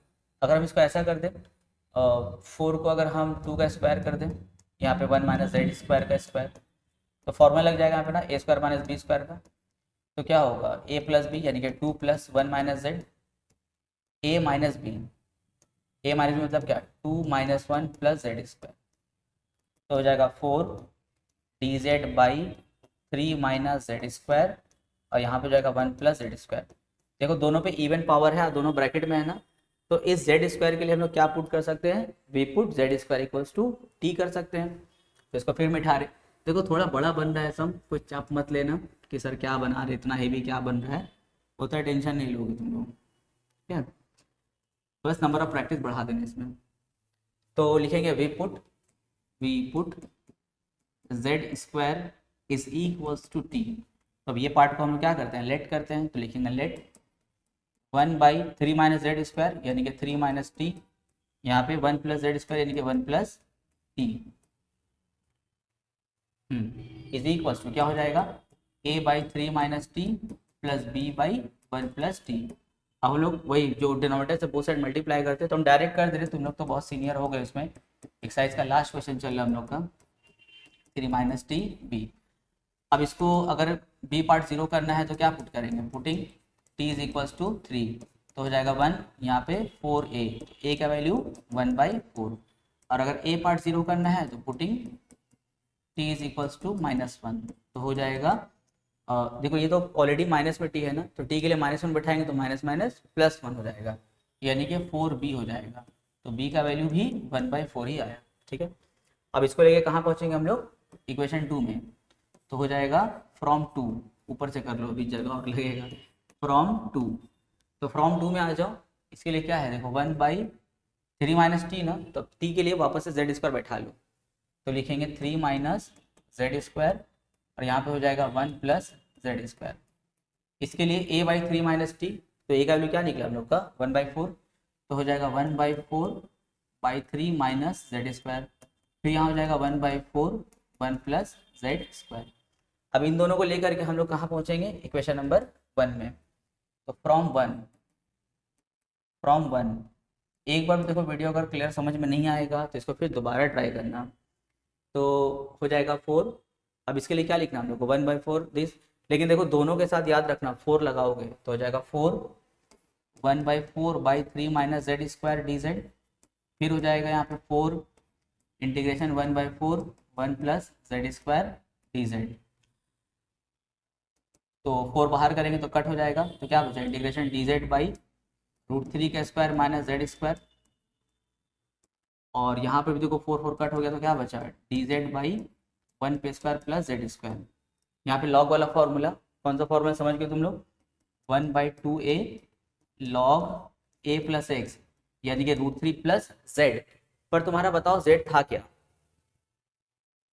अगर हम इसको ऐसा कर दें 4 को अगर हम 2 का स्क्वायर कर दें, यहाँ पे 1 माइनस जेड स्क्वायर का स्क्वायर, तो फॉर्मूला लग जाएगा यहाँ पे ना ए स्क्वायर माइनस बी स्क्वायर का, तो क्या होगा ए प्लस बी यानी कि 2 प्लस 1 माइनस जेड, ए माइनस बी, ए माइनस बी मतलब क्या 2 माइनस 1 प्लस जेड स्क्वायर, तो हो जाएगा 4 D Z by 3 minus z square, और यहाँ पे हो जाएगा 1 प्लस जेड स्क्वायर। देखो दोनों पे इवन पावर है, दोनों ब्रैकेट में है ना, तो इस जेड स्क्वायर के लिए हम लोग क्या पुट कर सकते हैं, we put z square equals to t कर सकते हैं। तो इसको फिर मिठा रहे, देखो थोड़ा बड़ा बन रहा है सम, कुछ चाप मत लेना कि सर क्या बना रहे, इतना हेवी क्या बन रहा है, उतना टेंशन नहीं लोगे तुम लोग, ठीक है, बस नंबर ऑफ प्रैक्टिस बढ़ा देना इसमें। तो लिखेंगे we put z square is equals to T. अब ये पार्ट को हम लोग क्या करते हैं, लेट करते हैं, तो लिखेंगे let 1 by 3 minus z square यानी कि 3 माइनस टी, यहाँ पे 1 प्लस जेड स्क्वायर यानी कि 1 plus t, is equals to क्या हो जाएगा a by 3 minus t plus B by 1 plus t. अब हम लोग वही जो डिनोमिनेटर से बोथ साइड मल्टीप्लाई करते हैं, तो हम डायरेक्ट कर दे रहे, तुम लोग तो बहुत सीनियर हो गए इसमें, एक्सरसाइज का लास्ट क्वेश्चन चल रहा है हम लोग का 3 माइनस टी बी। अब इसको अगर बी पार्ट 0 करना है तो क्या पुट करेंगे, putting t is equals to 3, तो हो जाएगा 1, यहाँ पे 4a, a का वैल्यू 1 बाई 4, और अगर a पार्ट 0 करना है तो putting t is equals to -1, तो हो जाएगा देखो ये तो ऑलरेडी माइनस में t है ना, तो t के लिए -1 बैठाएंगे तो माइनस माइनस प्लस 1 हो जाएगा, यानी कि 4b हो जाएगा, तो b का वैल्यू भी 1/4 ही आया, ठीक है। अब इसको लेके कहाँ पहुँचेंगे हम लोग, इक्वेशन 2 में, तो हो जाएगा फ्रॉम 2, ऊपर से कर लो अभी जगह और लगेगा, फ्रॉम 2, तो फ्रॉम 2 में आ जाओ, इसके लिए क्या है देखो 1 बाई 3 माइनस टी ना, तो t के लिए वापस से जेड स्क्वायर बैठा लो, तो लिखेंगे 3 माइनस जेड स्क्वायर, और यहाँ पे हो जाएगा 1 प्लस जेड स्क्वायर। इसके लिए a बाई 3 माइनस टी, तो a का वैल्यू क्या निकला हम लोग का 1/4, तो हो जाएगा 1/4 बाई 3 माइनस जेड स्क्वायर, फिर यहाँ हो जाएगा 1/4 1 प्लस जेड स्क्वायर। अब इन दोनों को लेकर के हम लोग कहाँ पहुँचेंगे, इक्वेशन नंबर 1 में, तो फ्रॉम वन एक बार देखो वीडियो अगर क्लियर समझ में नहीं आएगा तो इसको फिर दोबारा ट्राई करना, तो हो जाएगा 4। अब इसके लिए क्या लिखना हम लोग को 1/4 दिस, लेकिन देखो दोनों के साथ याद रखना 4 लगाओगे तो हो जाएगा 4 1/4 by 3 minus z square D Z, फिर हो जाएगा यहाँ पे 4 integration 1/4 1 plus Z square D Z, तो 4 बाहर करेंगे तो कट हो जाएगा, तो क्या बचा इंटीग्रेशन डी जेड बाई √3 का स्क्वायर माइनस जेड स्क्वायर, और यहाँ पे भी देखो 4 कट हो गया, तो क्या बचा डी जेड बाई 1 पे स्क्वायर प्लस जेड स्क्वायर। यहाँ पे लॉग वाला फॉर्मूला, कौन सा फॉर्मूला समझ गए तुम लोग, 1/2a log a plus x यानी कि √3 प्लस जेड, पर तुम्हारा बताओ जेड था क्या,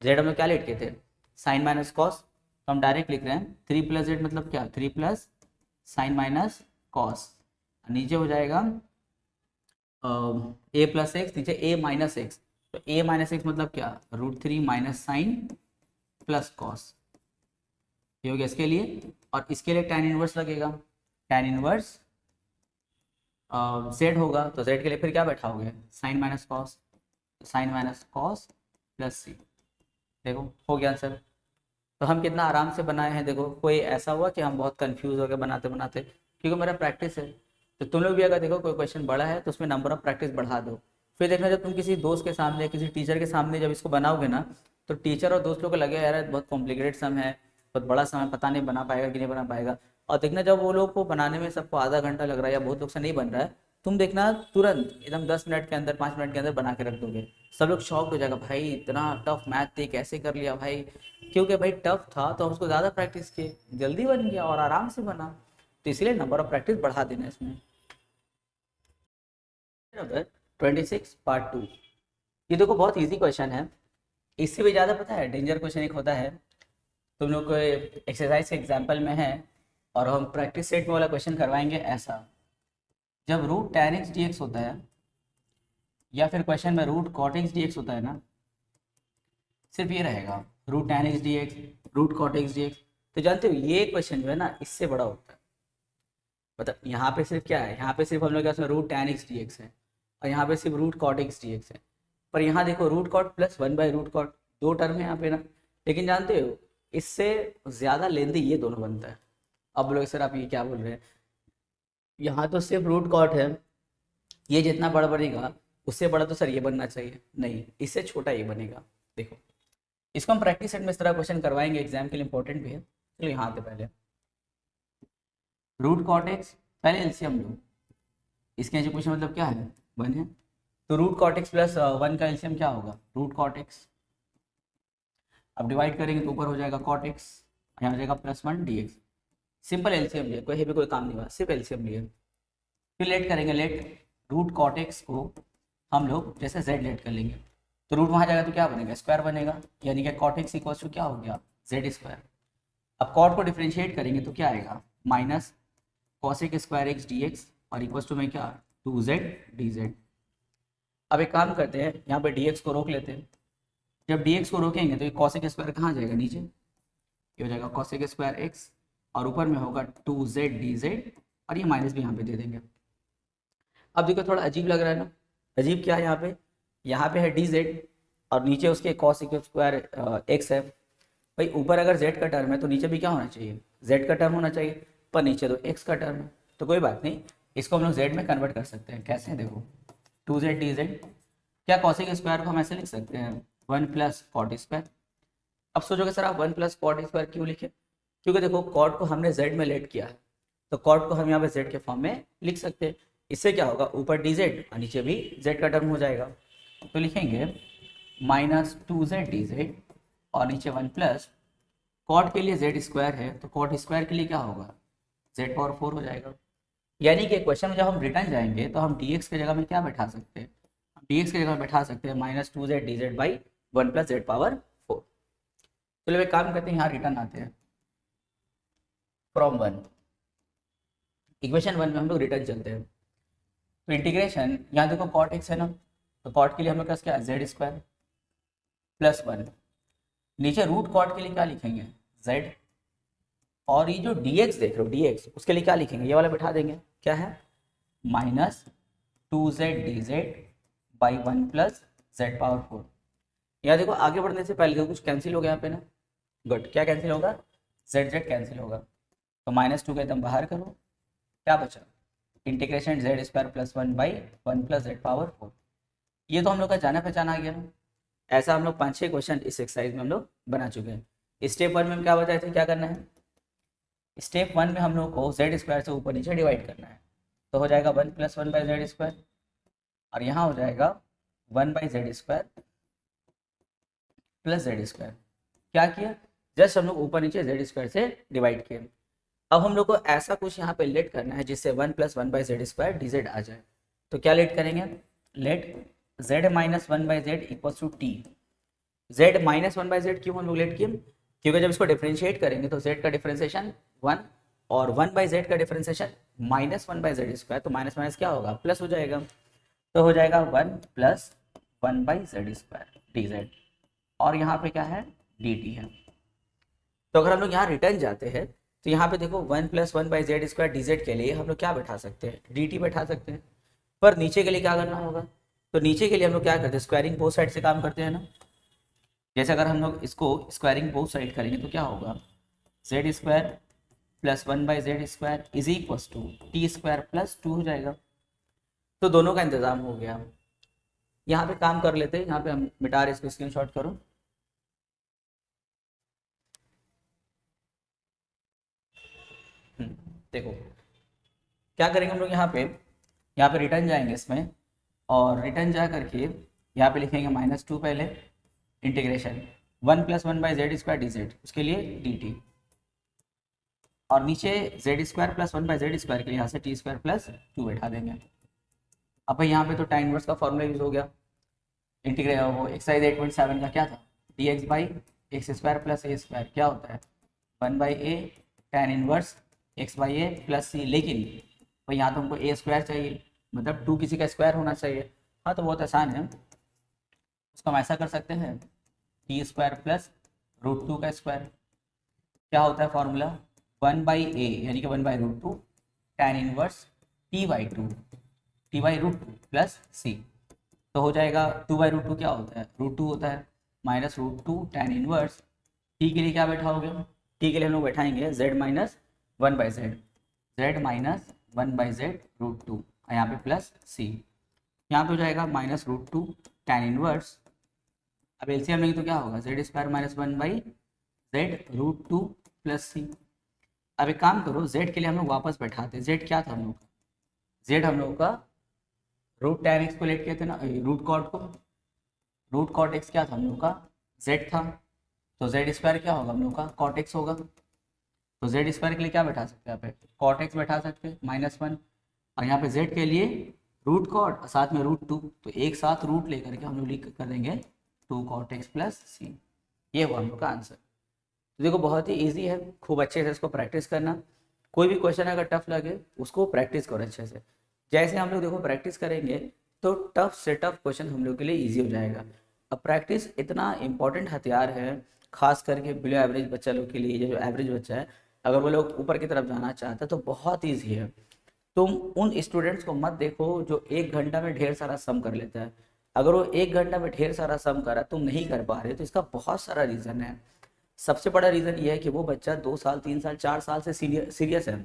जेड हम लोग क्या लिख के थे साइन माइनस कॉस, तो हम डायरेक्ट लिख रहे हैं 3 प्लस जेड मतलब क्या 3 प्लस साइन माइनस कॉस, नीचे हो जाएगा a प्लस एक्स, नीचे a माइनस एक्स, तो a माइनस एक्स मतलब क्या √3 माइनस साइन प्लस कॉस, ये हो गया इसके लिए। और इसके लिए tan इनवर्स लगेगा, tan इनवर्स z होगा, तो z के लिए फिर क्या बैठाओगे साइन माइनस कॉस प्लस सी, देखो हो गया आंसर। तो हम कितना आराम से बनाए हैं। देखो कोई ऐसा हुआ कि हम बहुत कंफ्यूज हो गए बनाते बनाते, क्योंकि मेरा प्रैक्टिस है। तो तुम लोग भी अगर देखो कोई क्वेश्चन बड़ा है तो उसमें नंबर ऑफ प्रैक्टिस बढ़ा दो। फिर देखना जब तुम किसी दोस्त के सामने किसी टीचर के सामने जब इसको बनाओगे ना, तो टीचर और दोस्त लोग को लगे यार ये बहुत कॉम्प्लिकेटेड सम है, बहुत बड़ा सम है, पता नहीं बना पाएगा कि नहीं बना पाएगा। और देखना जब वो लोग को बनाने में सबको आधा घंटा लग रहा है या बहुत लोग से नहीं बन रहा है, तुम देखना तुरंत एकदम 10 मिनट के अंदर 5 मिनट के अंदर बना के रख दोगे। सब लोग शॉक हो जाएगा, भाई इतना टफ मैथ थे कैसे कर लिया भाई। क्योंकि भाई टफ था तो हम उसको ज़्यादा प्रैक्टिस किए, जल्दी बन गया और आराम से बना। तो इसलिए नंबर ऑफ प्रैक्टिस बढ़ा देना इसमें। 26 पार्ट 2। ये देखो बहुत इजी क्वेश्चन है। इससे भी ज़्यादा पता है डेंजर क्वेश्चन एक होता है, तुम लोग को एक्सरसाइज के एग्जाम्पल में है, और हम प्रैक्टिस सेट में वाला क्वेश्चन करवाएंगे ऐसा। जब रूट tan x dx होता है, या फिर क्वेश्चन में रूट cot x dx होता है ना, सिर्फ ये रहेगा root tan x dx, root cot x dx। तो जानते हो ये क्वेश्चन जो है ना इससे बड़ा होता है। मतलब यहाँ पे सिर्फ क्या है, यहाँ पे सिर्फ हम लोग क्या रूट tan x dx है, और यहाँ पे सिर्फ रूट cot x dx है। पर यहाँ देखो रूट cot प्लस 1/√cot, दो टर्म है यहाँ पे ना। लेकिन जानते हो इससे ज़्यादा लेंदी ये दोनों बनता है। अब लोग सर आप ये क्या बोल रहे हैं, यहाँ तो सिर्फ रूट cot है, ये जितना बड़ा बनेगा उससे बड़ा तो सर ये बनना चाहिए, नहीं इससे छोटा ये बनेगा। देखो इसको हम प्रैक्टिस सेट में इस तरह क्वेश्चन करवाएंगे, एग्जाम के लिए इंपॉर्टेंट भी है। चलो यहाँ पे पहले रूट cot x, पहले एलसीएम लो। इसके जो क्वेश्चन मतलब क्या है, 1 है, तो रूट cot x प्लस 1 का एलसीएम क्या होगा, रूट cot x। अब डिवाइड करेंगे तो ऊपर हो जाएगा cot x, यहाँ हो जाएगा +1 dx। सिंपल एलसीएम लिया, कोई भी कोई काम नहीं हुआ, सिर्फ एलसीएम लिया। फिर लेट करेंगे, लेट रूट cot x को हम लोग जैसे z लेट कर लेंगे, तो रूट वहाँ जाएगा तो क्या बनेगा, स्क्वायर बनेगा, यानी कि cot x इक्वल्स टू क्या हो गया, z²। अब cot को डिफ्रेंशिएट करेंगे तो क्या आएगा, minus cosec square x dx, और इक्वल्स टू में क्या 2z dz। अब एक काम करते हैं, यहाँ पे dx को रोक लेते हैं। जब dx को रोकेंगे तो ये cosec स्क्वायर कहाँ जाएगा, नीचे, ये हो जाएगा cosec स्क्वायर x, और ऊपर में होगा 2z dz, और ये माइनस भी यहाँ पे दे देंगे। अब देखो थोड़ा अजीब लग रहा है ना, अजीब क्या है, यहाँ पे है dz और नीचे उसके cosec स्क्वायर x है। भाई ऊपर अगर z का टर्म है तो नीचे भी क्या होना चाहिए, z का टर्म होना चाहिए, पर नीचे तो x का टर्म है। तो कोई बात नहीं, इसको हम लोग z में कन्वर्ट कर सकते हैं। कैसे, देखो 2z dz, क्या cosec स्क्वायर को हम ऐसे लिख सकते हैं 1 + cot स्क्वायर। अब सोचोगे सर आप 1 + cot स्क्वायर क्यों लिखे, क्योंकि देखो cot को हमने z में लेट किया है, तो cot को हम यहाँ पे z के फॉर्म में लिख सकते हैं। इससे क्या होगा, ऊपर dz और नीचे भी z का टर्म हो जाएगा। तो लिखेंगे -2z dz, और नीचे 1 + cot के लिए z² है, तो cot स्क्वायर के लिए क्या होगा, z⁴ हो जाएगा। यानी कि क्वेश्चन में जब हम रिटर्न जाएंगे तो हम dx की जगह में क्या बैठा सकते हैं, dx की जगह में बैठा सकते हैं -2z dz बाई 1 + z⁴। चलो एक काम करते हैं, यहाँ रिटर्न आते हैं फ्रॉम 1, इक्वेशन 1 में हम लोग रिटर्न चलते हैं। तो इंटीग्रेशन, यहाँ देखो cot x है ना, तो cot के लिए हम लोग क्या है z² + 1, नीचे रूट cot के लिए क्या लिखेंगे z, और ये जो dx देख रहे हो dx, उसके लिए क्या लिखेंगे, ये वाला बैठा देंगे, क्या है -2z dz बाई 1 + z⁴। यहाँ देखो आगे बढ़ने से पहले देखो कुछ कैंसिल हो गया यहाँ पे ना, गुड, क्या कैंसिल होगा, z कैंसिल होगा, तो -2 का एकदम बाहर करो, क्या बचा, इंटीग्रेशन z² + 1 बाई 1 + z⁴। ये तो हम लोग का जाना पहचाना आ गया ना। ऐसा हम लोग 5-6 क्वेश्चन इस एक्सरसाइज में हम लोग बना चुके हैं। स्टेप 1 में हम क्या बताए थे, क्या करना है, स्टेप 1 में हम लोग को z² से ऊपर नीचे डिवाइड करना है, तो हो जाएगा 1 + 1/z², और यहाँ हो जाएगा 1/z² + z²। क्या किया, जस्ट हम लोग ऊपर नीचे z² से डिवाइड किए। अब हम लोग को ऐसा कुछ यहाँ पे लेट करना है जिससे 1 + 1/z² dz आ जाए। तो क्या लेट करेंगे, late z - 1/z = t। z - 1/z क्यों हम लोग लेट किए, क्योंकि जब इसको डिफरेंशिएट करेंगे तो z का डिफरेंशिएशन 1, और 1/z का डिफरेंशिएशन -1/z², तो माइनस माइनस क्या होगा, प्लस हो जाएगा। तो हो जाएगा 1 + 1/z² dz, और यहाँ पे क्या है dt है। तो अगर हम लोग यहाँ रिटर्न जाते हैं तो यहाँ पे देखो 1 + 1/z² dz के लिए हम लोग क्या बैठा सकते हैं, dt बैठा सकते हैं। पर नीचे के लिए क्या करना होगा, तो नीचे के लिए हम लोग क्या करते हैं, स्क्वायरिंग बोथ साइड से काम करते हैं ना। जैसे अगर हम लोग इसको स्क्वायरिंग बोथ साइड करेंगे तो क्या होगा, z square plus 1/z² is equal to T square plus 2 हो जाएगा। तो दोनों का इंतजाम हो गया। यहाँ पे काम कर लेते हैं, यहाँ पे हम मिटा रहे, इसको स्क्रीनशॉट करो। देखो क्या करेंगे हम लोग, यहाँ पे रिटर्न जाएंगे इसमें, और रिटर्न जा करके यहाँ पे लिखेंगे -2 पहले, इंटीग्रेशन 1 + 1/z² dz, उसके लिए dt, और नीचे z² + 1/z² के लिए यहाँ से t² + 2 बैठा देंगे। अब यहाँ पे तो tan इनवर्स का फॉर्मूला यूज हो गया। इंटीग्रेट वो एक्सरसाइज 8.7 का क्या था, dx/x² + a² क्या होता है 1/a tan inverse x/a + c, लेकिन भाई यहाँ तो हमको a² चाहिए, मतलब 2 किसी का स्क्वायर होना चाहिए। हाँ तो बहुत आसान है, उसको हम ऐसा कर सकते हैं, t² + √2 का स्क्वायर क्या होता है फॉर्मूला 1/a यानी कि 1/√2 tan inverse t/2 t/√2 + c, तो हो जाएगा 2/√2 क्या होता है, √2 होता है, -√2 tan इनवर्स t के लिए क्या बैठाओगे, t के लिए हम लोग बैठाएंगे z - 1/z, z - 1/z√2, यहाँ पे प्लस c, यहाँ पे हो जाएगा -√2 tan इनवर्स। अब एलसीएम लेंगे तो क्या होगा, z² - 1/z√2 + c। अब एक काम करो, z के लिए हम लोग वापस बैठाते, z क्या था हम लोग का, z हम लोग का √tan x को लेट किए थे ना, रूट कॉट x क्या था हम लोग का, z था, तो z² क्या होगा हम लोग का cot x होगा, तो z² के लिए क्या बैठा सकते हैं यहाँ पे cot x बैठा सकते हैं -1, और यहाँ पे z के लिए रूट कॉट साथ में √2, तो एक साथ रूट लेकर के हम लोग लिख कर देंगे 2 cot x + c, ये हुआ हम लोग का आंसर। तो देखो बहुत ही ईजी है, खूब अच्छे से इसको प्रैक्टिस करना, कोई भी क्वेश्चन अगर टफ लगे उसको प्रैक्टिस करो अच्छे से। जैसे हम लोग देखो प्रैक्टिस करेंगे तो टफ से टफ क्वेश्चन हम लोग के लिए ईजी हो जाएगा। अब प्रैक्टिस इतना इंपॉर्टेंट हथियार है, खास करके बिलो एवरेज बच्चा लोग के लिए, जो एवरेज बच्चा है अगर वो लोग ऊपर की तरफ जाना चाहता है तो बहुत ईजी है। तुम उन स्टूडेंट्स को मत देखो जो 1 घंटा में ढेर सारा सम कर लेता है, अगर वो 1 घंटा में ढेर सारा सम करा तुम नहीं कर पा रहे तो इसका बहुत सारा रीज़न है। सबसे बड़ा रीज़न ये है कि वो बच्चा 2 साल 3 साल 4 साल से सीरियस है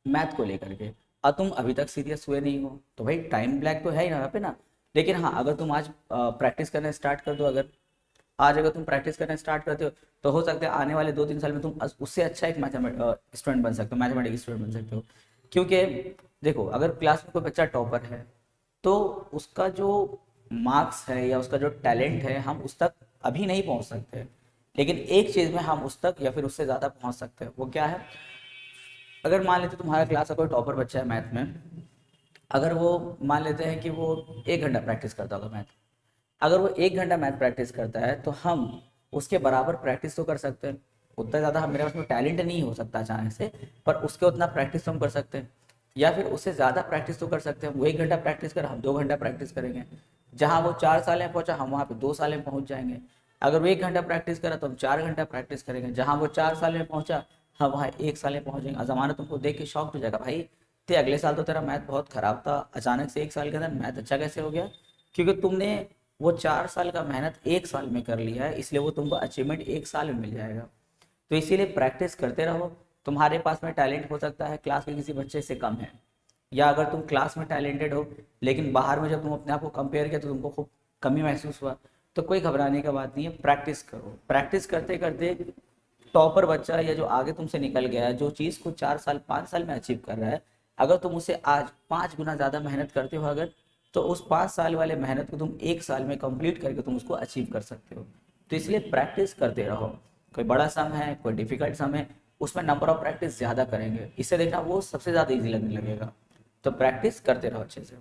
मैथ को लेकर के, और तुम अभी तक सीरियस हुए नहीं हो, तो भाई टाइम ब्लैक तो है ही यहाँ पे ना। लेकिन हाँ अगर तुम आज प्रैक्टिस करना स्टार्ट कर दो, अगर तुम प्रैक्टिस करना स्टार्ट करते हो तो हो सकता है आने वाले 2-3 साल में तुम उससे अच्छा एक स्टूडेंट बन सकते हो, मैथमेटिक्स स्टूडेंट बन सकते हो। क्योंकि देखो अगर क्लास में कोई बच्चा टॉपर है तो उसका जो मार्क्स है या उसका जो टैलेंट है हम उस तक अभी नहीं पहुंच सकते, लेकिन एक चीज़ में हम उस तक या फिर उससे ज़्यादा पहुंच सकते हैं। वो क्या है, अगर मान लेते तुम्हारा क्लास का कोई टॉपर बच्चा है मैथ में, अगर वो मान लेते हैं कि वो 1 घंटा प्रैक्टिस करता होगा मैथ, अगर वो 1 घंटा मैथ प्रैक्टिस करता है तो हम उसके बराबर प्रैक्टिस तो कर सकते हैं। उतना ज़्यादा हम मेरे पास में टैलेंट नहीं हो सकता अचानक से, पर उसके उतना प्रैक्टिस तो हम कर सकते हैं, या फिर उससे ज़्यादा प्रैक्टिस तो कर सकते हैं। वो 1 घंटा प्रैक्टिस कर, हम 2 घंटा प्रैक्टिस करेंगे, जहाँ वो 4 साल में पहुँचा हम वहाँ पे 2 साल में पहुँच जाएंगे। अगर वो 1 घंटा प्रैक्टिस करा तो हम 4 घंटा प्रैक्टिस करेंगे, जहाँ वो 4 साल में पहुँचा हम वहाँ 1 साल में पहुँचेंगे। और ज़माना तुमको देख के शॉक हो जाएगा, भाई ते अगले साल तो तेरा मैथ बहुत ख़राब था, अचानक से 1 साल के अंदर मैथ अच्छा कैसे हो गया, क्योंकि तुमने वो 4 साल का मेहनत 1 साल में कर लिया है, इसलिए वो तुमको अचीवमेंट 1 साल में मिल जाएगा। तो इसीलिए प्रैक्टिस करते रहो। तुम्हारे पास में टैलेंट हो सकता है क्लास के किसी बच्चे से कम है, या अगर तुम क्लास में टैलेंटेड हो लेकिन बाहर में जब तुम अपने आप को कंपेयर किया तो तुमको खूब कमी महसूस हुआ, तो कोई घबराने का बात नहीं है, प्रैक्टिस करो। प्रैक्टिस करते करते टॉपर बच्चा या जो आगे तुमसे निकल गया है, जो चीज़ को 4 साल 5 साल में अचीव कर रहा है, अगर तुम उसे आज 5 गुना ज़्यादा मेहनत करते हो अगर, तो उस 5 साल वाले मेहनत को तुम 1 साल में कंप्लीट करके तुम उसको अचीव कर सकते हो। तो इसलिए प्रैक्टिस करते रहो। कोई बड़ा सम है, कोई डिफिकल्ट सम है, उसमें नंबर ऑफ प्रैक्टिस ज़्यादा करेंगे, इससे देखना वो सबसे ज़्यादा ईजी लगने लगेगा। तो प्रैक्टिस करते रहो अच्छे से।